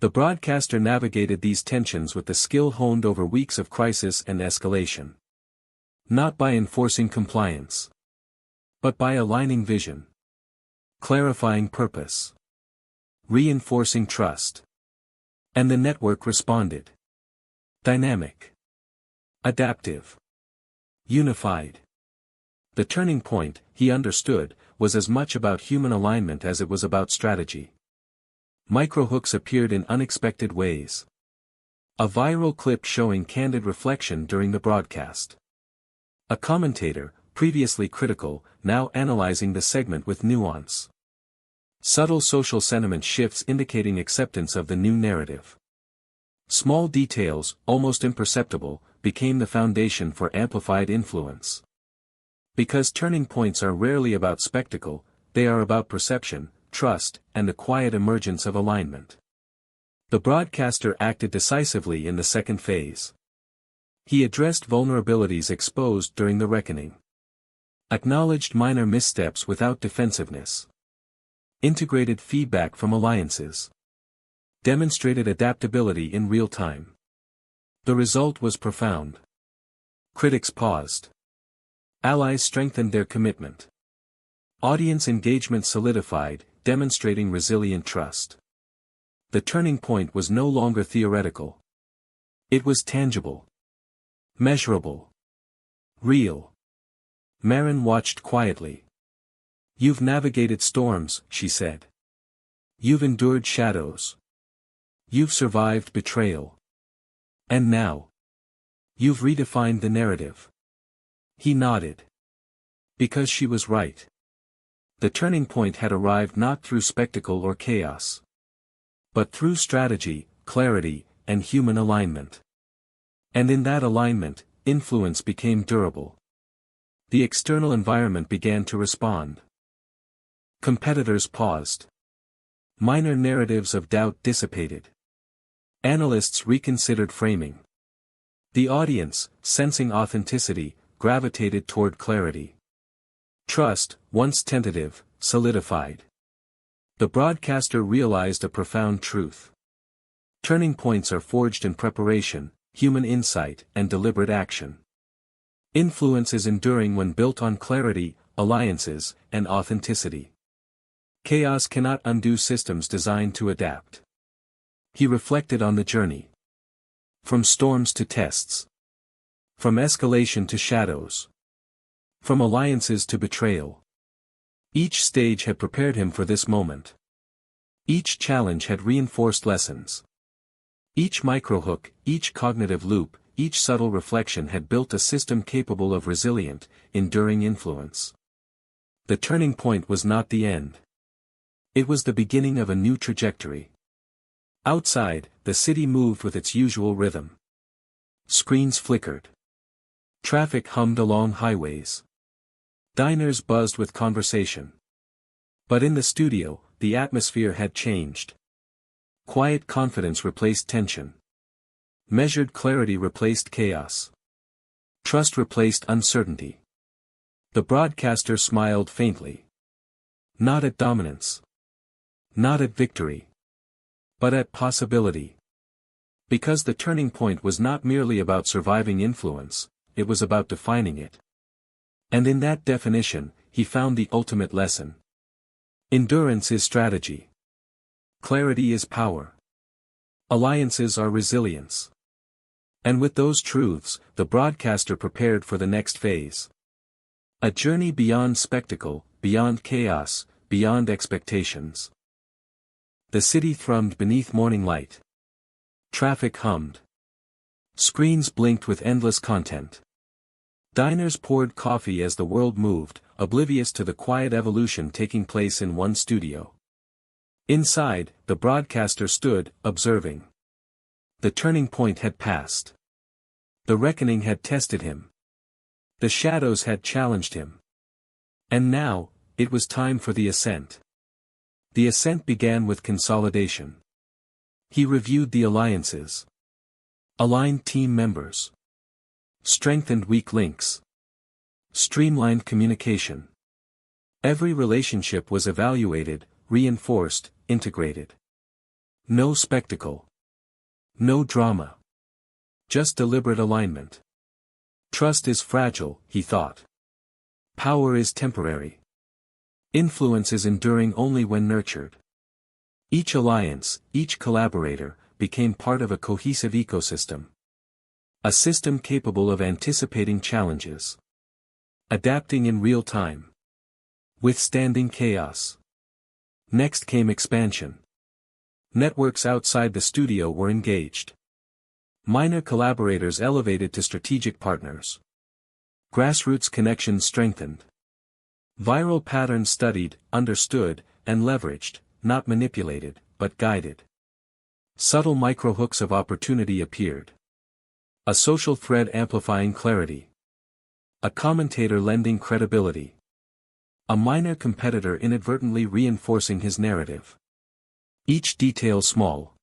The broadcaster navigated these tensions with the skill honed over weeks of crisis and escalation. Not by enforcing compliance. But by aligning vision. Clarifying purpose. Reinforcing trust. And the network responded. Dynamic. Adaptive. Unified. The turning point, he understood, was as much about human alignment as it was about strategy. Microhooks appeared in unexpected ways. A viral clip showing candid reflection during the broadcast. A commentator, previously critical, now analyzing the segment with nuance. Subtle social sentiment shifts indicating acceptance of the new narrative. Small details, almost imperceptible, became the foundation for amplified influence. Because turning points are rarely about spectacle, they are about perception, trust, and the quiet emergence of alignment. The broadcaster acted decisively in the second phase. He addressed vulnerabilities exposed during the reckoning. Acknowledged minor missteps without defensiveness. Integrated feedback from alliances. Demonstrated adaptability in real time. The result was profound. Critics paused. Allies strengthened their commitment. Audience engagement solidified, demonstrating resilient trust. The turning point was no longer theoretical. It was tangible. Measurable. Real. Marin watched quietly. "You've navigated storms," she said. "You've endured shadows. You've survived betrayal. And now, you've redefined the narrative." He nodded. Because she was right. The turning point had arrived not through spectacle or chaos. But through strategy, clarity, and human alignment. And in that alignment, influence became durable. The external environment began to respond. Competitors paused. Minor narratives of doubt dissipated. Analysts reconsidered framing. The audience, sensing authenticity, gravitated toward clarity. Trust, once tentative, solidified. The broadcaster realized a profound truth. Turning points are forged in preparation, human insight, and deliberate action. Influence is enduring when built on clarity, alliances, and authenticity. Chaos cannot undo systems designed to adapt. He reflected on the journey. From storms to tests. From escalation to shadows. From alliances to betrayal. Each stage had prepared him for this moment. Each challenge had reinforced lessons. Each microhook, each cognitive loop, each subtle reflection had built a system capable of resilient, enduring influence. The turning point was not the end. It was the beginning of a new trajectory. Outside, the city moved with its usual rhythm. Screens flickered. Traffic hummed along highways. Diners buzzed with conversation. But in the studio, the atmosphere had changed. Quiet confidence replaced tension. Measured clarity replaced chaos. Trust replaced uncertainty. The broadcaster smiled faintly. Not at dominance. Not at victory. But at possibility. Because the turning point was not merely about surviving influence, it was about defining it. And in that definition, he found the ultimate lesson. Endurance is strategy. Clarity is power. Alliances are resilience. And with those truths, the broadcaster prepared for the next phase. A journey beyond spectacle, beyond chaos, beyond expectations. The city thrummed beneath morning light. Traffic hummed. Screens blinked with endless content. Diners poured coffee as the world moved, oblivious to the quiet evolution taking place in one studio. Inside, the broadcaster stood, observing. The turning point had passed. The reckoning had tested him. The shadows had challenged him. And now, it was time for the ascent. The ascent began with consolidation. He reviewed the alliances. Aligned team members. Strengthened weak links. Streamlined communication. Every relationship was evaluated, reinforced, integrated. No spectacle. No drama. Just deliberate alignment. Trust is fragile, he thought. Power is temporary. Influence is enduring only when nurtured. Each alliance, each collaborator, became part of a cohesive ecosystem. A system capable of anticipating challenges. Adapting in real time. Withstanding chaos. Next came expansion. Networks outside the studio were engaged. Minor collaborators elevated to strategic partners. Grassroots connections strengthened. Viral patterns studied, understood, and leveraged, not manipulated, but guided. Subtle microhooks of opportunity appeared. A social thread amplifying clarity. A commentator lending credibility. A minor competitor inadvertently reinforcing his narrative. Each detail small.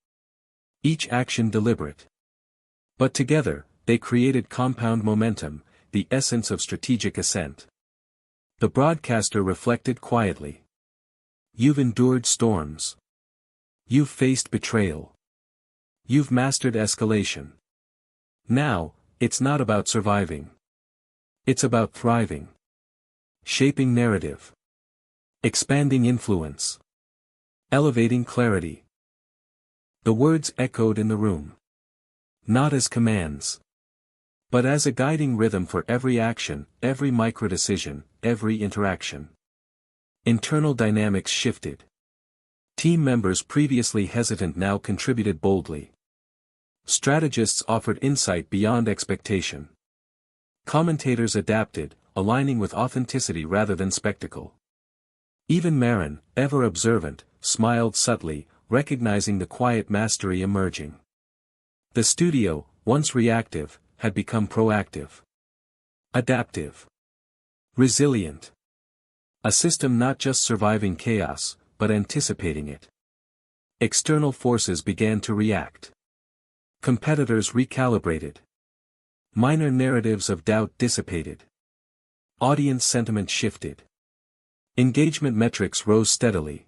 Each action deliberate. But together, they created compound momentum, the essence of strategic ascent. The broadcaster reflected quietly. You've endured storms. You've faced betrayal. You've mastered escalation. Now, it's not about surviving. It's about thriving. Shaping narrative. Expanding influence. Elevating clarity. The words echoed in the room. Not as commands. But as a guiding rhythm for every action, every microdecision, every interaction. Internal dynamics shifted. Team members previously hesitant now contributed boldly. Strategists offered insight beyond expectation. Commentators adapted, aligning with authenticity rather than spectacle. Even Marin, ever observant, smiled subtly, recognizing the quiet mastery emerging. The studio, once reactive, had become proactive. Adaptive. Resilient. A system not just surviving chaos, but anticipating it. External forces began to react. Competitors recalibrated. Minor narratives of doubt dissipated. Audience sentiment shifted. Engagement metrics rose steadily.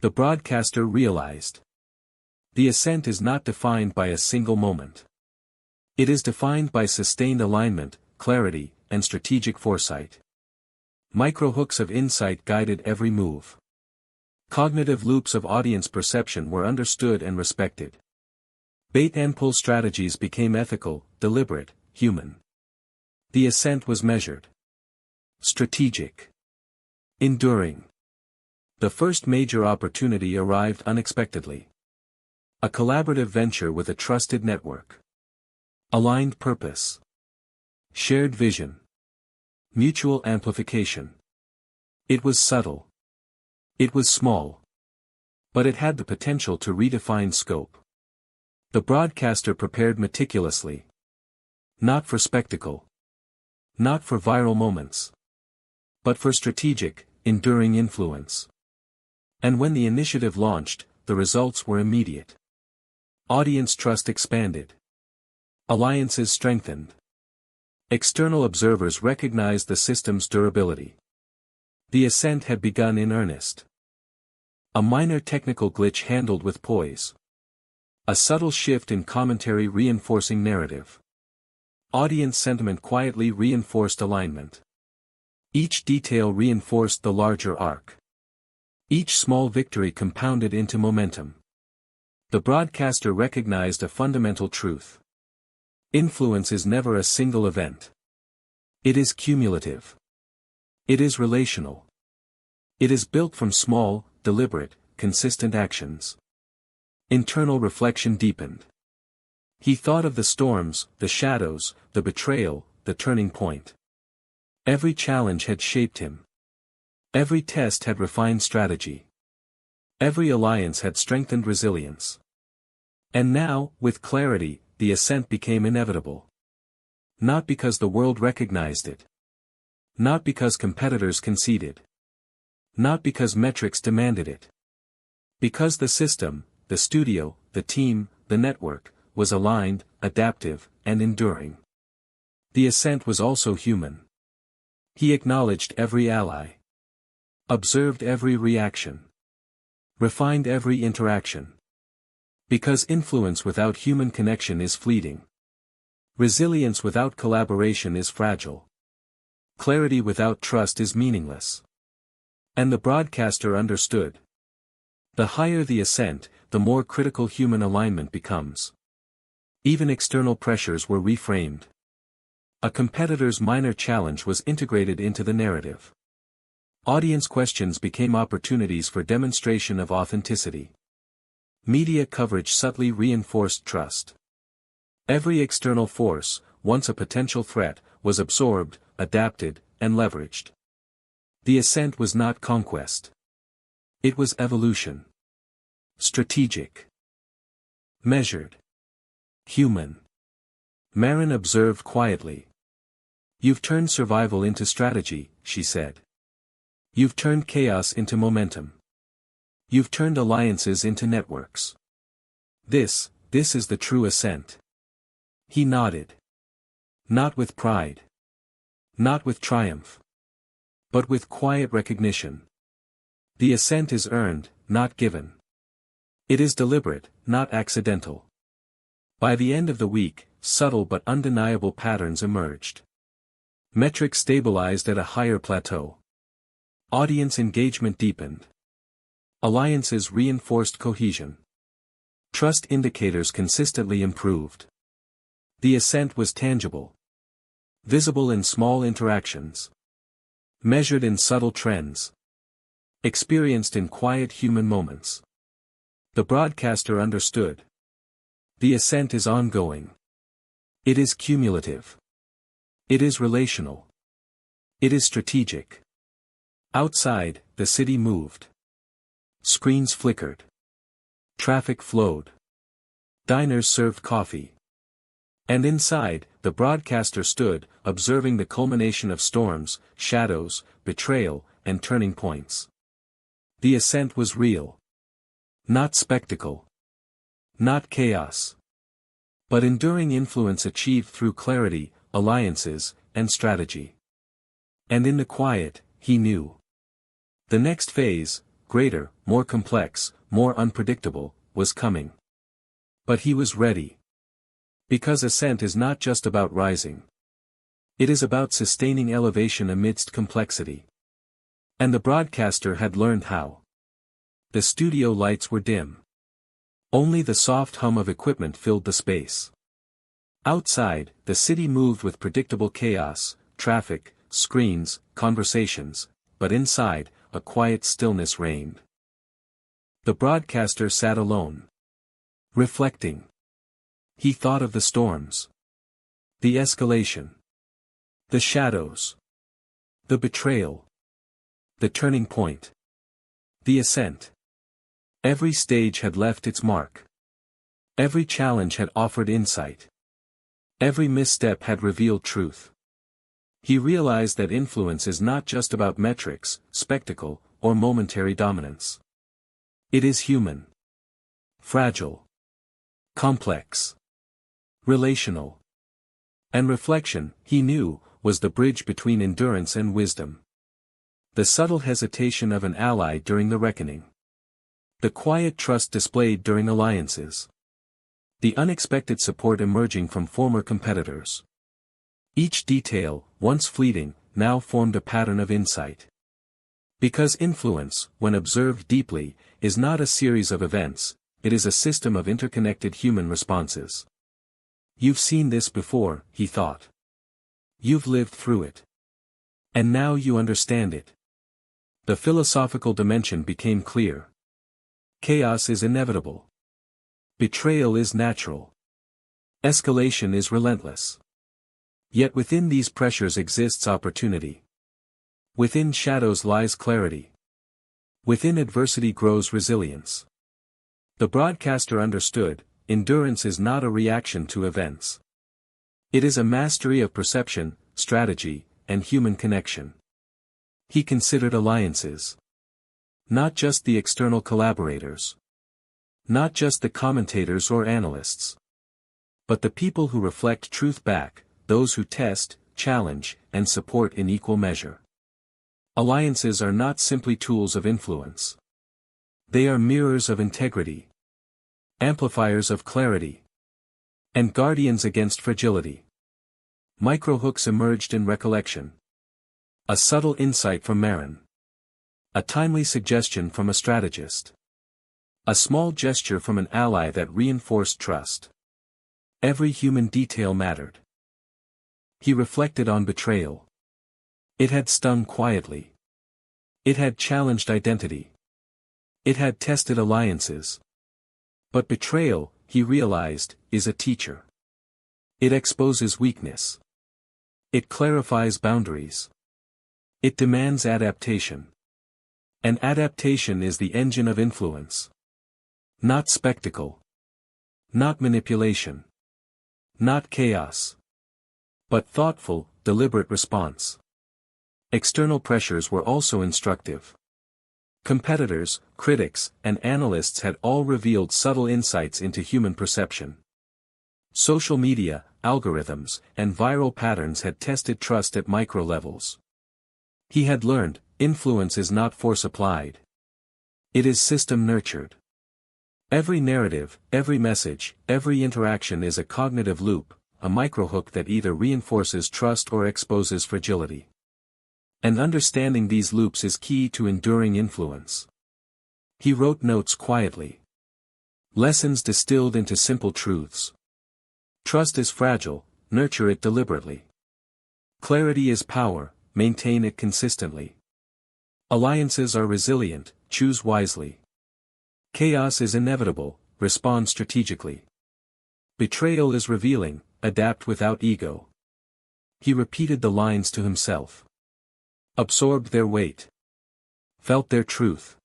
The broadcaster realized. The ascent is not defined by a single moment. It is defined by sustained alignment, clarity, and strategic foresight. Microhooks of insight guided every move. Cognitive loops of audience perception were understood and respected. Bait and pull strategies became ethical, deliberate, human. The ascent was measured. Strategic. Enduring. The first major opportunity arrived unexpectedly. A collaborative venture with a trusted network. Aligned purpose. Shared vision. Mutual amplification. It was subtle. It was small. But it had the potential to redefine scope. The broadcaster prepared meticulously. Not for spectacle. Not for viral moments. But for strategic, enduring influence. And when the initiative launched, the results were immediate. Audience trust expanded. Alliances strengthened. External observers recognized the system's durability. The ascent had begun in earnest. A minor technical glitch handled with poise. A subtle shift in commentary reinforcing narrative. Audience sentiment quietly reinforced alignment. Each detail reinforced the larger arc. Each small victory compounded into momentum. The broadcaster recognized a fundamental truth. Influence is never a single event. It is cumulative. It is relational. It is built from small, deliberate, consistent actions. Internal reflection deepened. He thought of the storms, the shadows, the betrayal, the turning point. Every challenge had shaped him. Every test had refined strategy. Every alliance had strengthened resilience. And now, with clarity, the ascent became inevitable. Not because the world recognized it. Not because competitors conceded. Not because metrics demanded it. Because the system, the studio, the team, the network, was aligned, adaptive, and enduring. The ascent was also human. He acknowledged every ally. Observed every reaction. Refined every interaction. Because influence without human connection is fleeting. Resilience without collaboration is fragile. Clarity without trust is meaningless. And the broadcaster understood. The higher the ascent, the more critical human alignment becomes. Even external pressures were reframed. A competitor's minor challenge was integrated into the narrative. Audience questions became opportunities for demonstration of authenticity. Media coverage subtly reinforced trust. Every external force, once a potential threat, was absorbed, adapted, and leveraged. The ascent was not conquest. It was evolution. Strategic. Measured. Human. Marin observed quietly. "You've turned survival into strategy," she said. "You've turned chaos into momentum. You've turned alliances into networks. This is the true ascent." He nodded. Not with pride. Not with triumph. But with quiet recognition. The ascent is earned, not given. It is deliberate, not accidental. By the end of the week, subtle but undeniable patterns emerged. Metrics stabilized at a higher plateau. Audience engagement deepened. Alliances reinforced cohesion. Trust indicators consistently improved. The ascent was tangible. Visible in small interactions. Measured in subtle trends. Experienced in quiet human moments. The broadcaster understood. The ascent is ongoing. It is cumulative. It is relational. It is strategic. Outside, the city moved. Screens flickered. Traffic flowed. Diners served coffee. And inside, the broadcaster stood, observing the culmination of storms, shadows, betrayal, and turning points. The ascent was real. Not spectacle. Not chaos. But enduring influence achieved through clarity, alliances, and strategy. And in the quiet, he knew. The next phase, greater, more complex, more unpredictable, was coming. But he was ready. Because ascent is not just about rising. It is about sustaining elevation amidst complexity. And the broadcaster had learned how. The studio lights were dim. Only the soft hum of equipment filled the space. Outside, the city moved with predictable chaos, traffic, screens, conversations, but inside, a quiet stillness reigned. The broadcaster sat alone. Reflecting. He thought of the storms. The escalation. The shadows. The betrayal. The turning point. The ascent. Every stage had left its mark. Every challenge had offered insight. Every misstep had revealed truth. He realized that influence is not just about metrics, spectacle, or momentary dominance. It is human. Fragile. Complex. Relational. And reflection, he knew, was the bridge between endurance and wisdom. The subtle hesitation of an ally during the reckoning. The quiet trust displayed during alliances. The unexpected support emerging from former competitors. Each detail, once fleeting, now formed a pattern of insight. Because influence, when observed deeply, is not a series of events, it is a system of interconnected human responses. You've seen this before, he thought. You've lived through it. And now you understand it. The philosophical dimension became clear. Chaos is inevitable. Betrayal is natural. Escalation is relentless. Yet within these pressures exists opportunity. Within shadows lies clarity. Within adversity grows resilience. The broadcaster understood, endurance is not a reaction to events. It is a mastery of perception, strategy, and human connection. He considered alliances. Not just the external collaborators. Not just the commentators or analysts. But the people who reflect truth back, those who test, challenge, and support in equal measure. Alliances are not simply tools of influence. They are mirrors of integrity. Amplifiers of clarity. And guardians against fragility. Microhooks emerged in recollection. A subtle insight from Marin. A timely suggestion from a strategist. A small gesture from an ally that reinforced trust. Every human detail mattered. He reflected on betrayal. It had stung quietly. It had challenged identity. It had tested alliances. But betrayal, he realized, is a teacher. It exposes weakness. It clarifies boundaries. It demands adaptation. And adaptation is the engine of influence. Not spectacle. Not manipulation. Not chaos. But thoughtful, deliberate response. External pressures were also instructive. Competitors, critics, and analysts had all revealed subtle insights into human perception. Social media, algorithms, and viral patterns had tested trust at micro levels. He had learned, influence is not force applied. It is system nurtured. Every narrative, every message, every interaction is a cognitive loop, a microhook that either reinforces trust or exposes fragility. And understanding these loops is key to enduring influence. He wrote notes quietly. Lessons distilled into simple truths. Trust is fragile, nurture it deliberately. Clarity is power, maintain it consistently. Alliances are resilient, choose wisely. Chaos is inevitable, respond strategically. Betrayal is revealing, adapt without ego. He repeated the lines to himself. Absorbed their weight. Felt their truth.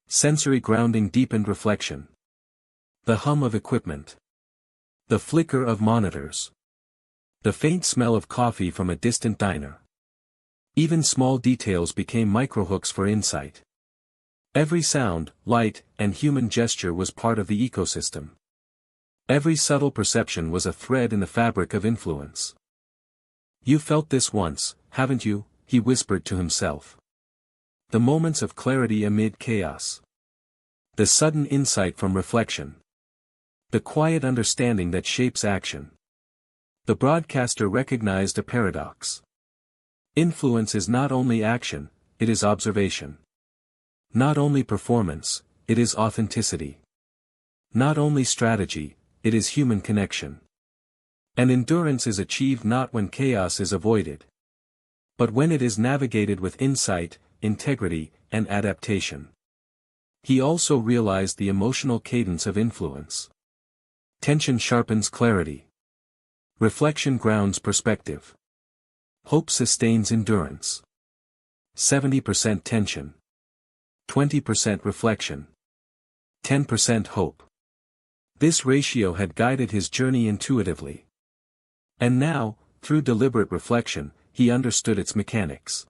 Sensory grounding deepened reflection. The hum of equipment. The flicker of monitors. The faint smell of coffee from a distant diner. Even small details became microhooks for insight. Every sound, light, and human gesture was part of the ecosystem. Every subtle perception was a thread in the fabric of influence. You felt this once, haven't you? He whispered to himself. The moments of clarity amid chaos. The sudden insight from reflection. The quiet understanding that shapes action. The broadcaster recognized a paradox. Influence is not only action, it is observation. Not only performance, it is authenticity. Not only strategy, it is human connection. And endurance is achieved not when chaos is avoided. but when it is navigated with insight, integrity, and adaptation. He also realized the emotional cadence of influence. Tension sharpens clarity. Reflection grounds perspective. Hope sustains endurance. 70% tension. 20% reflection. 10% hope. This ratio had guided his journey intuitively. And now, through deliberate reflection, he understood its mechanics.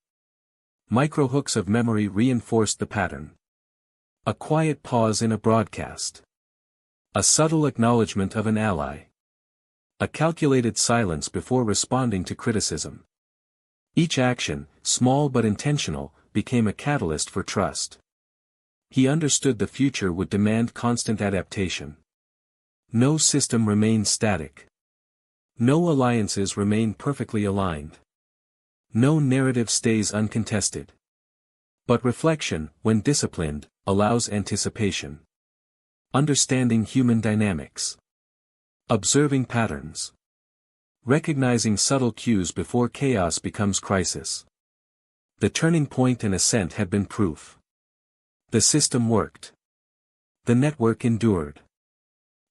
Microhooks of memory reinforced the pattern. A quiet pause in a broadcast. A subtle acknowledgement of an ally. A calculated silence before responding to criticism. Each action, small but intentional, became a catalyst for trust. He understood the future would demand constant adaptation. No system remains static. No alliances remain perfectly aligned. No narrative stays uncontested. But reflection, when disciplined, allows anticipation. Understanding human dynamics. Observing patterns. Recognizing subtle cues before chaos becomes crisis. The turning point and ascent had been proof. The system worked. The network endured.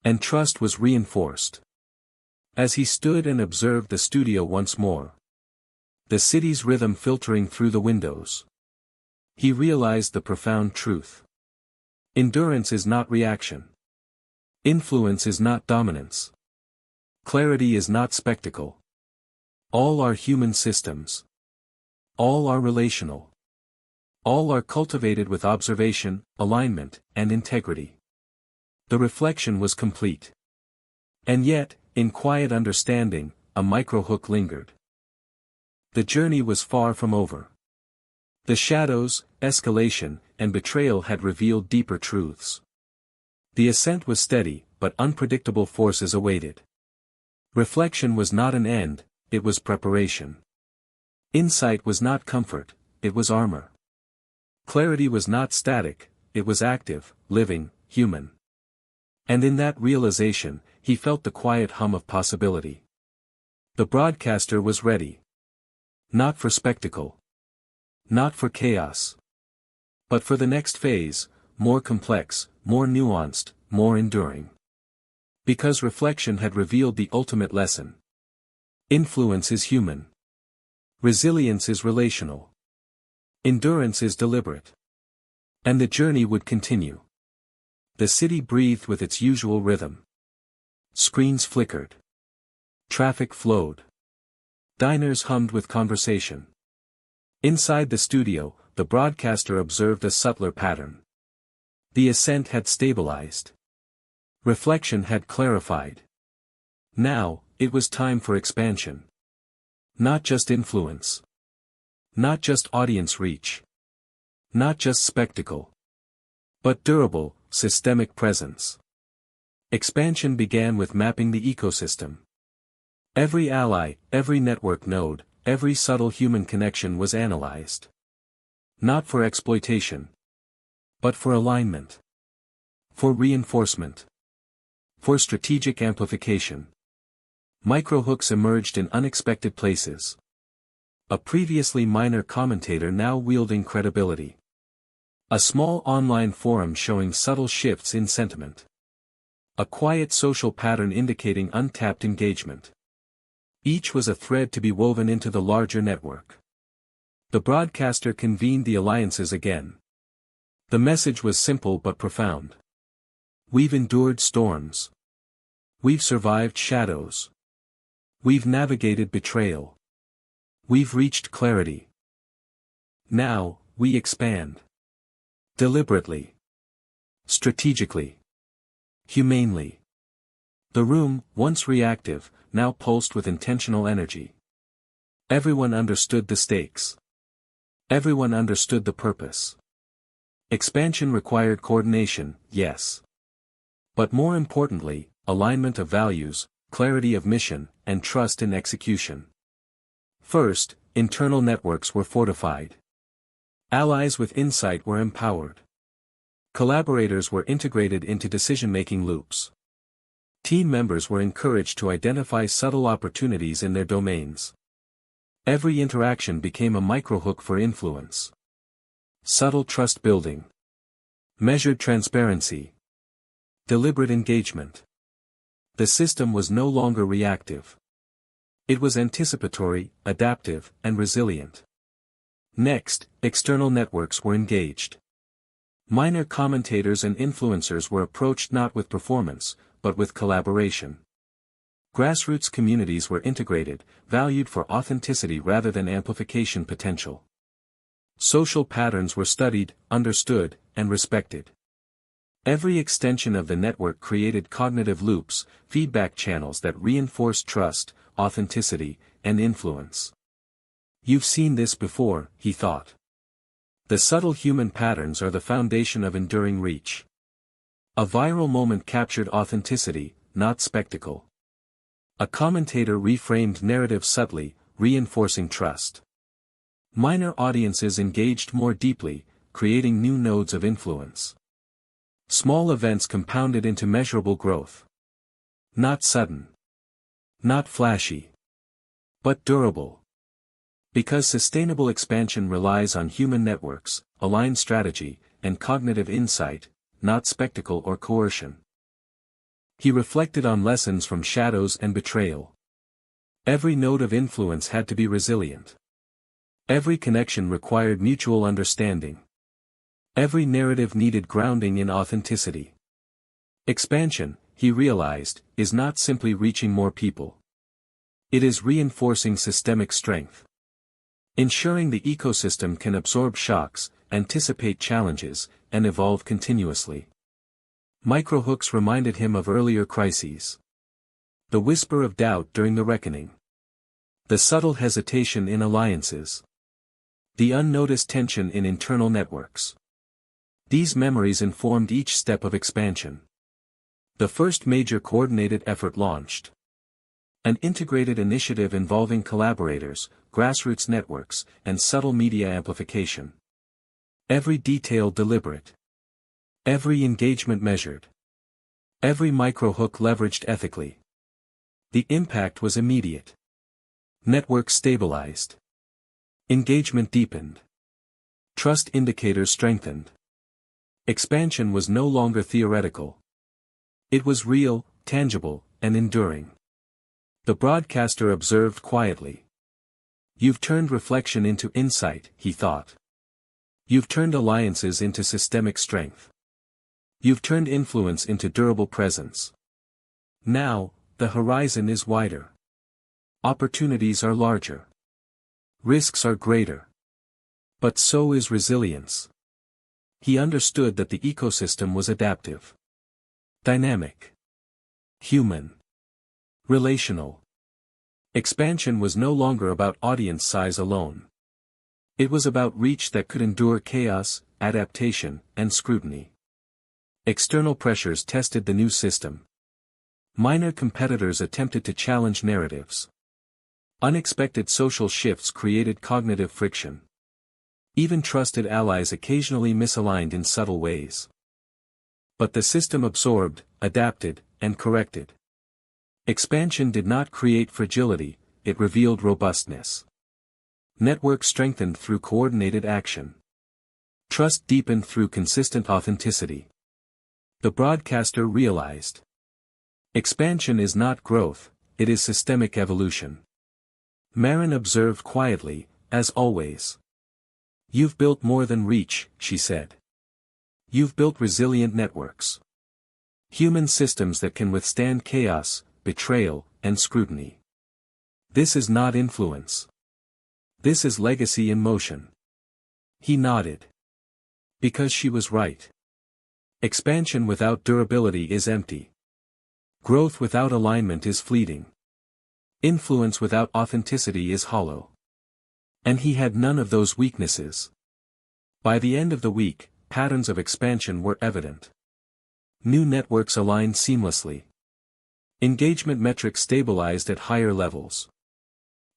And trust was reinforced. As he stood and observed the studio once more, the city's rhythm filtering through the windows, he realized the profound truth. Endurance is not reaction. Influence is not dominance. Clarity is not spectacle. All are human systems. All are relational. All are cultivated with observation, alignment, and integrity. The reflection was complete. And yet, in quiet understanding, a microhook lingered. The journey was far from over. The shadows, escalation, and betrayal had revealed deeper truths. The ascent was steady, but unpredictable forces awaited. Reflection was not an end, it was preparation. Insight was not comfort, it was armor. Clarity was not static, it was active, living, human. And in that realization, he felt the quiet hum of possibility. The broadcaster was ready. Not for spectacle. Not for chaos. But for the next phase, more complex, more nuanced, more enduring. Because reflection had revealed the ultimate lesson. Influence is human. Resilience is relational. Endurance is deliberate. And the journey would continue. The city breathed with its usual rhythm. Screens flickered. Traffic flowed. Diners hummed with conversation. Inside the studio, the broadcaster observed a subtler pattern. The ascent had stabilized. Reflection had clarified. Now, it was time for expansion. Not just influence. Not just audience reach. Not just spectacle. But durable, systemic presence. Expansion began with mapping the ecosystem. Every ally, every network node, every subtle human connection was analyzed. Not for exploitation. But for alignment. For reinforcement. For strategic amplification. Microhooks emerged in unexpected places. A previously minor commentator now wielding credibility. A small online forum showing subtle shifts in sentiment. A quiet social pattern indicating untapped engagement. Each was a thread to be woven into the larger network. The broadcaster convened the alliances again. The message was simple but profound. We've endured storms. We've survived shadows. We've navigated betrayal. We've reached clarity. Now, we expand. Deliberately. Strategically. Humanely. The room, once reactive, now pulsed with intentional energy. Everyone understood the stakes. Everyone understood the purpose. Expansion required coordination, yes. But more importantly, alignment of values, clarity of mission, and trust in execution. First, internal networks were fortified. Allies with insight were empowered. Collaborators were integrated into decision-making loops. Team members were encouraged to identify subtle opportunities in their domains. Every interaction became a microhook for influence. Subtle trust building. Measured transparency. Deliberate engagement. The system was no longer reactive. It was anticipatory, adaptive, and resilient. Next, external networks were engaged. Minor commentators and influencers were approached not with performance, but with collaboration. Grassroots communities were integrated, valued for authenticity rather than amplification potential. Social patterns were studied, understood, and respected. Every extension of the network created cognitive loops, feedback channels that reinforced trust, authenticity, and influence. You've seen this before, he thought. The subtle human patterns are the foundation of enduring reach. A viral moment captured authenticity, not spectacle. A commentator reframed narrative subtly, reinforcing trust. Minor audiences engaged more deeply, creating new nodes of influence. Small events compounded into measurable growth. Not sudden. Not flashy. But durable. Because sustainable expansion relies on human networks, aligned strategy, and cognitive insight, not spectacle or coercion. He reflected on lessons from shadows and betrayal. Every node of influence had to be resilient. Every connection required mutual understanding. Every narrative needed grounding in authenticity. Expansion, he realized, is not simply reaching more people. It is reinforcing systemic strength. Ensuring the ecosystem can absorb shocks, anticipate challenges, and evolve continuously. Microhooks reminded him of earlier crises. The whisper of doubt during the reckoning. The subtle hesitation in alliances. The unnoticed tension in internal networks. These memories informed each step of expansion. The first major coordinated effort launched. An integrated initiative involving collaborators, grassroots networks, and subtle media amplification. Every detail deliberate. Every engagement measured. Every microhook leveraged ethically. The impact was immediate. Network stabilized. Engagement deepened. Trust indicators strengthened. Expansion was no longer theoretical. It was real, tangible, and enduring. The broadcaster observed quietly. You've turned reflection into insight, he thought. You've turned alliances into systemic strength. You've turned influence into durable presence. Now, the horizon is wider. Opportunities are larger. Risks are greater. But so is resilience. He understood that the ecosystem was adaptive. Dynamic. Human. Relational. Expansion was no longer about audience size alone. It was about reach that could endure chaos, adaptation, and scrutiny. External pressures tested the new system. Minor competitors attempted to challenge narratives. Unexpected social shifts created cognitive friction. Even trusted allies occasionally misaligned in subtle ways. But the system absorbed, adapted, and corrected. Expansion did not create fragility, it revealed robustness. Network strengthened through coordinated action. Trust deepened through consistent authenticity. The broadcaster realized. Expansion is not growth, it is systemic evolution. Marin observed quietly, as always. You've built more than reach, she said. You've built resilient networks. Human systems that can withstand chaos, betrayal, and scrutiny. This is not influence. This is legacy in motion. He nodded. Because she was right. Expansion without durability is empty. Growth without alignment is fleeting. Influence without authenticity is hollow. And he had none of those weaknesses. By the end of the week, patterns of expansion were evident. New networks aligned seamlessly. Engagement metrics stabilized at higher levels.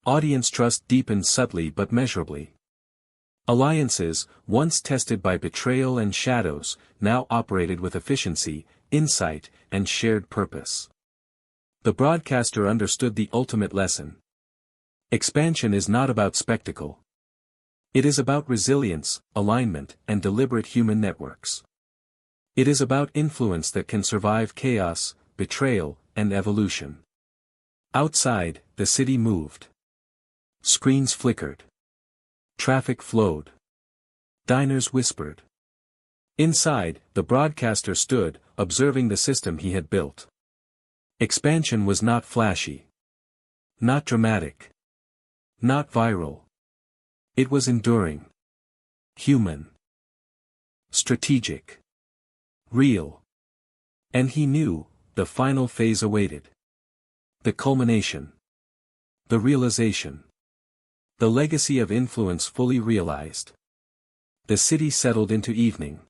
Audience trust deepened subtly but measurably. Alliances, once tested by betrayal and shadows, now operated with efficiency, insight, and shared purpose. The broadcaster understood the ultimate lesson. Expansion is not about spectacle. It is about resilience, alignment, and deliberate human networks. It is about influence that can survive chaos, betrayal, and evolution. Outside, the city moved. Screens flickered. Traffic flowed. Diners whispered. Inside, the broadcaster stood, observing the system he had built. Expansion was not flashy. Not dramatic. Not viral. It was enduring. Human. Strategic. Real. And he knew, the final phase awaited. The culmination. The realization. The legacy of influence fully realized. The city settled into evening.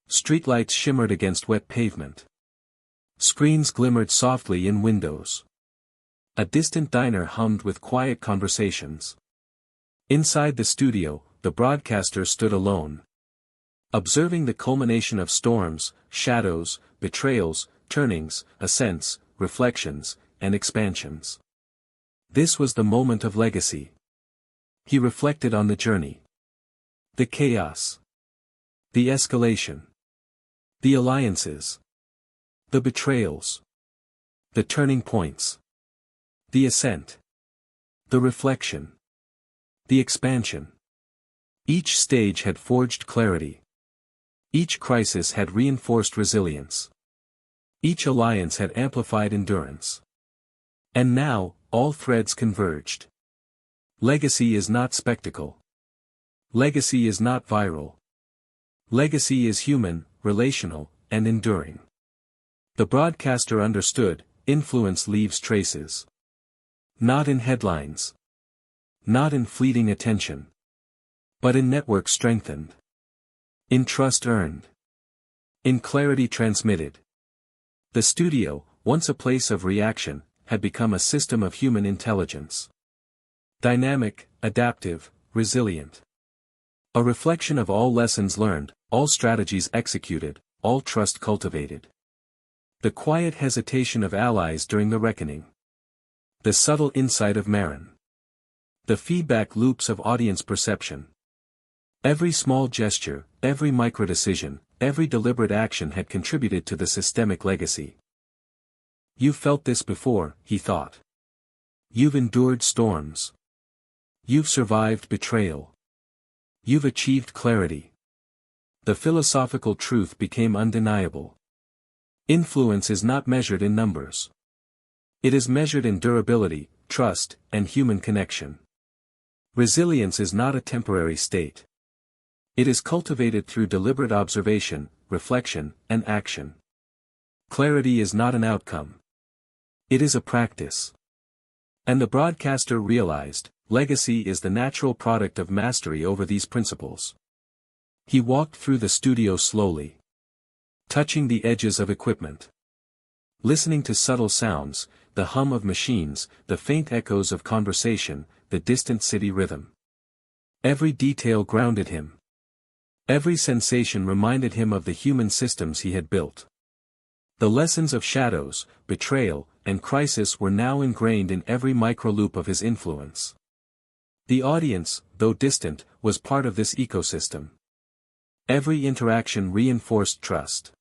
Streetlights shimmered against wet pavement. Screens glimmered softly in windows. A distant diner hummed with quiet conversations. Inside the studio, the broadcaster stood alone. Observing the culmination of storms, shadows, betrayals, turnings, ascents, reflections, and expansions. This was the moment of legacy. He reflected on the journey. The chaos. The escalation. The alliances. The betrayals. The turning points. The ascent. The reflection. The expansion. Each stage had forged clarity. Each crisis had reinforced resilience. Each alliance had amplified endurance. And now, all threads converged. Legacy is not spectacle. Legacy is not viral. Legacy is human, relational, and enduring. The broadcaster understood, influence leaves traces. Not in headlines. Not in fleeting attention. But in network strengthened. In trust earned. In clarity transmitted. The studio, once a place of reaction, had become a system of human intelligence. Dynamic, adaptive, resilient. A reflection of all lessons learned, all strategies executed, all trust cultivated. The quiet hesitation of allies during the reckoning. The subtle insight of Marin. The feedback loops of audience perception. Every small gesture, every microdecision, every deliberate action had contributed to the systemic legacy. You've felt this before, he thought. You've endured storms. You've survived betrayal. You've achieved clarity. The philosophical truth became undeniable. Influence is not measured in numbers. It is measured in durability, trust, and human connection. Resilience is not a temporary state. It is cultivated through deliberate observation, reflection, and action. Clarity is not an outcome. It is a practice. And the broadcaster realized, legacy is the natural product of mastery over these principles. He walked through the studio slowly. Touching the edges of equipment. Listening to subtle sounds, the hum of machines, the faint echoes of conversation, the distant city rhythm. Every detail grounded him. Every sensation reminded him of the human systems he had built. The lessons of shadows, betrayal, and crisis were now ingrained in every microloop of his influence. The audience, though distant, was part of this ecosystem. Every interaction reinforced trust.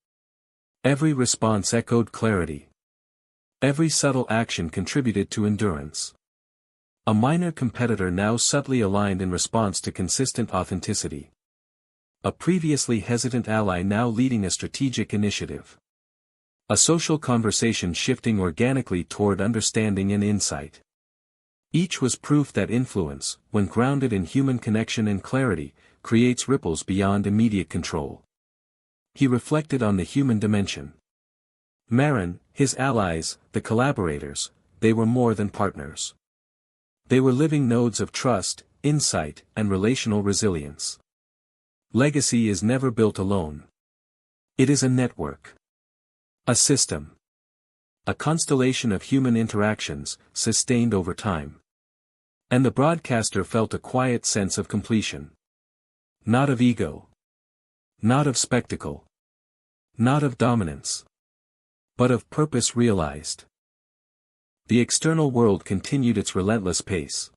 Every response echoed clarity. Every subtle action contributed to endurance. A minor competitor now subtly aligned in response to consistent authenticity. A previously hesitant ally now leading a strategic initiative. A social conversation shifting organically toward understanding and insight. Each was proof that influence, when grounded in human connection and clarity, creates ripples beyond immediate control. He reflected on the human dimension. Marin, his allies, the collaborators, they were more than partners. They were living nodes of trust, insight, and relational resilience. Legacy is never built alone. It is a network. A system. A constellation of human interactions, sustained over time. And the broadcaster felt a quiet sense of completion. Not of ego. Not of spectacle. Not of dominance. But of purpose realized. The external world continued its relentless pace.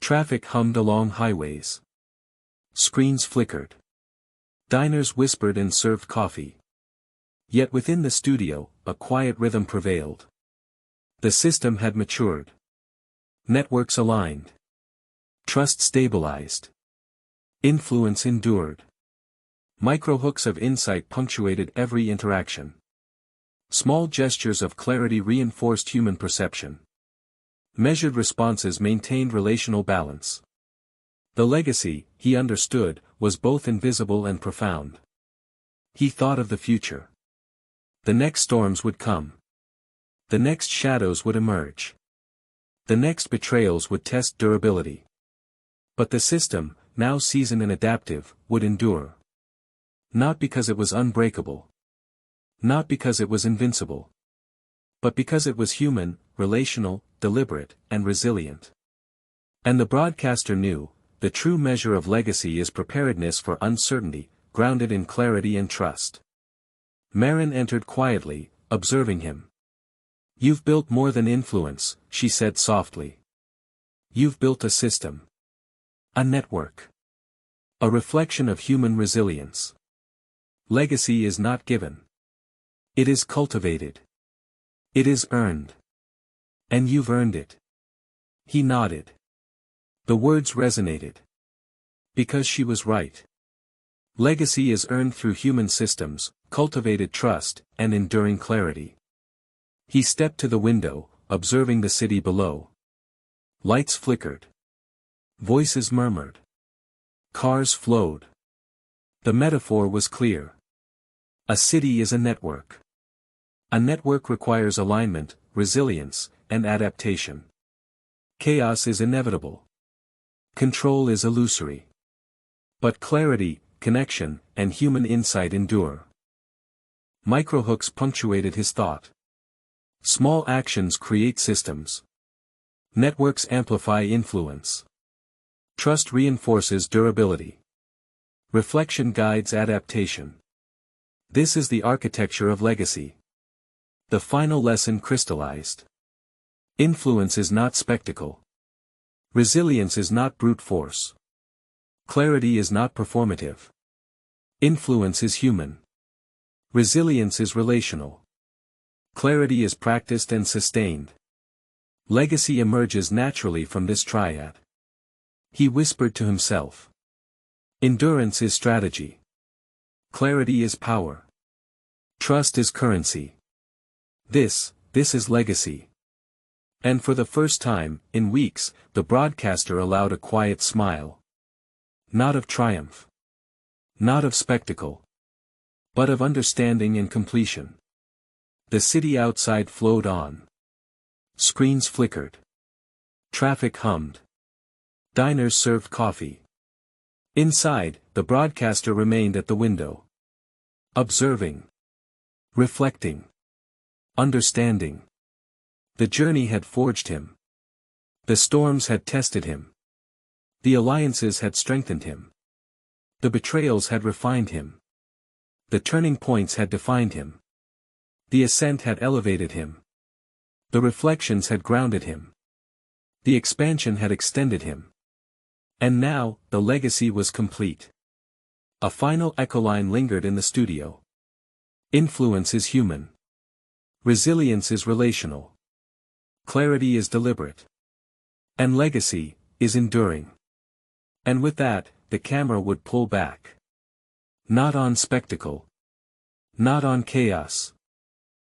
Traffic hummed along highways. Screens flickered. Diners whispered and served coffee. Yet within the studio, a quiet rhythm prevailed. The system had matured. Networks aligned. Trust stabilized. Influence endured. Microhooks of insight punctuated every interaction. Small gestures of clarity reinforced human perception. Measured responses maintained relational balance. The legacy, he understood, was both invisible and profound. He thought of the future. The next storms would come. The next shadows would emerge. The next betrayals would test durability. But the system, now seasoned and adaptive, would endure. Not because it was unbreakable. Not because it was invincible. But because it was human, relational, deliberate, and resilient. And the broadcaster knew, the true measure of legacy is preparedness for uncertainty, grounded in clarity and trust. Marin entered quietly, observing him. "You've built more than influence," she said softly. "You've built a system. A network. A reflection of human resilience. Legacy is not given. It is cultivated. It is earned. And you've earned it." He nodded. The words resonated. Because she was right. Legacy is earned through human systems, cultivated trust, and enduring clarity. He stepped to the window, observing the city below. Lights flickered. Voices murmured. Cars flowed. The metaphor was clear. A city is a network. A network requires alignment, resilience, and adaptation. Chaos is inevitable. Control is illusory. But clarity, connection, and human insight endure. Microhooks punctuated his thought. Small actions create systems. Networks amplify influence. Trust reinforces durability. Reflection guides adaptation. This is the architecture of legacy. The final lesson crystallized. Influence is not spectacle. Resilience is not brute force. Clarity is not performative. Influence is human. Resilience is relational. Clarity is practiced and sustained. Legacy emerges naturally from this triad. He whispered to himself. Endurance is strategy. Clarity is power. Trust is currency. This is legacy. And for the first time, in weeks, the broadcaster allowed a quiet smile. Not of triumph. Not of spectacle. But of understanding and completion. The city outside flowed on. Screens flickered. Traffic hummed. Diners served coffee. Inside, the broadcaster remained at the window. Observing. Reflecting. Understanding. The journey had forged him. The storms had tested him. The alliances had strengthened him. The betrayals had refined him. The turning points had defined him. The ascent had elevated him. The reflections had grounded him. The expansion had extended him. And now, the legacy was complete. A final echoline lingered in the studio. Influence is human. Resilience is relational. Clarity is deliberate. And legacy is enduring. And with that, the camera would pull back. Not on spectacle. Not on chaos.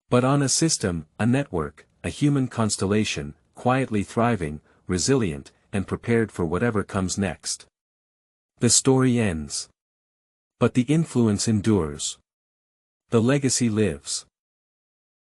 But on a system, a network, a human constellation, quietly thriving, resilient, and prepared for whatever comes next. The story ends. But the influence endures. The legacy lives.